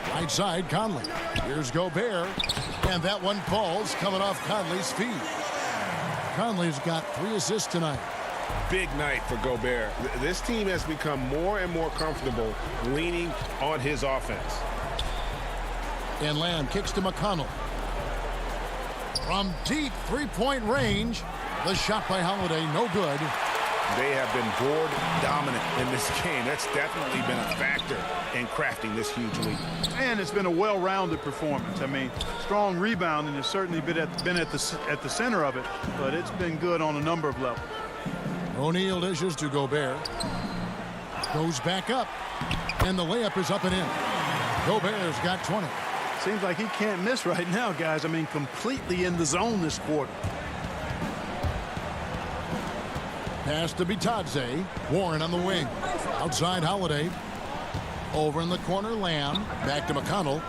Speaker 2: Right side, Conley. Here's Gobert. And that one falls coming off Conley's feet. Conley's got 3 assists tonight.
Speaker 9: Big night for Gobert. This team has become more and more comfortable leaning on his offense.
Speaker 2: And Lamb kicks to McConnell. From deep three-point range, the shot by Holiday, no good.
Speaker 9: They have been board dominant in this game. That's definitely been a factor in crafting this huge lead.
Speaker 13: And it's been a well-rounded performance. I mean, strong rebounding has certainly been at the center of it, but it's been good on a number of levels.
Speaker 2: O'Neal dishes to Gobert. Goes back up. And the layup is up and in. Gobert's got 20.
Speaker 13: Seems like he can't miss right now, guys. I mean, completely in the zone this quarter.
Speaker 2: Pass to Bitadze. Warren on the wing. Outside Holiday. Over in the corner, Lamb. Back to McConnell.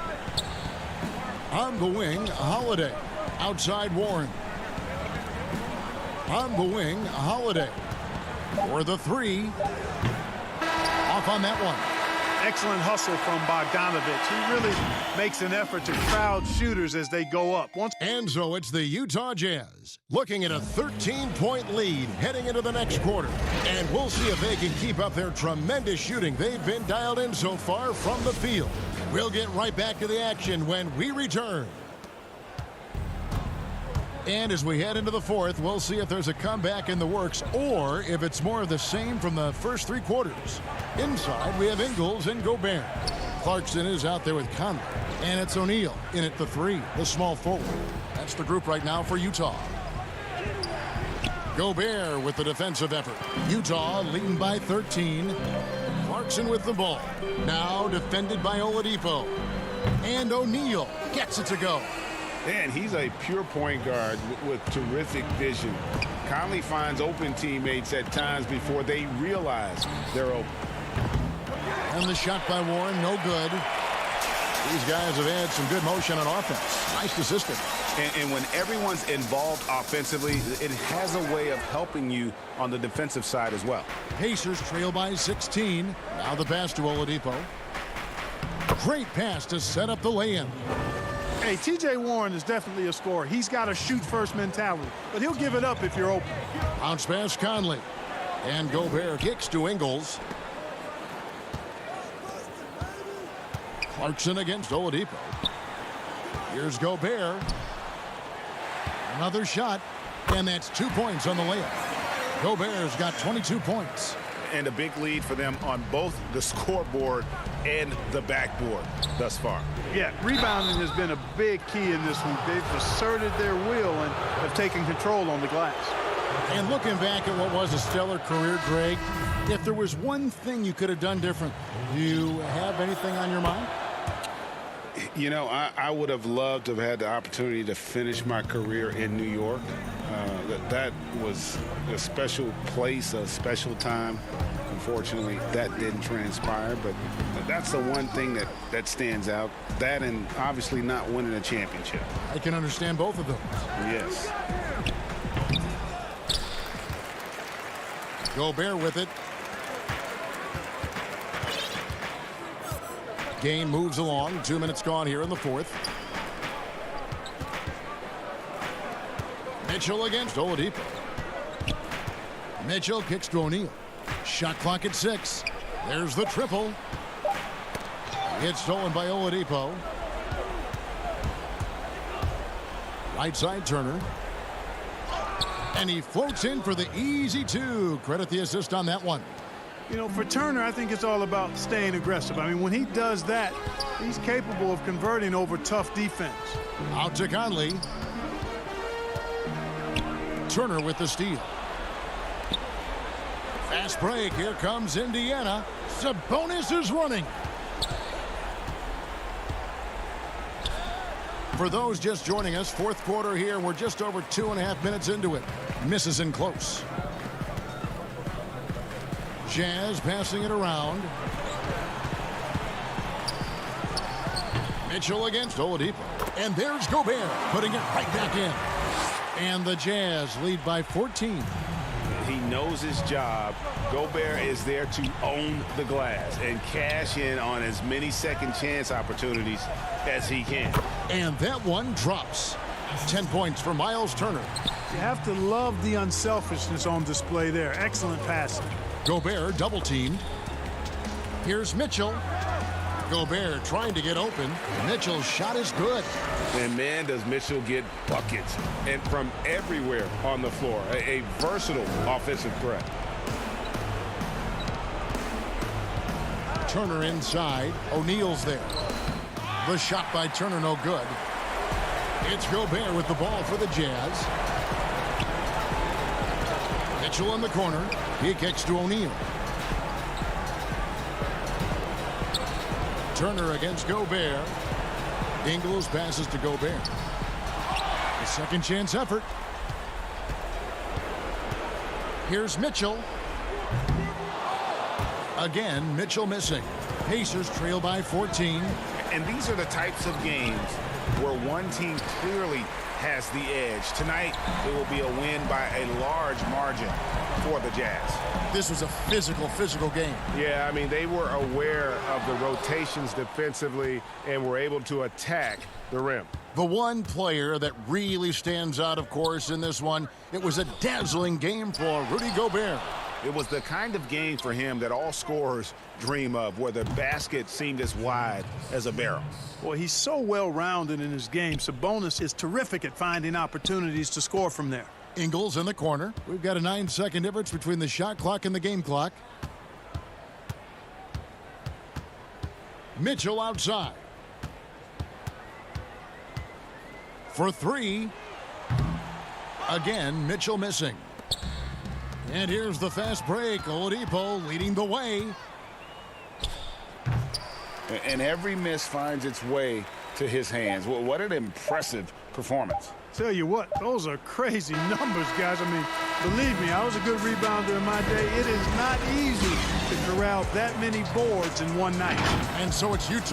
Speaker 2: On the wing, Holiday. Outside Warren. On the wing, Holiday. For the 3. Off on that one.
Speaker 13: Excellent hustle from Bogdanovich. He really makes an effort to crowd shooters as they go up.
Speaker 2: And so it's the Utah Jazz looking at a 13-point lead heading into the next quarter. And we'll see if they can keep up their tremendous shooting they've been dialed in so far from the field. We'll get right back to the action when we return. And as we head into the fourth, we'll see if there's a comeback in the works or if it's more of the same from the first three quarters. Inside, we have Ingles and Gobert. Clarkson is out there with Conley. And it's O'Neal in at the three, the small forward. That's the group right now for Utah. Gobert with the defensive effort. Utah leading by 13. Clarkson with the ball. Now defended by Oladipo. And O'Neal gets it to go.
Speaker 5: And he's a pure point guard with terrific vision. Conley finds open teammates at times before they realize they're open.
Speaker 2: And the shot by Warren, no good. These guys have had some good motion on offense. Nice to system.
Speaker 6: And when everyone's involved offensively, it has a way of helping you on the defensive side as well.
Speaker 2: Pacers trail by 16. Now the pass to Oladipo. Great pass to set up the lay-in.
Speaker 13: Hey, T.J. Warren is definitely a scorer. He's got a shoot-first mentality, but he'll give it up if you're open.
Speaker 2: Bounce pass Conley. And Gobert kicks to Ingles. Clarkson against Oladipo. Here's Gobert. Another shot. And that's 2 points on the layup. Gobert's got 22 points.
Speaker 6: And a big lead for them on both the scoreboard and the backboard thus far.
Speaker 13: Yeah, rebounding has been a big key in this one. They've asserted their will and have taken control on the glass.
Speaker 2: And looking back at what was a stellar career, Greg, if there was one thing you could have done different, do you have anything on your mind?
Speaker 5: You know, I would have loved to have had the opportunity to finish my career in New York. That was a special place, a special time. Unfortunately, that didn't transpire, but that's the one thing that stands out. That and obviously not winning a championship.
Speaker 2: I can understand both of those.
Speaker 5: Yes.
Speaker 2: Gobert with it. Game moves along. 2 minutes gone here in the fourth. Mitchell against Oladipo. Mitchell kicks to O'Neal. Shot clock at 6. There's the triple. It's stolen by Oladipo. Right side Turner. And he floats in for the easy two. Credit the assist on that one.
Speaker 13: You know, for Turner, I think it's all about staying aggressive. I mean, when he does that, he's capable of converting over tough defense.
Speaker 2: Out to Conley. Turner with the steal. Fast break. Here comes Indiana. Sabonis is running. For those just joining us, fourth quarter here. We're just over 2.5 minutes into it. Misses in close. Jazz passing it around. Mitchell against Oladipo. And there's Gobert putting it right back in. And the Jazz lead by 14.
Speaker 6: He knows his job. Gobert is there to own the glass and cash in on as many second chance opportunities as he can.
Speaker 2: And that one drops. 10 points for Miles Turner.
Speaker 13: You have to love the unselfishness on display there. Excellent passing.
Speaker 2: Gobert double teamed. Here's Mitchell. Gobert trying to get open. Mitchell's shot is good.
Speaker 6: And man, does Mitchell get buckets and from everywhere on the floor. A versatile offensive threat.
Speaker 2: Turner inside. O'Neal's there. The shot by Turner no good. It's Gobert with the ball for the Jazz. Mitchell in the corner. He kicks to O'Neal. Turner against Gobert. Ingles passes to Gobert. A second chance effort. Here's Mitchell. Again, Mitchell missing. Pacers trail by 14.
Speaker 6: And these are the types of games where one team clearly has the edge. Tonight, it will be a win by a large margin for the Jazz.
Speaker 2: This was a physical game.
Speaker 9: Yeah, I mean, they were aware of the rotations defensively and were able to attack the rim.
Speaker 2: The one player that really stands out, of course, in this one, it was a dazzling game for Rudy Gobert.
Speaker 6: It was the kind of game for him that all scorers dream of, where the basket seemed as wide as a barrel.
Speaker 13: Well, he's so well-rounded in his game. Sabonis is terrific at finding opportunities to score from there.
Speaker 2: Ingles in the corner. We've got a 9-second difference between the shot clock and the game clock. Mitchell outside. For three. Again, Mitchell missing. And here's the fast break. Oladipo leading the way.
Speaker 6: And every miss finds its way to his hands. Well, what an impressive performance.
Speaker 13: Tell you what, those are crazy numbers, guys. I mean, believe me, I was a good rebounder in my day. It is not easy to corral that many boards in one night.
Speaker 2: And so it's Utah.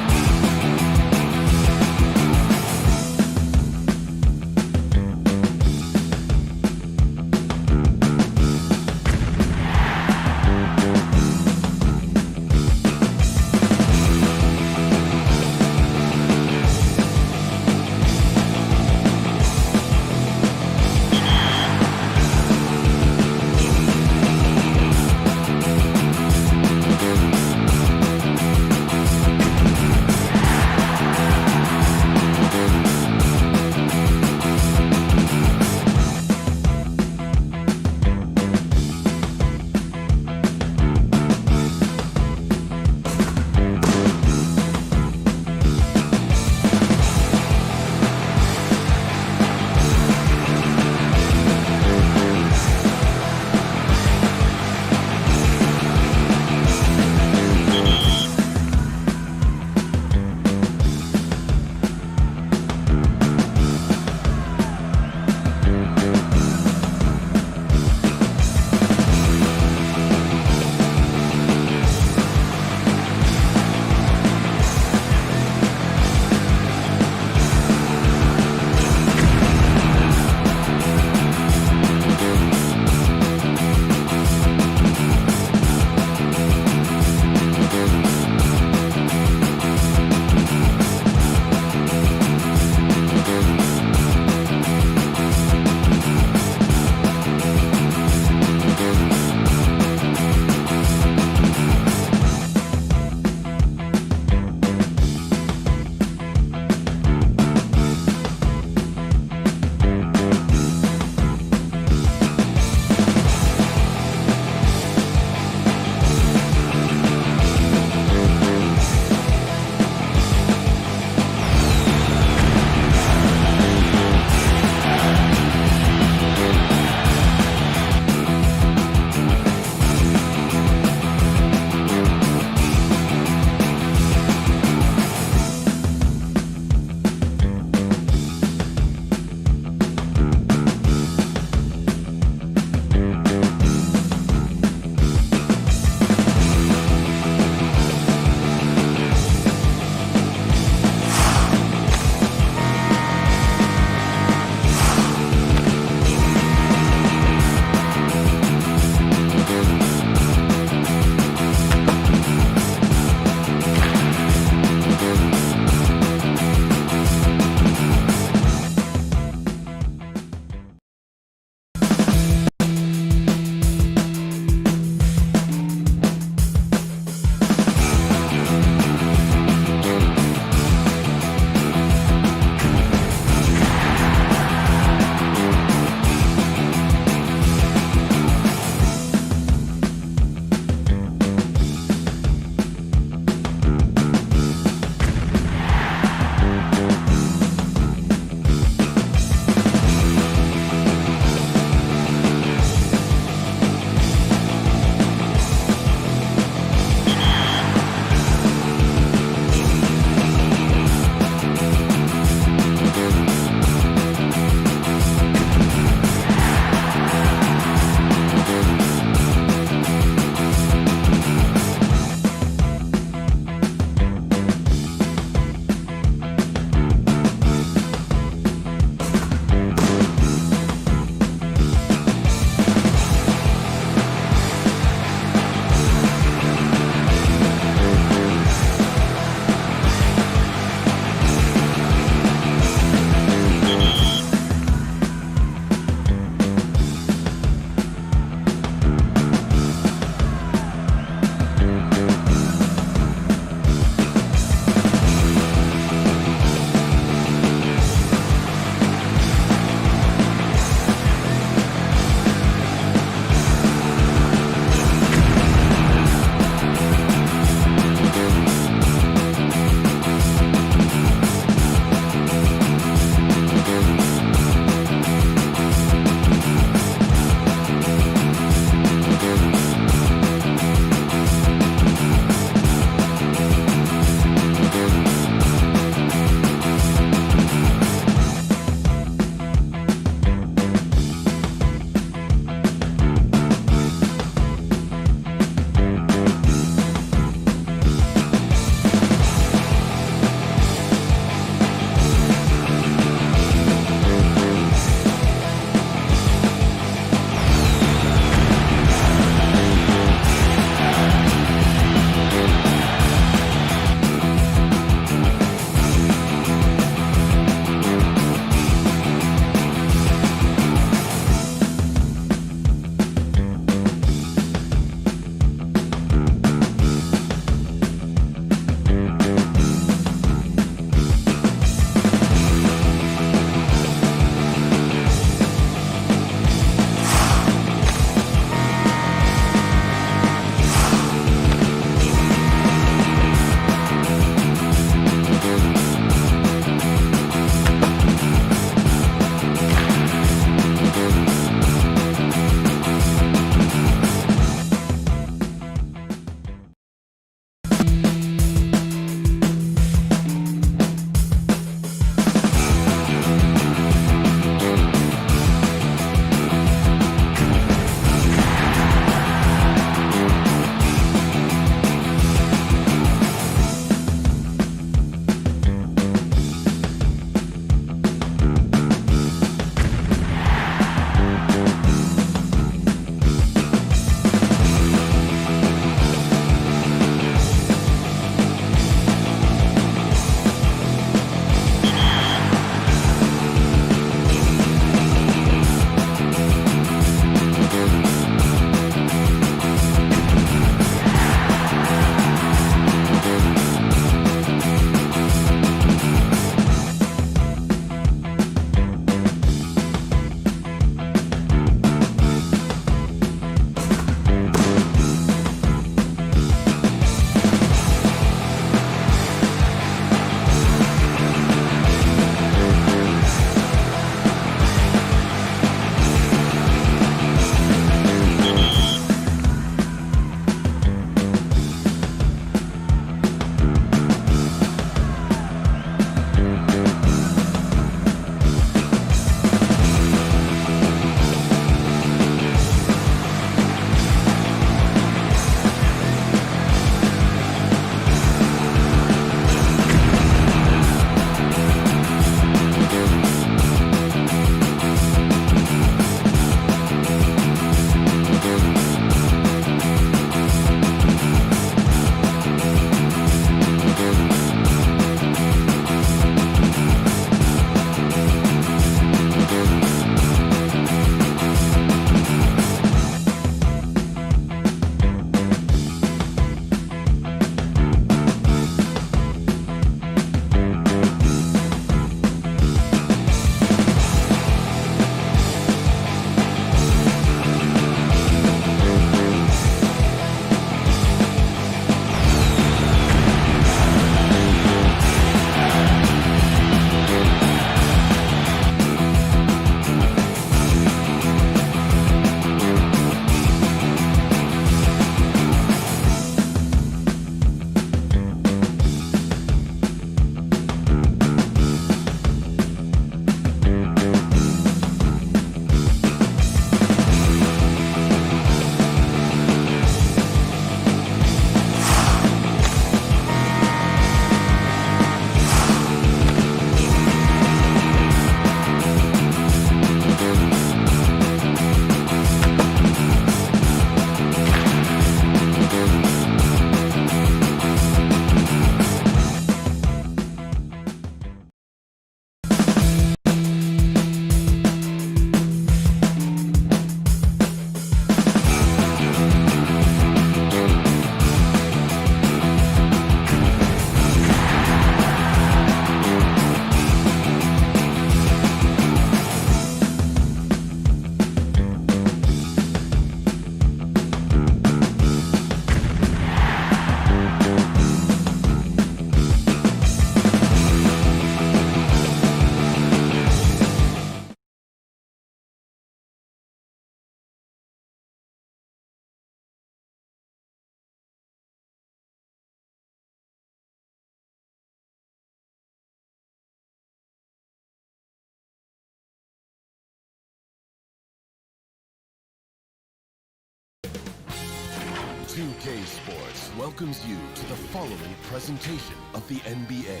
Speaker 1: 2K Sports welcomes you to the following presentation of the NBA.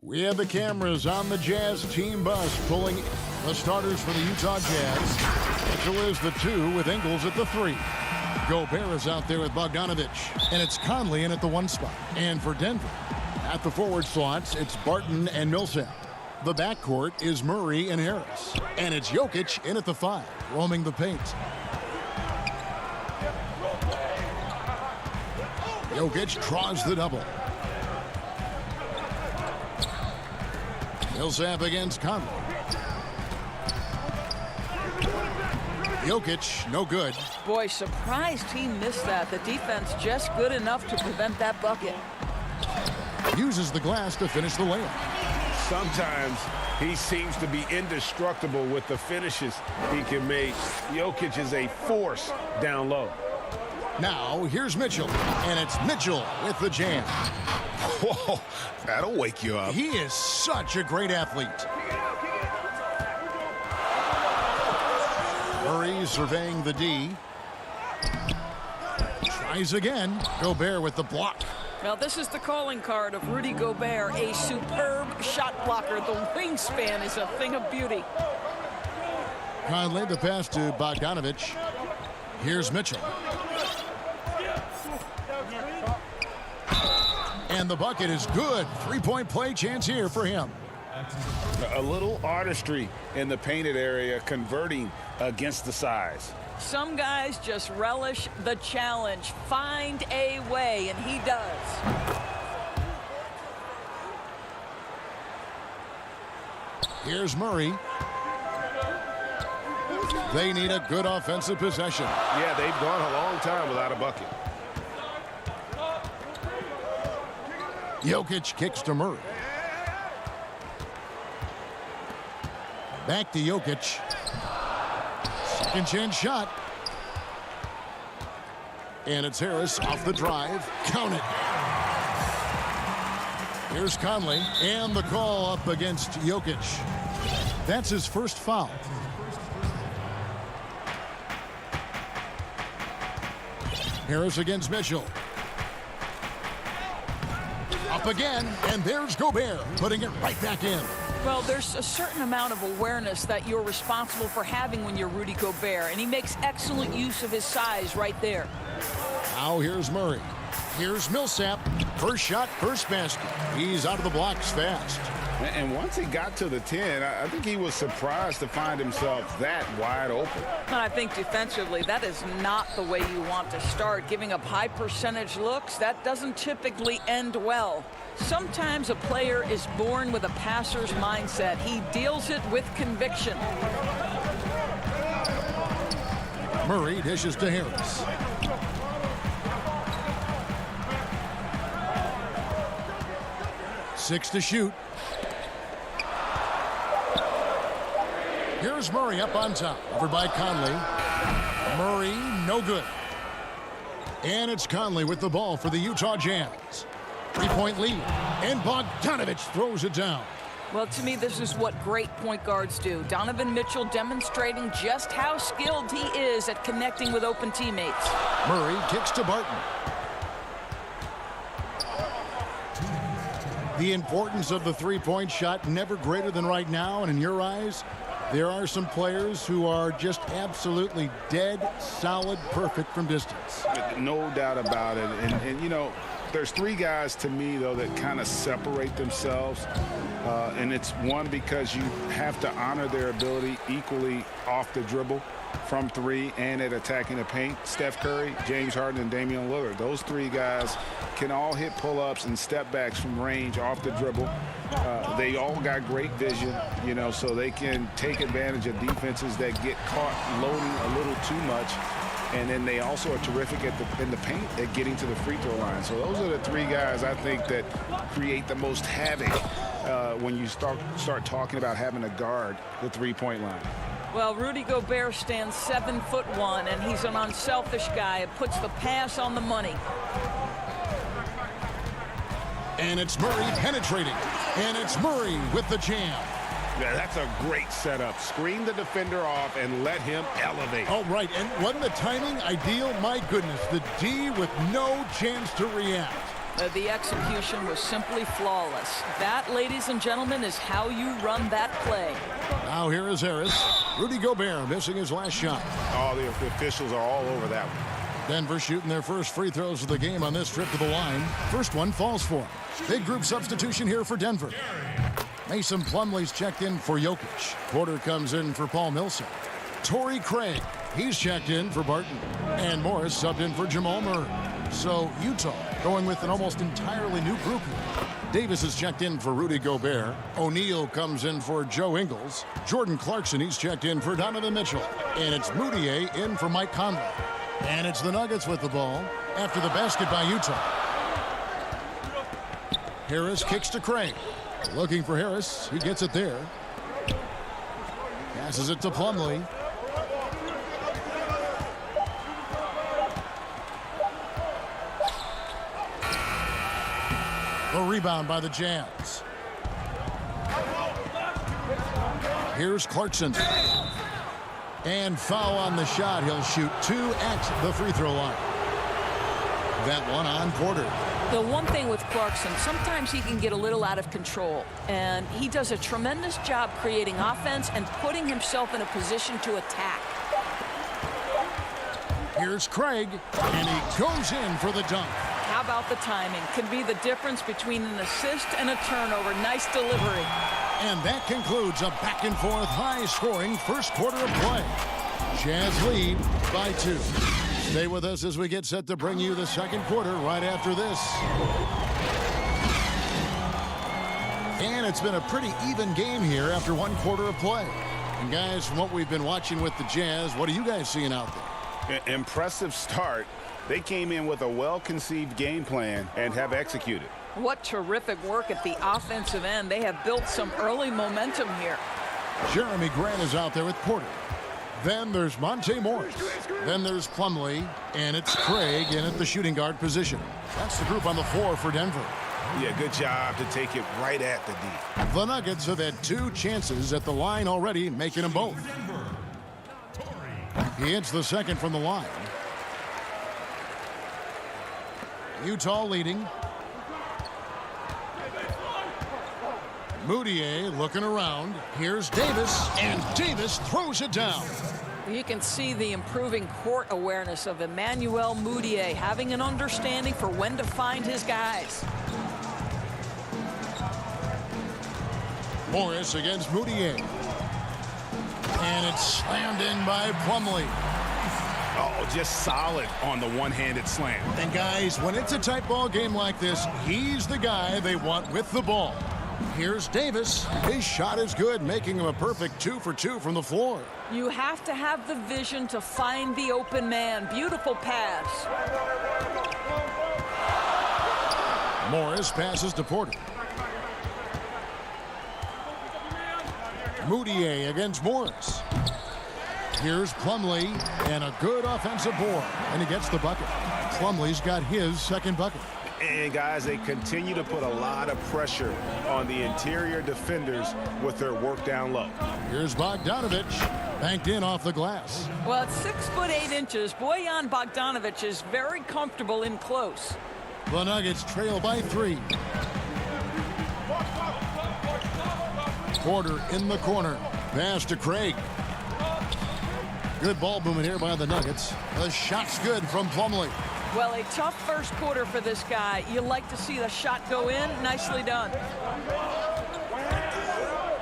Speaker 2: We have the cameras on the Jazz team bus pulling the starters for the Utah Jazz. Mitchell is the 2 with Ingles at the 3. Gobert is out there with Bogdanovich. And it's Conley in at the 1 spot. And for Denver, at the forward slots, it's Barton and Millsap. The backcourt is Murray and Harris. And it's Jokic in at the 5, roaming the paint. Jokic draws the double. Millsap against Conley. Jokic, no good.
Speaker 4: Boy, surprised he missed that. The defense just good enough to prevent that bucket.
Speaker 2: Uses the glass to finish the layup.
Speaker 9: Sometimes he seems to be indestructible with the finishes he can make. Jokic is a force down low.
Speaker 2: Now, here's Mitchell. And it's Mitchell with the jam.
Speaker 6: Whoa, that'll wake you up.
Speaker 2: He is such a great athlete. Murray surveying the D. Tries again. Gobert with the block.
Speaker 4: Well, this is the calling card of Rudy Gobert, a superb shot blocker. The wingspan is a thing of beauty.
Speaker 2: Conley, the pass to Bogdanovich. Here's Mitchell. And the bucket is good. 3-point play chance here for him.
Speaker 5: A little artistry in the painted area, converting against the size.
Speaker 4: Some guys just relish the challenge. Find a way, and he does.
Speaker 2: Here's Murray. They need a good offensive possession.
Speaker 9: Yeah, they've gone a long time without a bucket.
Speaker 2: Jokic kicks to Murray. Back to Jokic. Second chance shot. And it's Harris off the drive. Count it. Here's Conley. And the call up against Jokic. That's his first foul. Harris against Mitchell. Up again, and there's Gobert, putting it right back in.
Speaker 4: Well, there's a certain amount of awareness that you're responsible for having when you're Rudy Gobert, and he makes excellent use of his size right there.
Speaker 2: Now here's Murray. Here's Millsap. First shot, first basket. He's out of the blocks fast.
Speaker 5: And once he got to the 10, I think he was surprised to find himself that wide open.
Speaker 4: I think defensively, that is not the way you want to start. Giving up high percentage looks, that doesn't typically end well. Sometimes a player is born with a passer's mindset. He deals it with conviction.
Speaker 2: Murray dishes to Harris. Six to shoot. Here's Murray up on top. Over by Conley. Murray, no good. And it's Conley with the ball for the Utah Jazz. 3-point lead. And Bogdanovich throws it down.
Speaker 4: Well, to me, this is what great point guards do. Donovan Mitchell demonstrating just how skilled he is at connecting with open teammates.
Speaker 2: Murray kicks to Barton. The importance of the three-point shot never greater than right now, and in your eyes, there are some players who are just absolutely dead, solid, perfect from distance.
Speaker 5: No doubt about it. And you know, there's three guys to me, though, that kind of separate themselves. And it's one, because you have to honor their ability equally off the dribble, from three, and at attacking the paint. Steph Curry, James Harden, and Damian Lillard. Those three guys can all hit pull-ups and step backs from range off the dribble. They all got great vision, you know, so they can take advantage of defenses that get caught loading a little too much. And then they also are terrific in the paint at getting to the free throw line. So those are the three guys I think that create the most havoc when you start talking about having to guard the three-point line.
Speaker 4: Well, Rudy Gobert stands 7'1", and he's an unselfish guy. It puts the pass on the money.
Speaker 2: And it's Murray penetrating. And it's Murray with the jam.
Speaker 6: Yeah, that's a great setup. Screen the defender off and let him elevate.
Speaker 2: Oh, right. And wasn't the timing ideal? My goodness, the D with no chance to react.
Speaker 4: The execution was simply flawless. That, ladies and gentlemen, is how you run that play.
Speaker 2: Now here is Harris. Rudy Gobert missing his last shot.
Speaker 6: Oh, the officials are all over that one.
Speaker 2: Denver shooting their first free throws of the game on this trip to the line. First one falls for him. Big group substitution here for Denver. Mason Plumlee's checked in for Jokic. Porter comes in for Paul Millsap. Torrey Craig, he's checked in for Barton. And Morris subbed in for Jamal Murray. So Utah going with an almost entirely new group here. Davis is checked in for Rudy Gobert. O'Neal comes in for Joe Ingles. Jordan Clarkson, he's checked in for Donovan Mitchell. And it's Moutier in for Mike Conley. And it's the Nuggets with the ball after the basket by Utah. Harris kicks to Craig. Looking for Harris. He gets it there. Passes it to Plumlee. A rebound by the Jazz. Here's Clarkson. And foul on the shot. He'll shoot 2 at the free throw line. That one on Porter.
Speaker 4: The one thing with Clarkson, sometimes he can get a little out of control, and he does a tremendous job creating offense and putting himself in a position to attack.
Speaker 2: Here's Craig, and he goes in for the dunk.
Speaker 4: How about the timing? Can be the difference between an assist and a turnover. Nice delivery.
Speaker 2: And that concludes a back-and-forth, high-scoring first quarter of play. Jazz lead by 2. Stay with us as we get set to bring you the second quarter right after this. And it's been a pretty even game here after 1 quarter of play. And guys, from what we've been watching with the Jazz, what are you guys seeing out there?
Speaker 6: Impressive start. They came in with a well-conceived game plan and have executed.
Speaker 4: What terrific work at the offensive end. They have built some early momentum here.
Speaker 2: Jeremy Grant is out there with Porter. Then there's Monte Morris. Then there's Plumlee. And it's Craig in at the shooting guard position. That's the group on the floor for Denver.
Speaker 6: Yeah, good job to take it right at the D.
Speaker 2: The Nuggets have had 2 chances at the line already, making them both. He hits the second from the line. Utah leading. Moutier looking around. Here's Davis, and Davis throws it down.
Speaker 4: You can see the improving court awareness of Emmanuel Moutier, having an understanding for when to find his guys.
Speaker 2: Morris against Moutier. And it's slammed in by Plumlee.
Speaker 6: Oh, just solid on the one-handed slam.
Speaker 2: And guys, when it's a tight ball game like this, he's the guy they want with the ball. Here's Davis. His shot is good, making him a perfect 2 for 2 from the floor.
Speaker 4: You have to have the vision to find the open man. Beautiful pass.
Speaker 2: Morris passes to Porter. Moutier against Morris. Here's Plumlee, and a good offensive board, and he gets the bucket. Plumlee's got his second bucket.
Speaker 6: And guys, they continue to put a lot of pressure on the interior defenders with their work down low.
Speaker 2: Here's Bogdanovich, banked in off the glass.
Speaker 4: Well, at 6'8". Bojan Bogdanovich is very comfortable in close.
Speaker 2: The Nuggets trail by 3. Porter in the corner. Pass to Craig. Good ball movement here by the Nuggets. The shot's good from Plumlee.
Speaker 4: Well, a tough first quarter for this guy. You like to see the shot go in. Nicely done.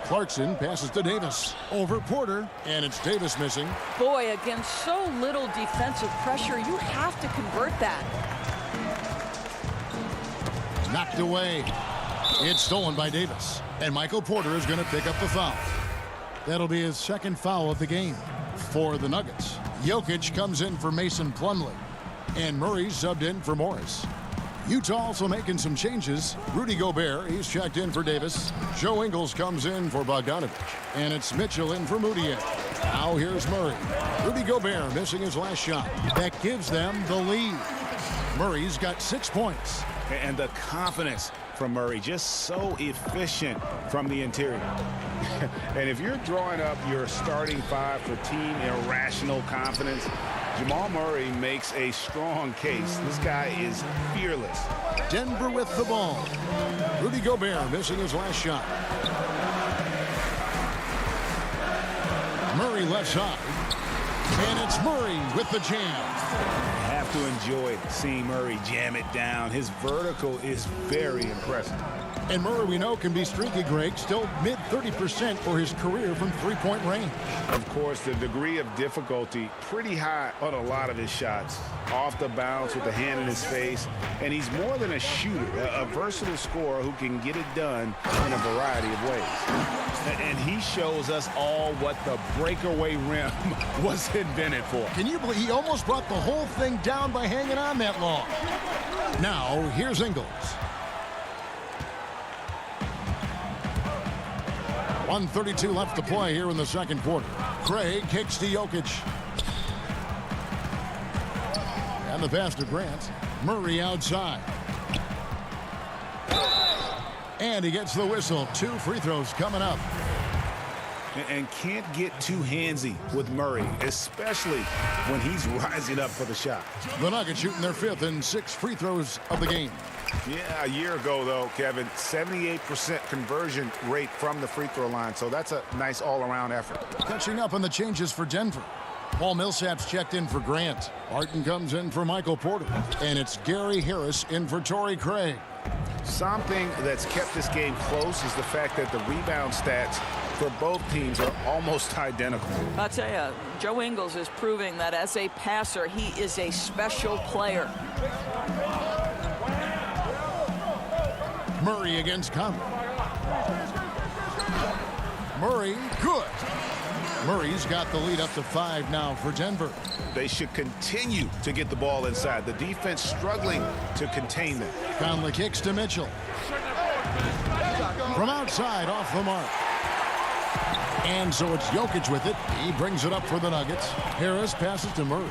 Speaker 2: Clarkson passes to Davis. Over Porter, and it's Davis missing.
Speaker 4: Boy, against so little defensive pressure, you have to convert that.
Speaker 2: Knocked away. It's stolen by Davis. And Michael Porter is going to pick up the foul. That'll be his second foul of the game for the Nuggets. Jokic comes in for Mason Plumlee. And Murray subbed in for Morris. Utah also making some changes. Rudy Gobert, he's checked in for Davis. Joe Ingles comes in for Bogdanovich. And it's Mitchell in for Moutier. Now here's Murray. Rudy Gobert missing his last shot. That gives them the lead. Murray's got 6 points.
Speaker 6: And the confidence from Murray, just so efficient from the interior. And if you're drawing up your starting five for team irrational confidence, Jamal Murray makes a strong case. This guy is fearless.
Speaker 2: Denver with the ball. Rudy Gobert missing his last shot. Murray left side. And it's Murray with the jam.
Speaker 6: You have to enjoy seeing Murray jam it down. His vertical is very impressive.
Speaker 2: And Murray, we know, can be streaky, Greg. Still mid-30% for his career from three-point range.
Speaker 6: Of course, the degree of difficulty pretty high on a lot of his shots. Off the bounce with the hand in his face. And he's more than a shooter, a versatile scorer who can get it done in a variety of ways. And he shows us all what the breakaway rim was invented for.
Speaker 2: Can you believe he almost brought the whole thing down by hanging on that long? Now, here's Ingles. 1:32 left to play here in the second quarter. Craig kicks to Jokic. And the pass to Grant. Murray outside. And he gets the whistle. 2 free throws coming up.
Speaker 6: And can't get too handsy with Murray, especially when he's rising up for the shot.
Speaker 2: The Nuggets shooting their 5th and 6 free throws of the game.
Speaker 6: Yeah, a year ago, though, Kevin, 78% conversion rate from the free throw line. So that's a nice all-around effort.
Speaker 2: Catching up on the changes for Denver. Paul Millsap's checked in for Grant. Barton comes in for Michael Porter. And it's Gary Harris in for Torrey Craig.
Speaker 6: Something that's kept this game close is the fact that the rebound stats for both teams are almost identical.
Speaker 4: I'll tell you, Joe Ingles is proving that as a passer, he is a special player.
Speaker 2: Murray against Conley. Murray, good. Murray's got the lead up to 5 now for Denver.
Speaker 6: They should continue to get the ball inside. The defense struggling to contain them.
Speaker 2: Conley kicks to Mitchell. From outside, off the mark. And so it's Jokic with it. He brings it up for the Nuggets. Harris passes to Murray.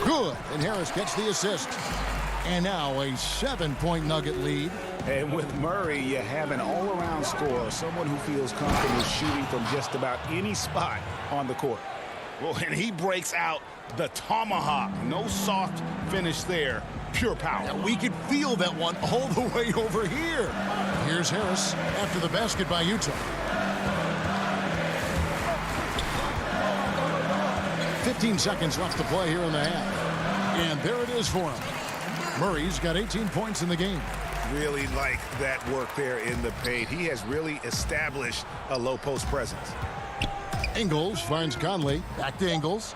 Speaker 2: Good. And Harris gets the assist. And now a 7-point Nugget lead.
Speaker 6: And with Murray, you have an all-around scorer, someone who feels comfortable shooting from just about any spot on the court. Well, and he breaks out the tomahawk. No soft finish there. Pure power.
Speaker 2: Yeah, we could feel that one all the way over here. Here's Harris after the basket by Utah. 15 seconds left to play here in the half. And there it is for him. Murray's got 18 points in the game.
Speaker 6: Really like that work there in the paint. He has really established a low post presence.
Speaker 2: Ingles finds Conley. Back to Ingles.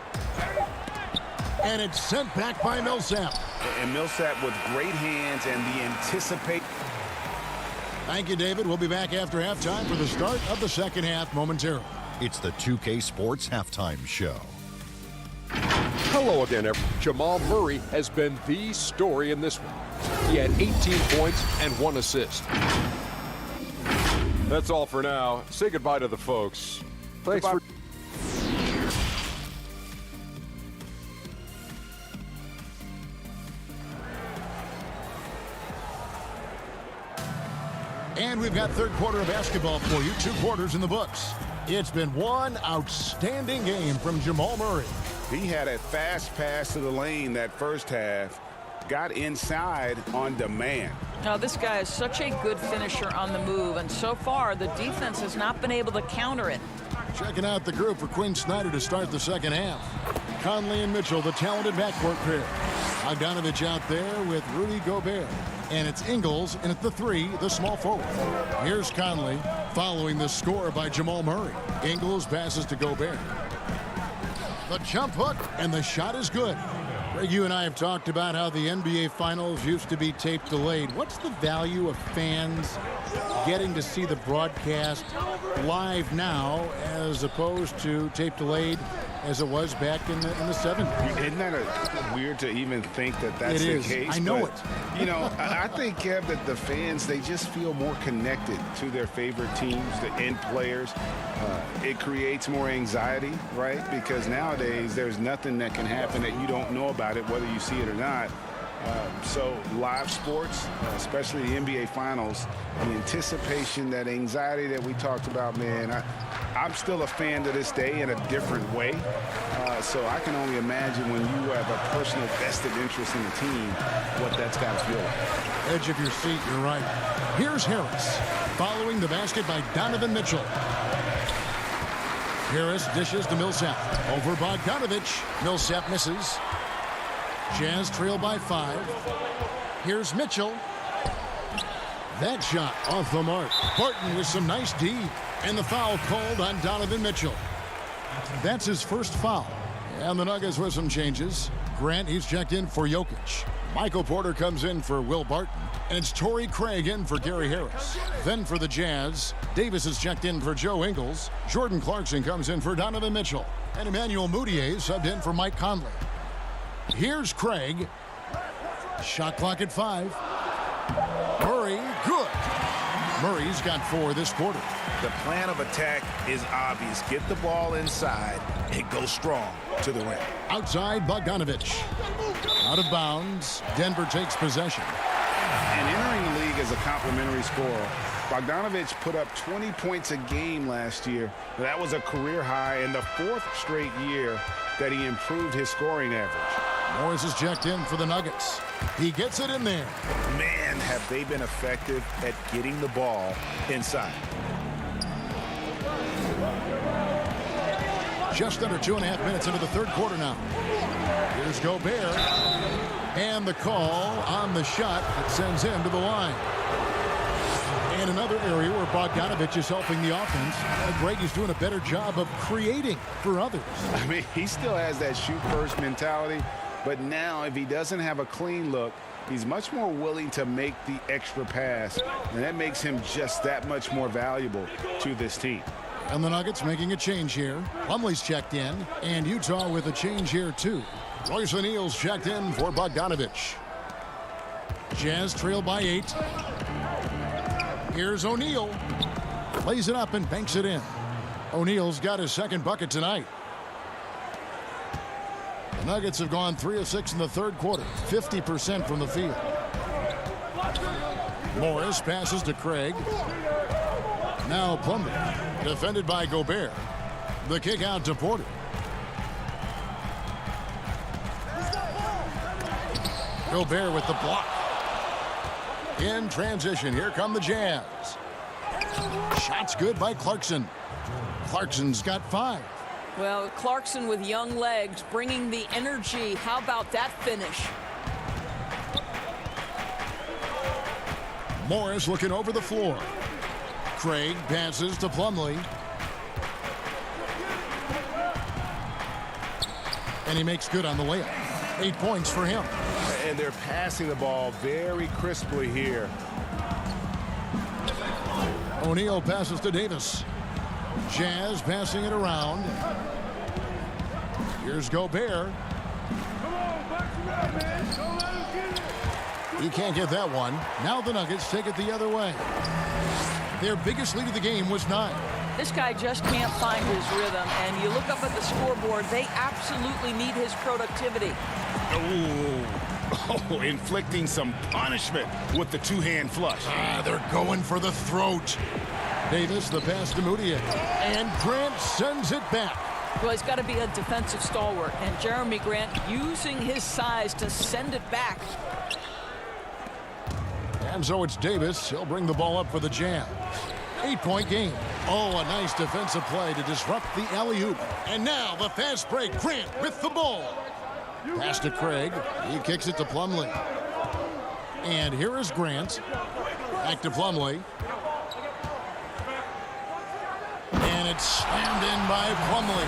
Speaker 2: And it's sent back by Millsap.
Speaker 6: And Millsap with great hands and the anticipation.
Speaker 2: Thank you, David. We'll be back after halftime for the start of the second half momentarily.
Speaker 7: It's the 2K Sports Halftime Show.
Speaker 8: Hello again, everyone. Jamal Murray has been the story in this one. He had 18 points and 1 assist. That's all for now. Say goodbye to the folks. Thanks for...
Speaker 2: And we've got third quarter of basketball for you. 2 quarters in the books. It's been one outstanding game from Jamal Murray.
Speaker 6: He had a fast pass to the lane that first half. Got inside on demand.
Speaker 4: Now, this guy is such a good finisher on the move, and so far the defense has not been able to counter it.
Speaker 2: Checking out the group for Quinn Snyder to start the second half. Conley and Mitchell, the talented backcourt pair. Bogdanovich out there with Rudy Gobert. And it's Ingles, and at the 3, the small forward. Here's Conley following the score by Jamal Murray. Ingles passes to Gobert. The jump hook, and the shot is good. Greg, you and I have talked about how the NBA Finals used to be tape delayed. What's the value of fans getting to see the broadcast live now as opposed to tape delayed as it was back in the 70s?
Speaker 6: Isn't that weird to even think that that's the case?
Speaker 2: I know
Speaker 6: but, it. You know, I think, Kev, that the fans, they just feel more connected to their favorite teams and players. It creates more anxiety, right? Because nowadays there's nothing that can happen that you don't know about it, whether you see it or not. So live sports, especially the NBA Finals, the anticipation, that anxiety that we talked about, man, I'm still a fan to this day in a different way. So I can only imagine when you have a personal vested interest in the team, what that's got to feel like.
Speaker 2: Edge of your seat, you're right. Here's Harris, following the basket by Donovan Mitchell. Harris dishes to Millsap. Over Bogdanovich. Millsap misses. Jazz trail by 5. Here's Mitchell. That shot off the mark. Barton with some nice D. And the foul called on Donovan Mitchell. That's his first foul. And the Nuggets with some changes. Grant, he's checked in for Jokic. Michael Porter comes in for Will Barton. And it's Torrey Craig in for Gary Harris. Then for the Jazz, Davis is checked in for Joe Ingles. Jordan Clarkson comes in for Donovan Mitchell. And Emmanuel Mudiay subbed in for Mike Conley. Here's Craig. Shot clock at 5. Murray, good. Murray's got 4 this quarter.
Speaker 9: The plan of attack is obvious. Get the ball inside and go strong to the rim.
Speaker 2: Outside, Bogdanovich. Out of bounds. Denver takes possession.
Speaker 6: And entering the league as a complimentary scorer, Bogdanovich put up 20 points a game last year. That was a career high in the 4th straight year that he improved his scoring average.
Speaker 2: Morris is checked in for the Nuggets. He gets it in there.
Speaker 9: Man, have they been effective at getting the ball inside.
Speaker 2: Just under 2.5 minutes into the third quarter now. Here's Gobert. And the call on the shot that sends him to the line. And another area where Bogdanovich is helping the offense. Greg is doing a better job of creating for others.
Speaker 6: I mean, he still has that shoot-first mentality. But now, if he doesn't have a clean look, he's much more willing to make the extra pass. And that makes him just that much more valuable to this team.
Speaker 2: And the Nuggets making a change here. Plumlee's checked in. And Utah with a change here, too. Royce O'Neal's checked in for Bogdanovich. Jazz trail by 8. Here's O'Neal. Lays it up and banks it in. O'Neal's got his second bucket tonight. The Nuggets have gone 3 of 6 in the third quarter. 50% from the field. Morris passes to Craig. Now Plumlee. Defended by Gobert. The kick out to Porter. Gobert with the block. In transition, here come the Jazz. Shots good by Clarkson. Clarkson's got 5.
Speaker 4: Well, Clarkson with young legs, bringing the energy. How about that finish?
Speaker 2: Morris looking over the floor. Craig passes to Plumlee. And he makes good on the layup. 8 points for him.
Speaker 9: And they're passing the ball very crisply here.
Speaker 2: O'Neal passes to Davis. Jazz passing it around. Here's Gobert. He can't get that one. Now the Nuggets take it the other way. Their biggest lead of the game was 9.
Speaker 4: This guy just can't find his rhythm, and you look up at the scoreboard, they absolutely need his productivity.
Speaker 6: Oh, inflicting some punishment with the two-hand flush.
Speaker 2: They're going for the throat. Davis, the pass to Mudiay. And Grant sends it back.
Speaker 4: Well, he's got to be a defensive stalwart, and Jeremy Grant using his size to send it back.
Speaker 2: And so it's Davis. He'll bring the ball up for the Jazz. 8-point game. Oh, a nice defensive play to disrupt the alley-oop. And now the fast break. Grant with the ball. Pass to Craig. He kicks it to Plumlee. And here is Grant. Back to Plumlee. And it's slammed in by Plumlee.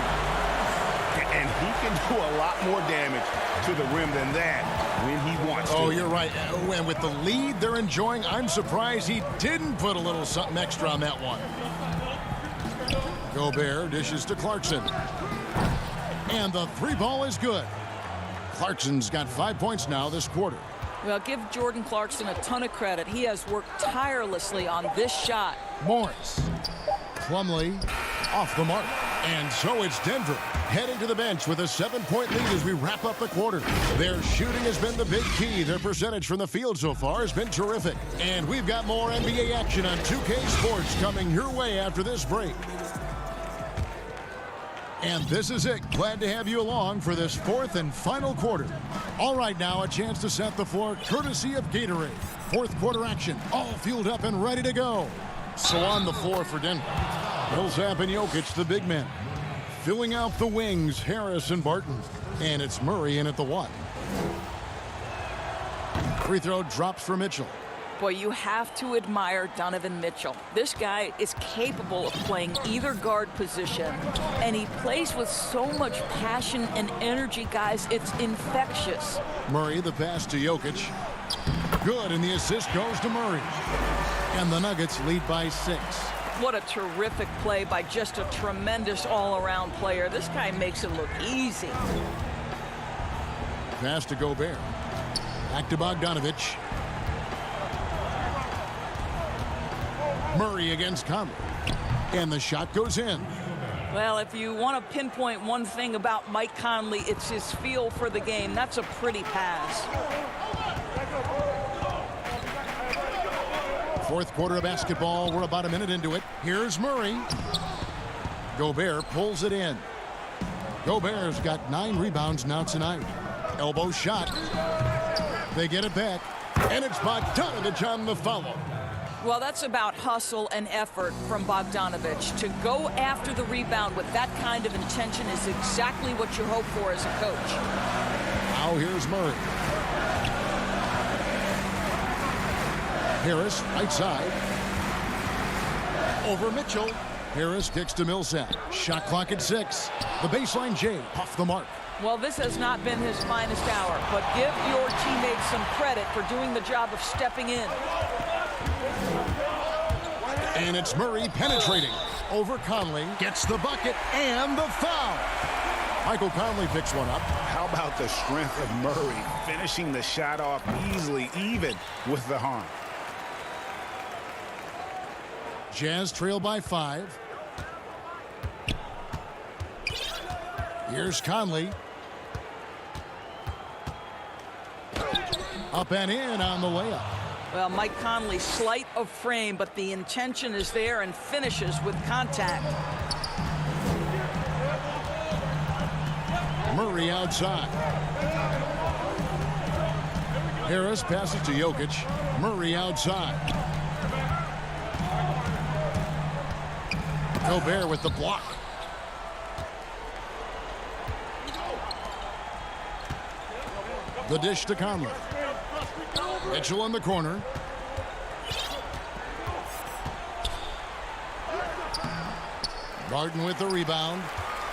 Speaker 6: And he can do a lot more damage to the rim than that when he wants to.
Speaker 2: Oh, you're right. And with the lead they're enjoying, I'm surprised he didn't put a little something extra on that one. Gobert dishes to Clarkson. And the 3-ball is good. Clarkson's got 5 points now this quarter.
Speaker 4: Well, give Jordan Clarkson a ton of credit. He has worked tirelessly on this shot.
Speaker 2: Morris. Plumlee off the mark. And so it's Denver heading to the bench with a 7-point lead as we wrap up the quarter. Their shooting has been the big key. Their percentage from the field so far has been terrific. And we've got more NBA action on 2K Sports coming your way after this break. And this is it. Glad to have you along for this fourth and final quarter. All right, now a chance to set the floor courtesy of Gatorade. Fourth quarter action, all fueled up and ready to go. So on the floor for Denver, Millsap and Jokic, the big men. Filling out the wings, Harris and Barton. And it's Murray in at the 1. Free throw drops for Mitchell.
Speaker 4: Boy, you have to admire Donovan Mitchell. This guy is capable of playing either guard position, and he plays with so much passion and energy, guys. It's infectious.
Speaker 2: Murray, the pass to Jokic. Good, and the assist goes to Murray. And the Nuggets lead by 6.
Speaker 4: What a terrific play by just a tremendous all-around player. This guy makes it look easy.
Speaker 2: Pass to Gobert. Back to Bogdanovich. Murray against Conley. And the shot goes in.
Speaker 4: Well, if you want to pinpoint one thing about Mike Conley, it's his feel for the game. That's a pretty pass.
Speaker 2: Fourth quarter of basketball. We're about a minute into it. Here's Murray. Gobert pulls it in. Gobert's got 9 rebounds now tonight. Elbow shot. They get it back. And it's Bogdanovich on the follow.
Speaker 4: Well, that's about hustle and effort from Bogdanovich. To go after the rebound with that kind of intention is exactly what you hope for as a coach.
Speaker 2: Now here's Murray. Harris, right side. Over Mitchell. Harris kicks to Millsap. Shot clock at 6. The baseline J off the mark.
Speaker 4: Well, this has not been his finest hour, but give your teammates some credit for doing the job of stepping in.
Speaker 2: And it's Murray penetrating. Over Conley. Gets the bucket and the foul. Michael Conley picks one up.
Speaker 6: How about the strength of Murray finishing the shot off easily, even with the harm?
Speaker 2: Jazz trail by 5. Here's Conley. Up and in on the layup.
Speaker 4: Well, Mike Conley, slight of frame, but the intention is there and finishes with contact.
Speaker 2: Murray outside. Harris passes to Jokic. Murray outside. Gobert with the block. The dish to Conley. Mitchell in the corner. Barton with the rebound.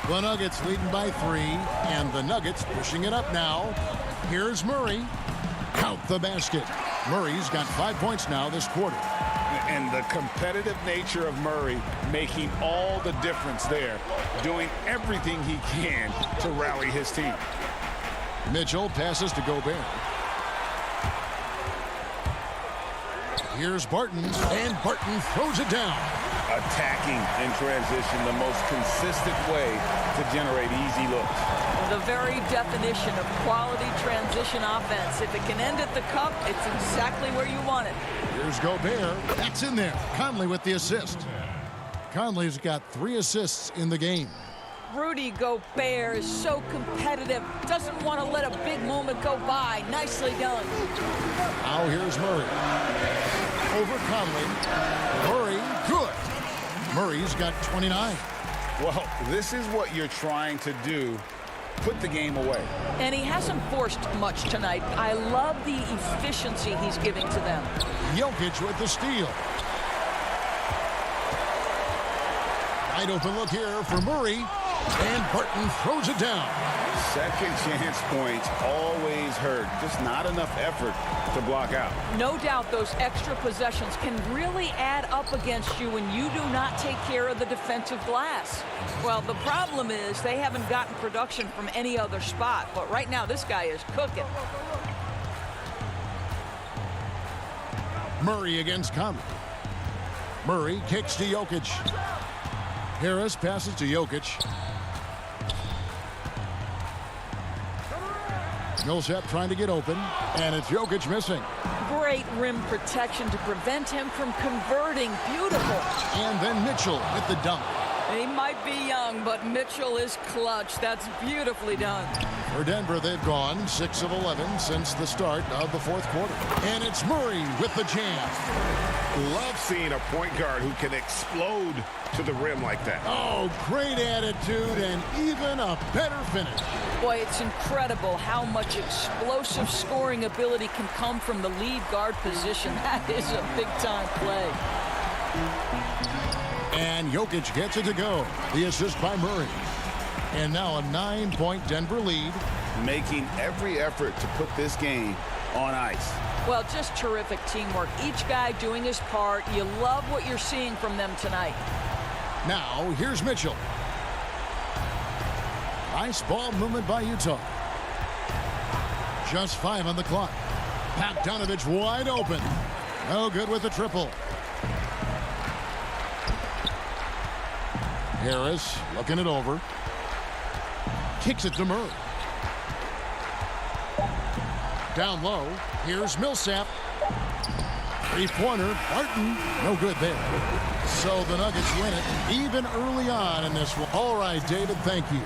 Speaker 2: The Nuggets leading by 3, and the Nuggets pushing it up now. Here's Murray. Count the basket. Murray's got 5 points now this quarter.
Speaker 6: And the competitive nature of Murray making all the difference there, doing everything he can to rally his team.
Speaker 2: Mitchell passes to Gobert. Here's Barton, and Barton throws it down.
Speaker 9: Attacking in transition, the most consistent way to generate easy looks.
Speaker 4: The very definition of quality transition offense. If it can end at the cup, it's exactly where you want it.
Speaker 2: Here's Gobert. That's in there. Conley with the assist. Conley's got 3 assists in the game.
Speaker 4: Rudy Gobert is so competitive. Doesn't want to let a big moment go by. Nicely done.
Speaker 2: Now here's Murray. Over Conley. Murray, good. Murray's got 29.
Speaker 6: Well, this is what you're trying to do. Put the game away.
Speaker 4: And he hasn't forced much tonight. I love the efficiency he's giving to them.
Speaker 2: Jokic with the steal. Wide open look here for Murray. And Barton throws it down.
Speaker 6: Second chance points always hurt. Just not enough effort to block out.
Speaker 4: No doubt those extra possessions can really add up against you when you do not take care of the defensive glass. Well, the problem is they haven't gotten production from any other spot. But right now, this guy is cooking.
Speaker 2: Murray against Conley. Murray kicks to Jokic. Harris passes to Jokic. Millsap trying to get open, and it's Jokic missing.
Speaker 4: Great rim protection to prevent him from converting. Beautiful.
Speaker 2: And then Mitchell with the dunk.
Speaker 4: He might be young, but Mitchell is clutch. That's beautifully done.
Speaker 2: For Denver, they've gone 6 of 11 since the start of the fourth quarter. And it's Murray with the jam.
Speaker 6: Love seeing a point guard who can explode to the rim like that.
Speaker 2: Oh, great attitude and even a better finish.
Speaker 4: Boy, it's incredible how much explosive scoring ability can come from the lead guard position. That is a big-time play.
Speaker 2: And Jokic gets it to go. The assist by Murray. And now a 9-point Denver lead.
Speaker 5: Making every effort to put this game on ice.
Speaker 4: Well, just terrific teamwork. Each guy doing his part. You love what you're seeing from them tonight.
Speaker 2: Now, here's Mitchell. Nice ball movement by Utah. Just 5 on the clock. Bogdanovich wide open. No good with the triple. Harris looking it over. Kicks it to Murray. Down low. Here's Millsap. Three-pointer. Barton. No good there. So the Nuggets win it even early on in this one. All right, David, thank you.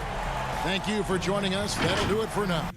Speaker 2: Thank you for joining us. That'll do it for now.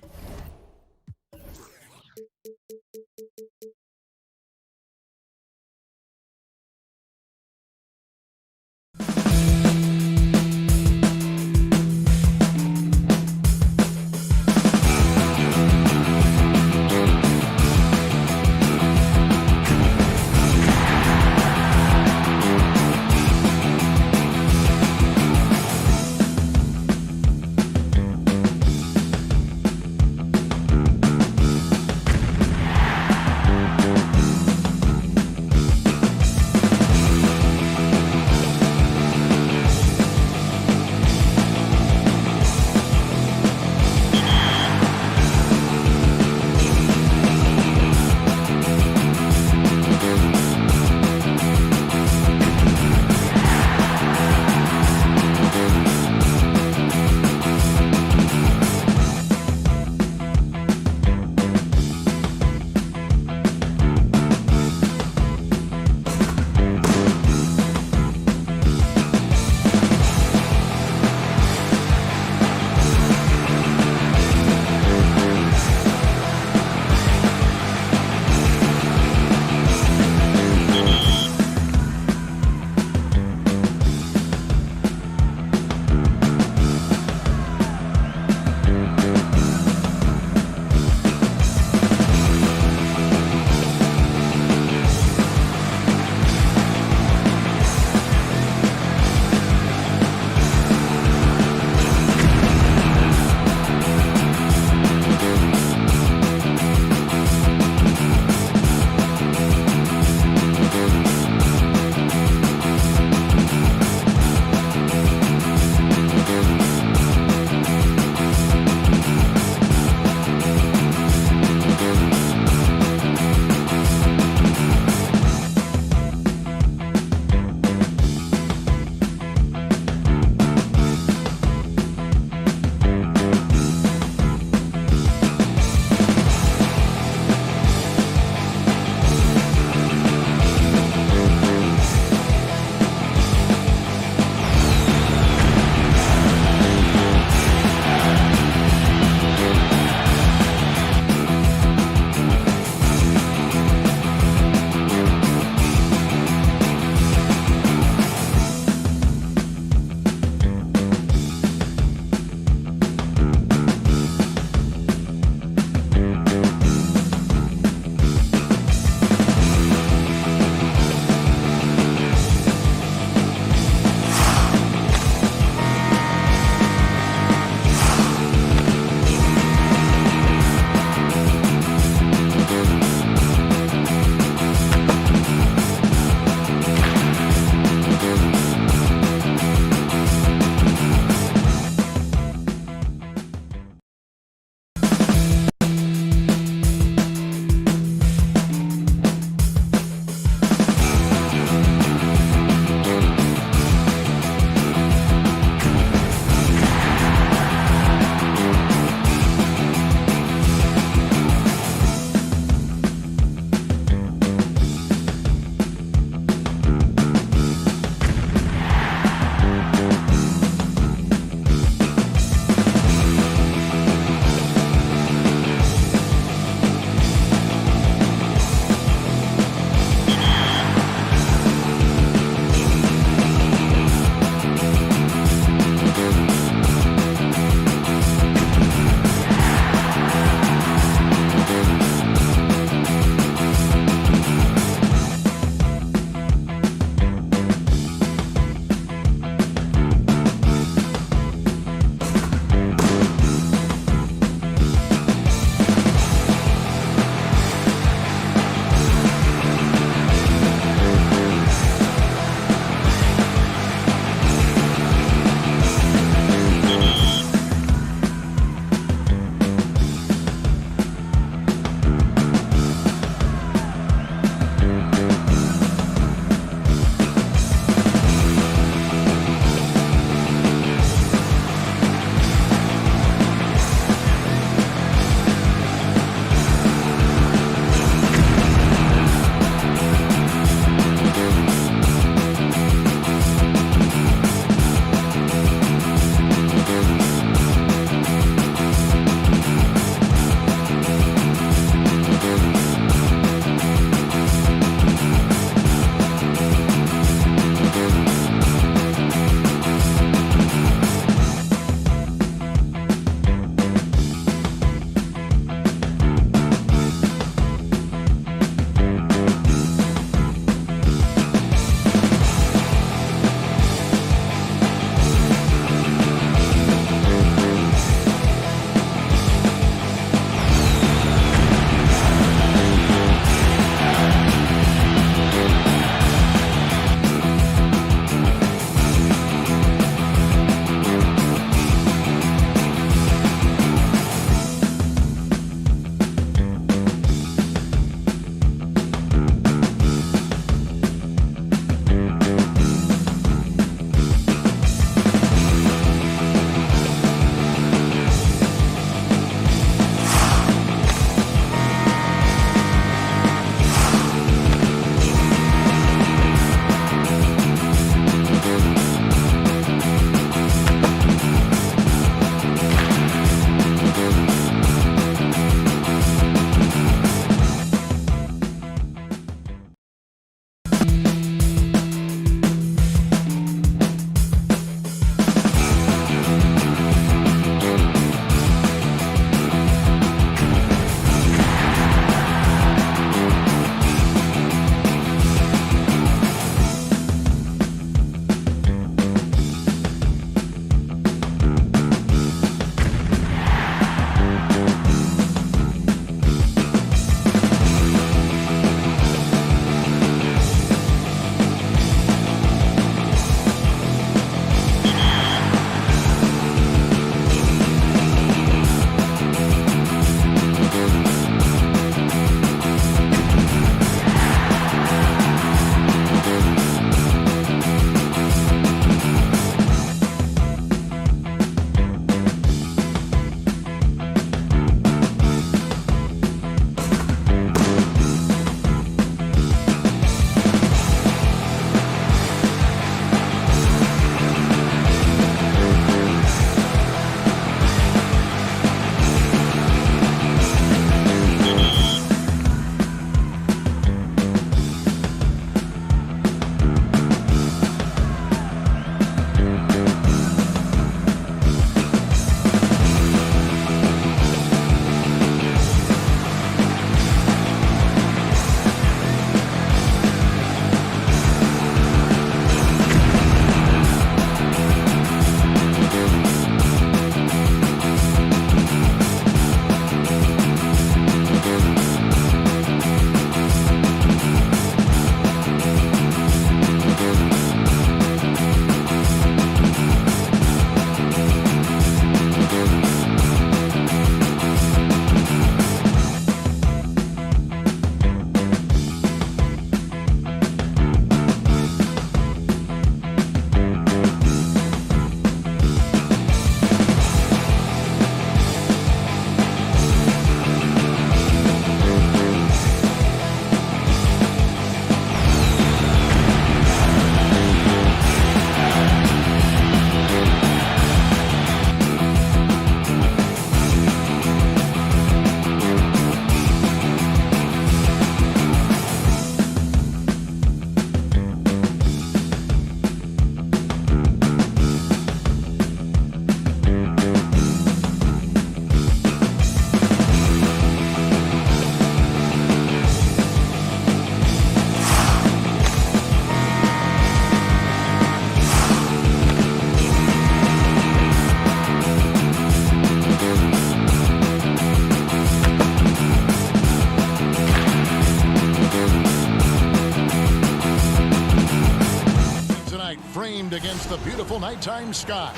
Speaker 2: nighttime sky.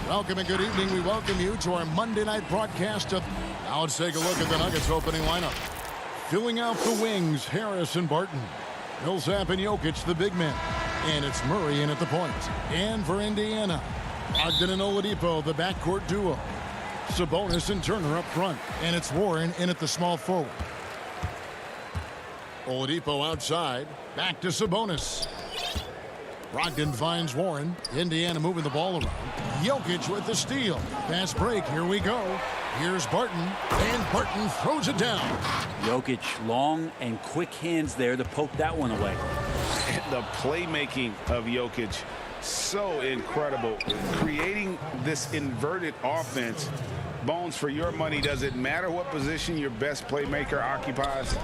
Speaker 2: Welcome and good evening. We welcome you to our Monday night broadcast of... Now let's take a look at the Nuggets opening lineup. Filling out the wings, Harris and Barton. Millsap and Jokic, the big men. And it's Murray in at the point. And for Indiana, Ogden and Oladipo, the backcourt duo. Sabonis and Turner up front. And it's Warren in at the small forward. Oladipo outside. Back to Sabonis. Brogdon finds Warren. Indiana moving the ball around. Jokic with the steal. Fast break. Here we go. Here's Barton. And Barton throws it down.
Speaker 12: Jokic, long and quick hands there to poke that one away.
Speaker 6: The playmaking of Jokic, so incredible. Creating this inverted offense. Bones, for your money, does it matter what position your best playmaker occupies?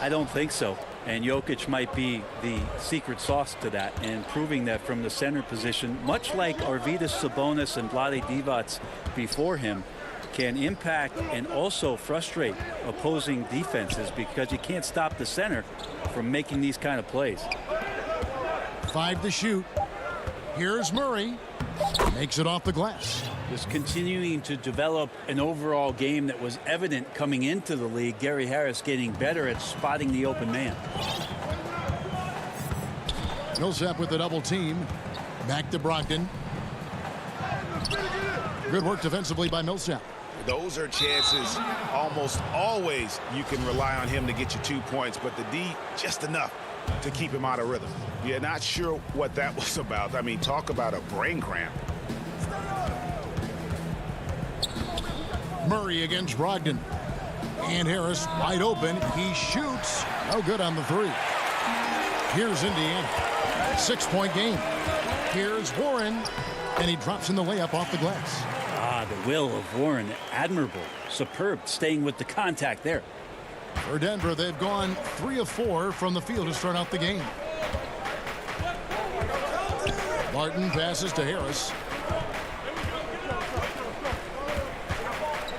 Speaker 12: I don't think so. And Jokic might be the secret sauce to that, and proving that from the center position, much like Arvydas Sabonis and Vlade Divac before him, can impact and also frustrate opposing defenses because you can't stop the center from making these kind of plays.
Speaker 2: 5 to shoot. Here's Murray. Makes it off the glass.
Speaker 12: Just continuing to develop an overall game that was evident coming into the league. Gary Harris getting better at spotting the open man.
Speaker 2: Millsap with the double team. Back to Brogdon. Good work defensively by Millsap.
Speaker 6: Those are chances almost always you can rely on him to get you 2 points, but the D just enough to keep him out of rhythm. You're not sure what that was about. I mean, talk about a brain cramp.
Speaker 2: Murray against Brogdon. And Harris wide open. He shoots. No good on the three. Here's Indiana. 6-point game. Here's Warren. And he drops in the layup off the glass.
Speaker 12: The will of Warren, admirable, superb, staying with the contact there.
Speaker 2: For Denver, they've gone 3 of 4 from the field to start out the game. Barton passes to Harris.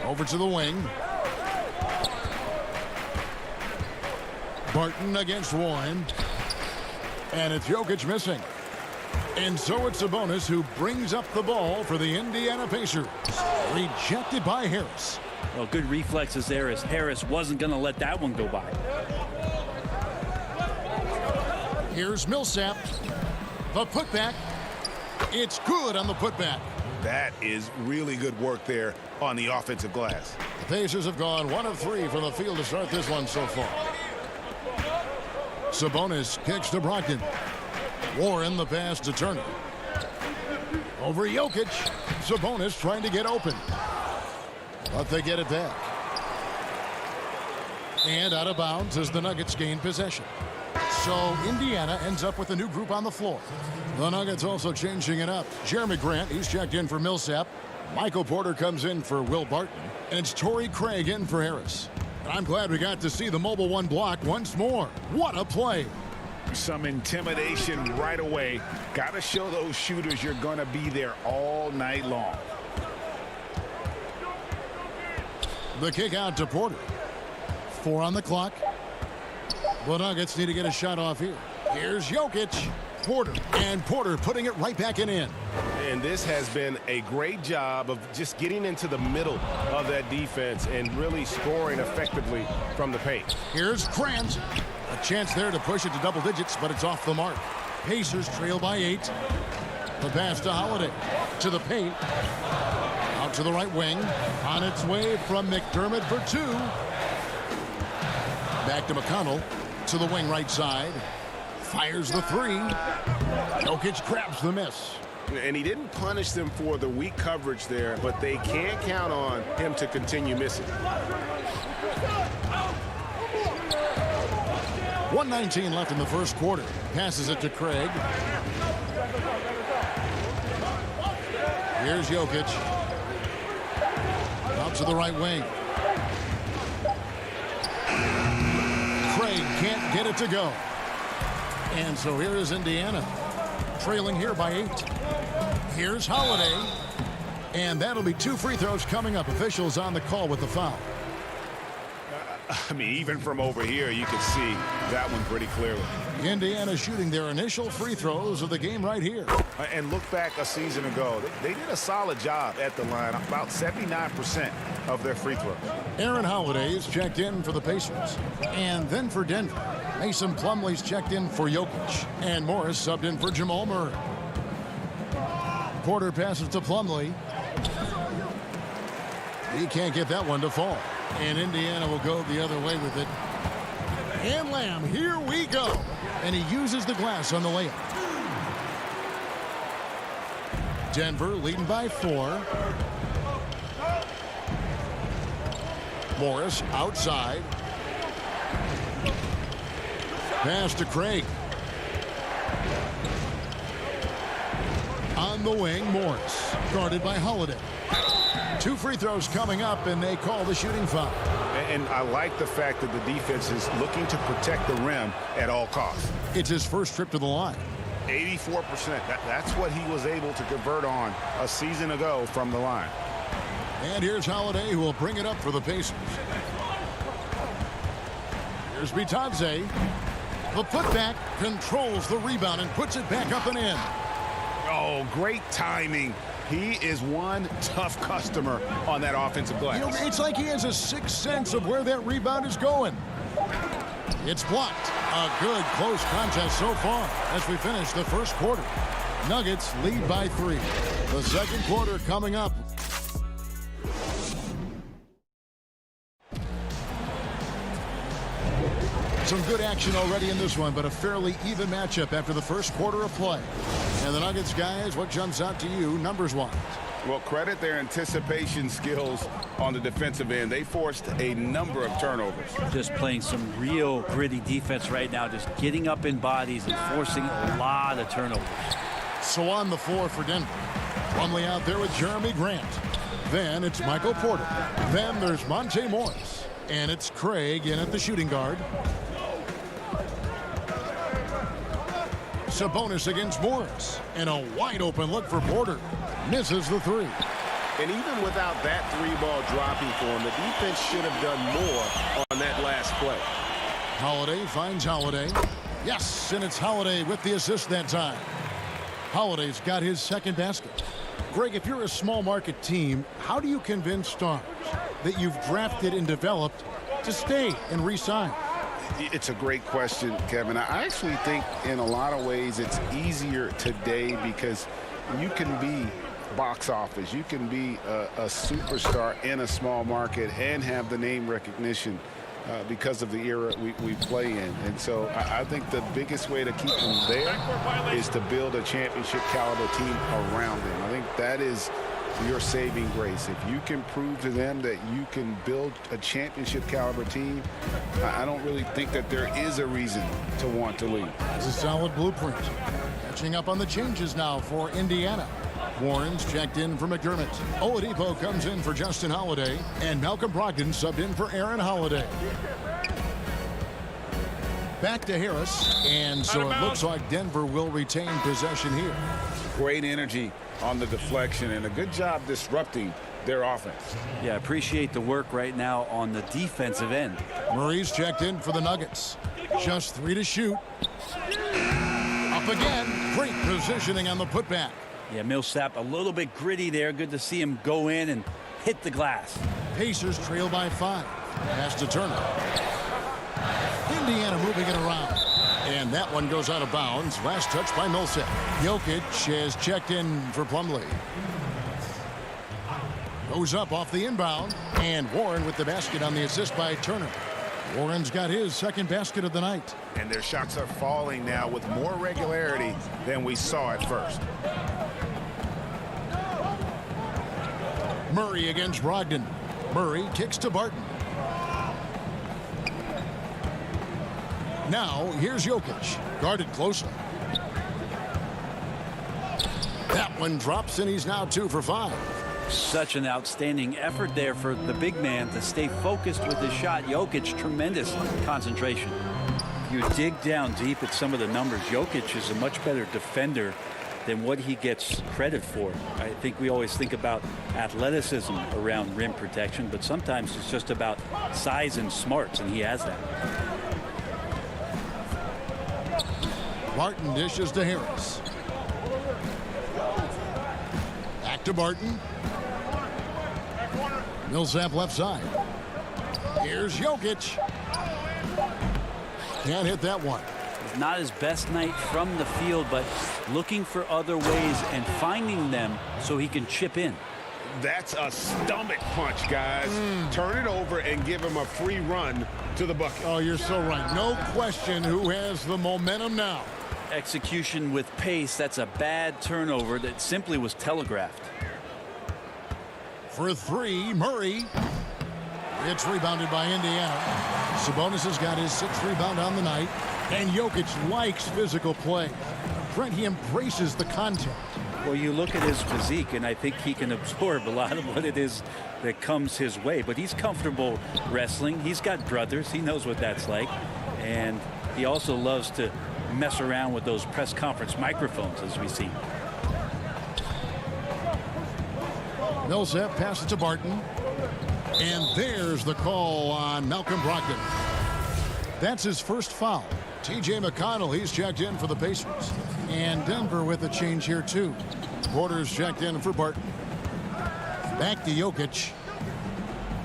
Speaker 2: Over to the wing. Barton against Warren. And it's Jokic missing. And so it's Sabonis who brings up the ball for the Indiana Pacers. Rejected by Harris.
Speaker 12: Well, good reflexes there as Harris wasn't going to let that one go by.
Speaker 2: Here's Millsap. The putback. It's good on the putback.
Speaker 6: That is really good work there on the offensive glass.
Speaker 2: The Pacers have gone 1 of 3 from the field to start this one so far. Sabonis kicks to Brogdon. Warren the pass to Turner. Over Jokic. Sabonis trying to get open. But they get it back. And out of bounds as the Nuggets gain possession. So Indiana ends up with a new group on the floor. The Nuggets also changing it up. Jeremy Grant, he's checked in for Millsap. Michael Porter comes in for Will Barton. And it's Torrey Craig in for Harris. And I'm glad we got to see the mobile one block once more. What a play.
Speaker 6: Some intimidation right away. Got to show those shooters you're going to be there all night long.
Speaker 2: The kick out to Porter. 4 on the clock. The Nuggets need to get a shot off here. Here's Jokic. Porter. And Porter putting it right back in.
Speaker 9: And this has been a great job of just getting into the middle of that defense and really scoring effectively from the paint.
Speaker 2: Here's Grant. A chance there to push it to double digits, but it's off the mark. Pacers trail by 8. The pass to Holiday. To the paint. Out to the right wing. On its way from McDermott for 2. Back to McConnell. To the wing right side. Fires the 3. Jokic grabs the miss.
Speaker 9: And he didn't punish them for the weak coverage there, but they can't count on him to continue missing.
Speaker 2: 1:19 left in the first quarter. Passes it to Craig. Here's Jokic. Out to the right wing. Craig can't get it to go. And so here is Indiana. Trailing here by 8. Here's Holiday. And that'll be 2 free throws coming up. Officials on the call with the foul.
Speaker 6: I mean, even from over here, you can see that one pretty clearly.
Speaker 2: Indiana shooting their initial free throws of the game right here.
Speaker 6: And look back a season ago. They did a solid job at the line, about 79% of their free throws.
Speaker 2: Aaron Holiday's checked in for the Pacers. And then for Denver, Mason Plumlee's checked in for Jokic. And Morris subbed in for Jamal Murray. Porter passes to Plumlee. He can't get that one to fall. And Indiana will go the other way with it. And Lamb, here we go. And he uses the glass on the layup. Denver leading by 4. Morris outside. Pass to Craig. On the wing, Morris. Guarded by Holiday. 2 free throws coming up, and they call the shooting foul.
Speaker 6: And I like the fact that the defense is looking to protect the rim at all costs.
Speaker 2: It's his first trip to the line.
Speaker 6: 84%. That's what he was able to convert on a season ago from the line.
Speaker 2: And here's Holiday, who will bring it up for the Pacers. Here's Bitadze. The putback controls the rebound and puts it back up and in.
Speaker 6: Oh, great timing. He is one tough customer on that offensive glass.
Speaker 2: You know, it's like he has a sixth sense of where that rebound is going. It's blocked. A good close contest so far as we finish the first quarter. Nuggets lead by 3. The second quarter coming up. Some good action already in this one, but a fairly even matchup after the first quarter of play. And the Nuggets guys, what jumps out to you numbers-wise?
Speaker 6: Well, credit their anticipation skills on the defensive end. They forced a number of turnovers.
Speaker 12: Just playing some real gritty defense right now, just getting up in bodies and forcing a lot of turnovers.
Speaker 2: So on the floor for Denver. Plumlee out there with Jeremy Grant. Then it's Michael Porter. Then there's Monte Morris. And it's Craig in at the shooting guard. Sabonis against Morris. And a wide open look for Porter. Misses the 3.
Speaker 9: And even without that 3-ball dropping for him, the defense should have done more on that last play.
Speaker 2: Holiday finds Holiday. Yes, and it's Holiday with the assist that time. Holiday's got his second basket. Greg, if you're a small market team, how do you convince stars that you've drafted and developed to stay and re-sign?
Speaker 6: It's a great question, Kevin. I actually think in a lot of ways it's easier today because you can be box office. You can be a superstar in a small market and have the name recognition because of the era we play in. And so I think the biggest way to keep them there is to build a championship caliber team around them. I think that is your saving grace. If you can prove to them that you can build a championship caliber team, I don't really think that there is a reason to want to leave.
Speaker 2: It's a solid blueprint. Catching up on the changes now for Indiana. Warren's checked in for McDermott. Oladipo comes in for Justin Holiday. And Malcolm Brogdon subbed in for Aaron Holiday. Back to Harris. And so it looks like Denver will retain possession here.
Speaker 6: Great energy on the deflection and a good job disrupting their offense.
Speaker 12: Yeah, appreciate the work right now on the defensive end.
Speaker 2: Murray's checked in for the Nuggets. Just 3 to shoot. Up again. Great positioning on the putback.
Speaker 12: Yeah, Millsap a little bit gritty there. Good to see him go in and hit the glass.
Speaker 2: Pacers trail by 5. Pass to Turner. Indiana moving it around. And that one goes out of bounds. Last touch by Millsap. Jokic has checked in for Plumlee. Goes up off the inbound. And Warren with the basket on the assist by Turner. Warren's got his second basket of the night.
Speaker 6: And their shots are falling now with more regularity than we saw at first.
Speaker 2: Murray against Brogdon. Murray kicks to Barton. Now, here's Jokic. Guarded closely. That one drops, and he's now 2 for 5.
Speaker 12: Such an outstanding effort there for the big man to stay focused with his shot. Jokic, tremendous concentration. You dig down deep at some of the numbers. Jokic is a much better defender than what he gets credit for. I think we always think about athleticism around rim protection, but sometimes it's just about size and smarts, and he has that.
Speaker 2: Barton dishes to Harris. Back to Barton. Millsap left side. Here's Jokic. Can't hit that one.
Speaker 12: Not his best night from the field, but looking for other ways and finding them so he can chip in.
Speaker 5: That's a stomach punch, guys. Turn it over and give him a free run to the bucket.
Speaker 2: Oh, you're so right. No question who has the momentum now.
Speaker 12: Execution with pace. That's a bad turnover that simply was telegraphed.
Speaker 2: For three, Murray. It's rebounded by Indiana. Sabonis has got his 6th rebound on the night. And Jokic likes physical play. Brent, he embraces the contact.
Speaker 12: Well, you look at his physique, and I think he can absorb a lot of what it is that comes his way. But he's comfortable wrestling. He's got brothers. He knows what that's like. And he also loves to mess around with those press conference microphones, as we see.
Speaker 2: Millsap passes to Barton. And there's the call on Malcolm Brogdon. That's his first foul. T.J. McConnell, he's checked in for the Pacers. And Denver with a change here, too. Porter's checked in for Barton. Back to Jokic.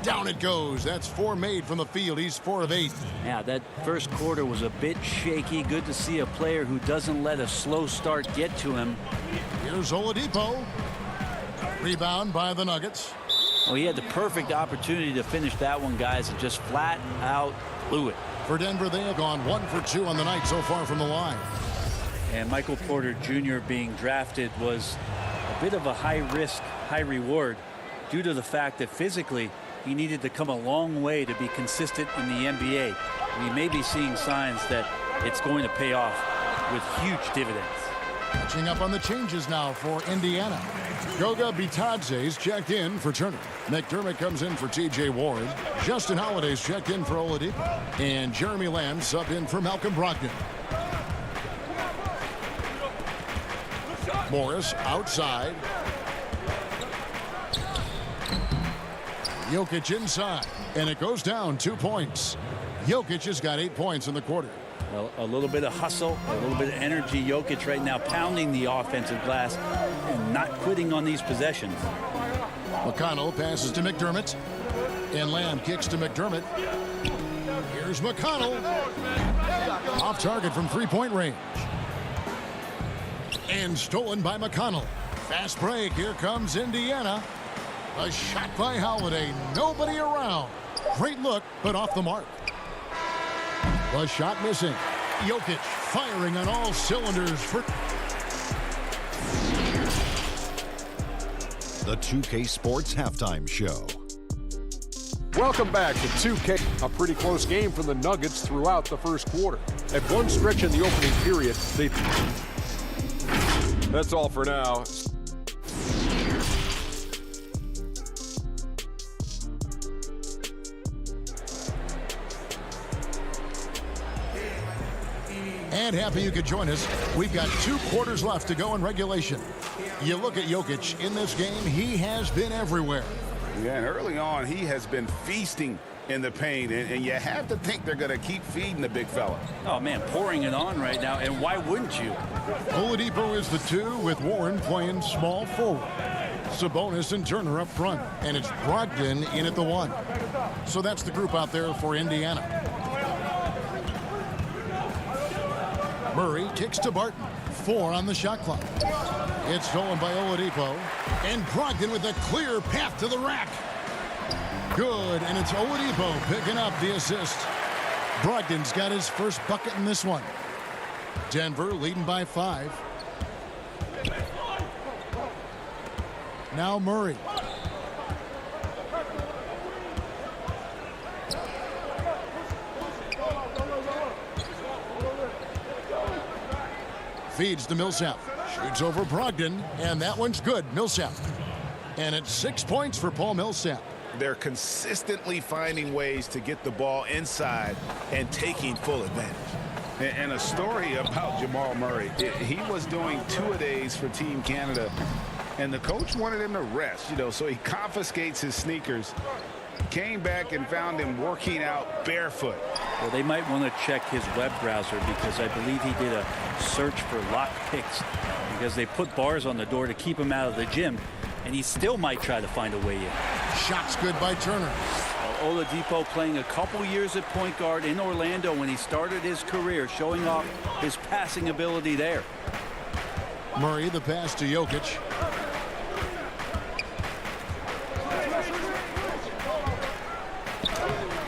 Speaker 2: Down it goes. That's 4 made from the field. He's 4 of 8.
Speaker 12: Yeah, that first quarter was a bit shaky. Good to see a player who doesn't let a slow start get to him.
Speaker 2: Here's Oladipo. Rebound by the Nuggets.
Speaker 12: Well, he had the perfect opportunity to finish that one, guys, and just flat out blew it.
Speaker 2: For Denver, they have gone 1 for 2 on the night so far from the line.
Speaker 12: And Michael Porter Jr. being drafted was a bit of a high risk, high reward due to the fact that physically he needed to come a long way to be consistent in the NBA. We may be seeing signs that it's going to pay off with huge dividends.
Speaker 2: Catching up on the changes now for Indiana. Goga Bitadze's checked in for Turner. McDermott comes in for T.J. Ward. Justin Holiday's checked in for Oladipo. And Jeremy Lamb subbed in for Malcolm Brogdon. Morris outside. Jokic inside. And it goes down 2 points. Jokic has got 8 points in the quarter.
Speaker 12: Well, a little bit of hustle, a little bit of energy. Jokic right now pounding the offensive glass and not quitting on these possessions.
Speaker 2: McConnell passes to McDermott. And Lamb kicks to McDermott. Here's McConnell. Off target from 3-point range. And stolen by McConnell. Fast break. Here comes Indiana. A shot by Holiday. Nobody around. Great look, but off the mark. The shot missing. Jokic firing on all cylinders for...
Speaker 7: The 2K Sports Halftime Show.
Speaker 8: Welcome back to 2K. A pretty close game for the Nuggets throughout the first quarter. At one stretch in the opening period, they... That's all for now.
Speaker 2: And happy you could join us. We've got 2 quarters left to go in regulation. You look at Jokic in this game, he has been everywhere.
Speaker 5: Yeah, and early on, he has been feasting in the paint, and you have to think they're going to keep feeding the big fella.
Speaker 12: Oh, man, pouring it on right now, and why wouldn't you?
Speaker 2: Oladipo is the 2 with Warren playing small forward. Sabonis and Turner up front, and it's Brogdon in at the 1. So that's the group out there for Indiana. Murray kicks to Barton. 4 on the shot clock. It's stolen by Oladipo. And Brogdon with a clear path to the rack. Good, and it's Oladipo picking up the assist. Brogdon's got his first bucket in this one. Denver leading by 5. Now Murray. Feeds to Millsap. Shoots over Brogdon, and that one's good. Millsap. And it's 6 points for Paul Millsap.
Speaker 5: They're consistently finding ways to get the ball inside and taking full advantage.
Speaker 6: And a story about Jamal Murray. He was doing two-a-days for Team Canada, and the coach wanted him to rest, so he confiscates his sneakers, came back and found him working out barefoot.
Speaker 12: Well, they might want to check his web browser, because I believe he did a search for lock picks, because they put bars on the door to keep him out of the gym, and he still might try to find a way in.
Speaker 2: Shot's good by Turner.
Speaker 12: Oladipo playing a couple years at point guard in Orlando when he started his career, showing off his passing ability there.
Speaker 2: Murray, the pass to Jokic.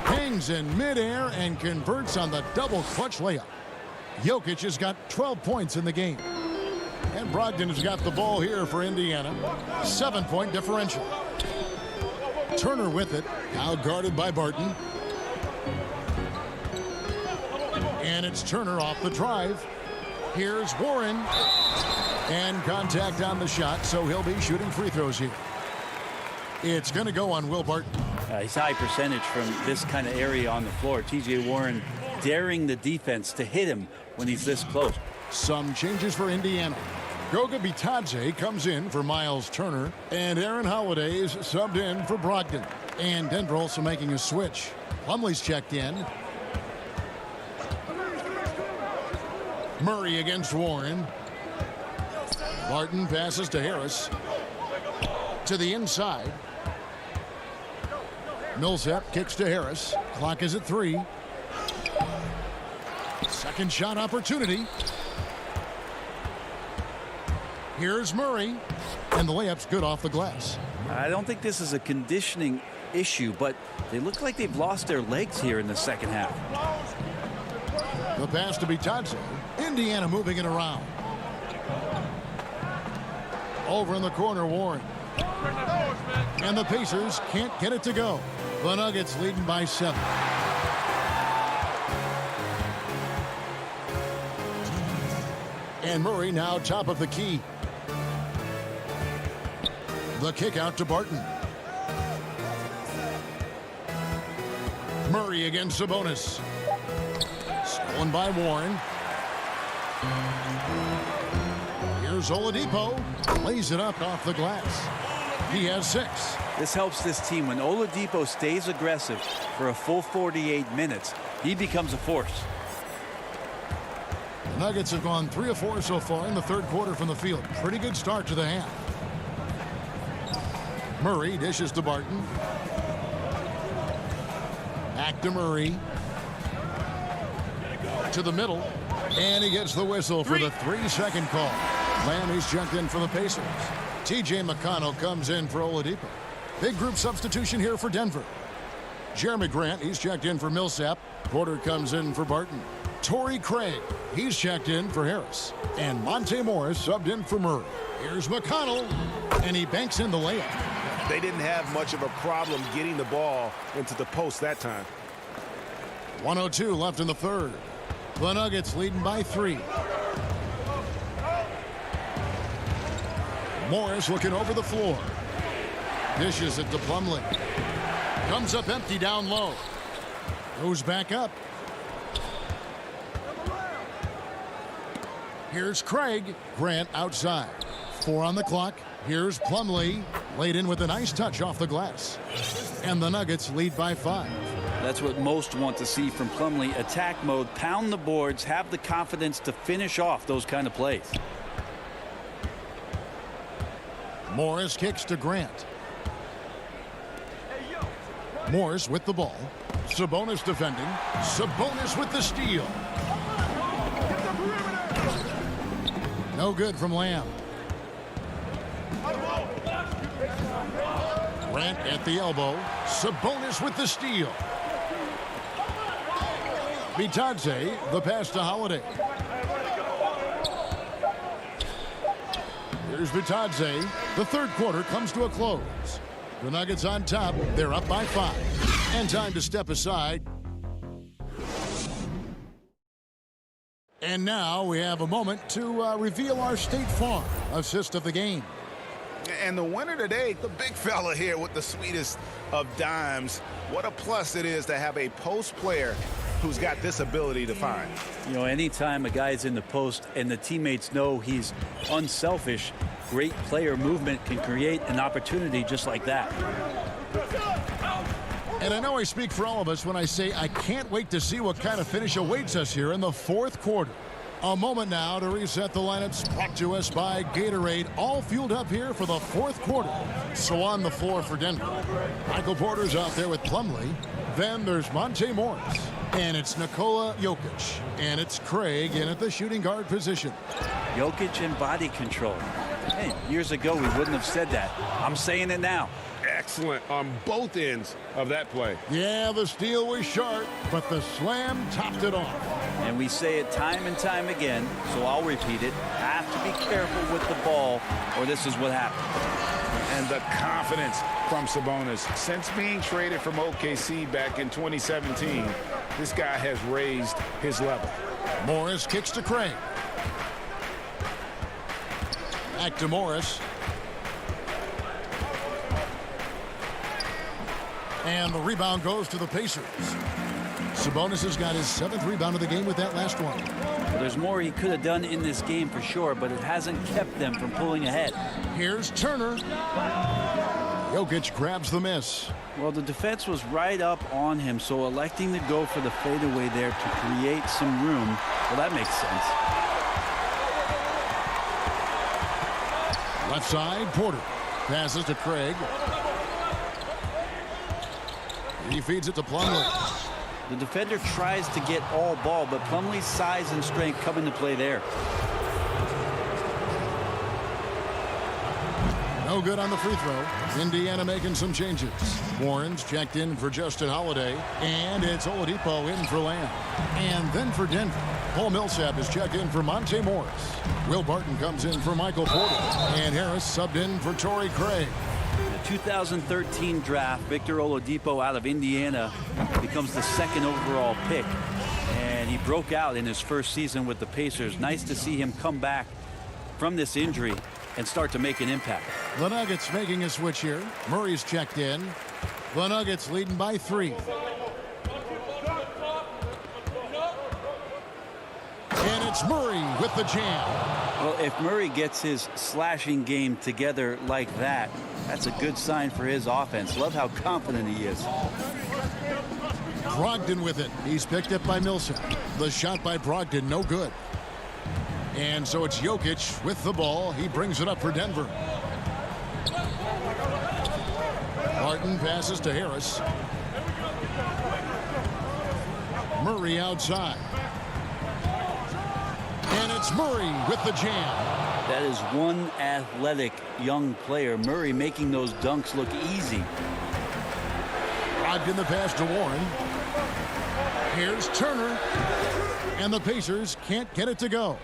Speaker 2: Hangs in midair and converts on the double clutch layup. Jokic has got 12 points in the game. And Brogdon has got the ball here for Indiana. 7-point differential. Turner with it, now guarded by Barton. And it's Turner off the drive. Here's Warren. And contact on the shot, so he'll be shooting free throws here. It's going to go on Will Barton.
Speaker 12: He's high percentage from this kind of area on the floor. TJ Warren daring the defense to hit him when he's this close.
Speaker 2: Some changes for Indiana. Goga Bitadze comes in for Miles Turner, and Aaron Holiday is subbed in for Brogdon. And Denver also making a switch. Plumlee's checked in. Murray against Warren. Barton passes to Harris. To the inside. Millsap kicks to Harris. Clock is at 3. Second shot opportunity. Here's Murray, and the layup's good off the glass.
Speaker 12: I don't think this is a conditioning issue, but they look like they've lost their legs here in the second half.
Speaker 2: The pass to Bitadze. Indiana moving it around. Over in the corner, Warren. And the Pacers can't get it to go. The Nuggets leading by 7. And Murray now top of the key. The kick out to Barton. Murray against Sabonis. Stolen by Warren. Here's Oladipo. Lays it up off the glass. He has 6.
Speaker 12: This helps this team. When Oladipo stays aggressive for a full 48 minutes, he becomes a force.
Speaker 2: The Nuggets have gone 3 of 4 so far in the third quarter from the field. Pretty good start to the half. Murray dishes to Barton. Back to Murray. To the middle. And he gets the whistle for the 3-second call. Lamb is checked in for the Pacers. T.J. McConnell comes in for Oladipo. Big group substitution here for Denver. Jeremy Grant, he's checked in for Millsap. Porter comes in for Barton. Torrey Craig, he's checked in for Harris. And Monte Morris subbed in for Murray. Here's McConnell, and he banks in the layup.
Speaker 9: They didn't have much of a problem getting the ball into the post that time.
Speaker 2: 1:02 left in the third. The Nuggets leading by 3. Morris looking over the floor. Dishes it to Plumlee. Comes up empty down low. Goes back up. Here's Craig. Grant outside. 4 on the clock. Here's Plumlee. Laid in with a nice touch off the glass. And the Nuggets lead by 5.
Speaker 12: That's what most want to see from Plumlee. Attack mode, pound the boards, have the confidence to finish off those kind of plays.
Speaker 2: Morris kicks to Grant. Morris with the ball. Sabonis defending. Sabonis with the steal. No good from Lamb. Grant at the elbow. Sabonis with the steal. Bitadze, the pass to Holiday. Here's Bitadze. The third quarter comes to a close. The Nuggets on top. They're up by 5. And time to step aside. And now we have a moment to reveal our State Farm assist of the game.
Speaker 6: And the winner today, the big fella here with the sweetest of dimes. What a plus it is to have a post player
Speaker 9: who's got this ability to find.
Speaker 12: You know, anytime a guy's in the post and the teammates know he's unselfish, great player movement can create an opportunity just like that.
Speaker 2: And I know I speak for all of us when I say I can't wait to see what kind of finish awaits us here in the fourth quarter. A moment now to reset the lineups, brought to us by Gatorade, all fueled up here for the fourth quarter. So on the floor for Denver, Michael Porter's out there with Plumlee. Then there's Monte Morris. And it's Nikola Jokic. And it's Craig in at the shooting guard position.
Speaker 12: Jokic in body control. Hey, years ago we wouldn't have said that. I'm saying it now.
Speaker 5: Excellent on both ends of that play.
Speaker 2: Yeah, the steal was sharp, but the slam topped it off.
Speaker 12: And we say it time and time again, so I'll repeat it. Have to be careful with the ball, or this is what happens.
Speaker 5: And the confidence from Sabonis. Since being traded from OKC back in 2017, this guy has raised his level.
Speaker 2: Morris kicks to Craig. Back to Morris. And the rebound goes to the Pacers. Sabonis has got his 7th rebound of the game with that last one.
Speaker 12: Well, there's more he could have done in this game for sure, but it hasn't kept them from pulling ahead.
Speaker 2: Here's Turner. Jokic grabs the miss.
Speaker 12: Well, the defense was right up on him, so electing to go for the fadeaway there to create some room, well, that makes sense.
Speaker 2: Left side, Porter. Passes to Craig. He feeds it to Plumlee.
Speaker 12: The defender tries to get all ball, but Plumlee's size and strength come into play there.
Speaker 2: No good on the free throw. Indiana making some changes. Warren's checked in for Justin Holiday, and it's Oladipo in for Lamb. And then for Denver, Paul Millsap is checked in for Monte Morris. Will Barton comes in for Michael Porter, and Harris subbed in for Torrey Craig.
Speaker 12: The 2013 draft, Victor Oladipo out of Indiana becomes the 2nd overall pick, and he broke out in his first season with the Pacers. Nice to see him come back from this injury and start to make an impact.
Speaker 2: The Nuggets making a switch here. Murray's checked in. The Nuggets leading by 3. And it's Murray with the jam.
Speaker 12: Well, if Murray gets his slashing game together like that, that's a good sign for his offense. Love how confident he is.
Speaker 2: Brogdon with it. He's picked up by Millsap. The shot by Brogdon, no good. And so it's Jokic with the ball. He brings it up for Denver. Barton passes to Harris. Murray outside. And it's Murray with the jam.
Speaker 12: That is one athletic young player. Murray making those dunks look easy.
Speaker 2: Brogdon the pass to Warren. Here's Turner. And the Pacers can't get it to go.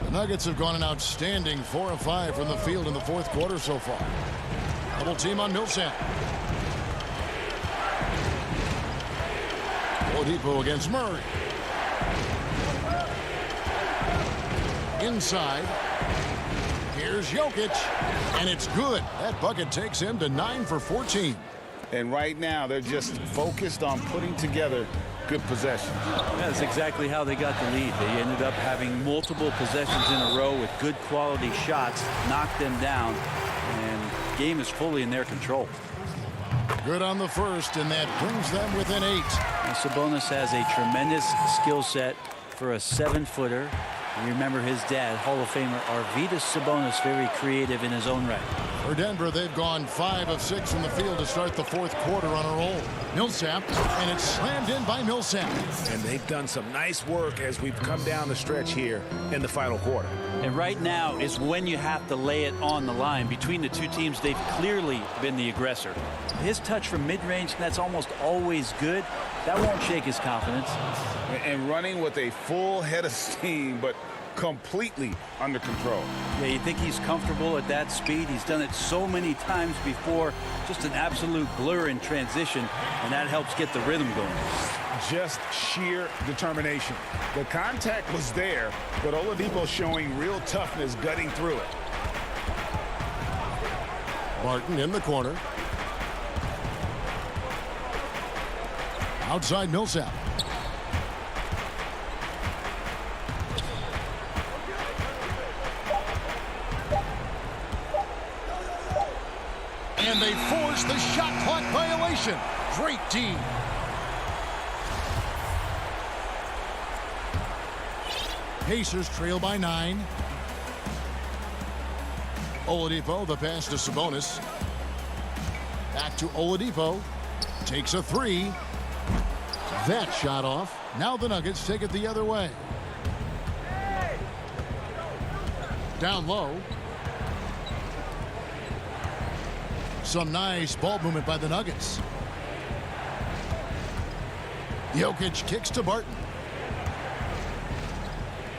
Speaker 2: The Nuggets have gone an outstanding 4 of 5 from the field in the fourth quarter so far. Double team on Millsap. Oladipo against Murray. Inside. Here's Jokic. And it's good. That bucket takes him to 9 for 14.
Speaker 5: And right now, they're just focused on putting together good possessions.
Speaker 12: That's exactly how they got the lead. They ended up having multiple possessions in a row with good quality shots, knocked them down, and game is fully in their control.
Speaker 2: Good on the first, and that brings them within 8.
Speaker 12: And Sabonis has a tremendous skill set for a 7-footer. You remember his dad, Hall of Famer Arvydas Sabonis, very creative in his own right.
Speaker 2: For Denver, they've gone 5 of 6 from the field to start the fourth quarter on a roll. Millsap, and it's slammed in by Millsap.
Speaker 9: And they've done some nice work as we've come down the stretch here in the final quarter.
Speaker 12: And right now is when you have to lay it on the line. Between the two teams, they've clearly been the aggressor. His touch from mid-range, that's almost always good. That won't shake his confidence.
Speaker 5: And running with a full head of steam, but completely under control.
Speaker 12: Yeah, you think he's comfortable at that speed. He's done it so many times before. Just an absolute blur in transition, and that helps get the rhythm going.
Speaker 5: Just sheer determination. The contact was there, but Oladipo showing real toughness gutting through it.
Speaker 2: Barton in the corner. Outside Millsap. And they force the shot clock violation. Great team. Pacers trail by 9. Oladipo, the pass to Sabonis. Back to Oladipo. Takes a 3. That shot off. Now the Nuggets take it the other way. Down low. Some nice ball movement by the Nuggets. Jokic kicks to Barton.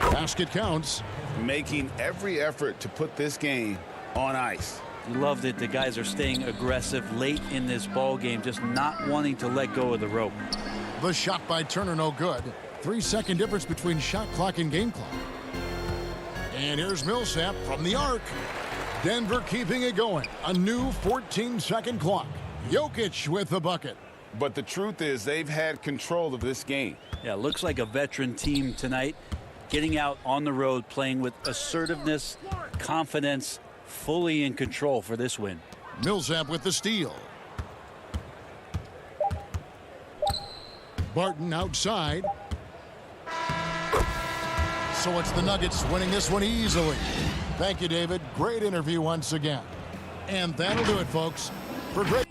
Speaker 2: Basket counts.
Speaker 5: Making every effort to put this game on ice.
Speaker 12: Love that the guys are staying aggressive late in this ball game, just not wanting to let go of the rope.
Speaker 2: The shot by Turner no good. 3-second difference between shot clock and game clock. And here's Millsap from the arc. Denver keeping it going. A new 14-second clock. Jokic with the bucket.
Speaker 5: But the truth is they've had control of this game.
Speaker 12: Yeah, looks like a veteran team tonight. Getting out on the road, playing with assertiveness, confidence, fully in control for this win.
Speaker 2: Millsap with the steal. Barton outside. So it's the Nuggets winning this one easily. Thank you, David. Great interview once again. And that'll do it, folks. For great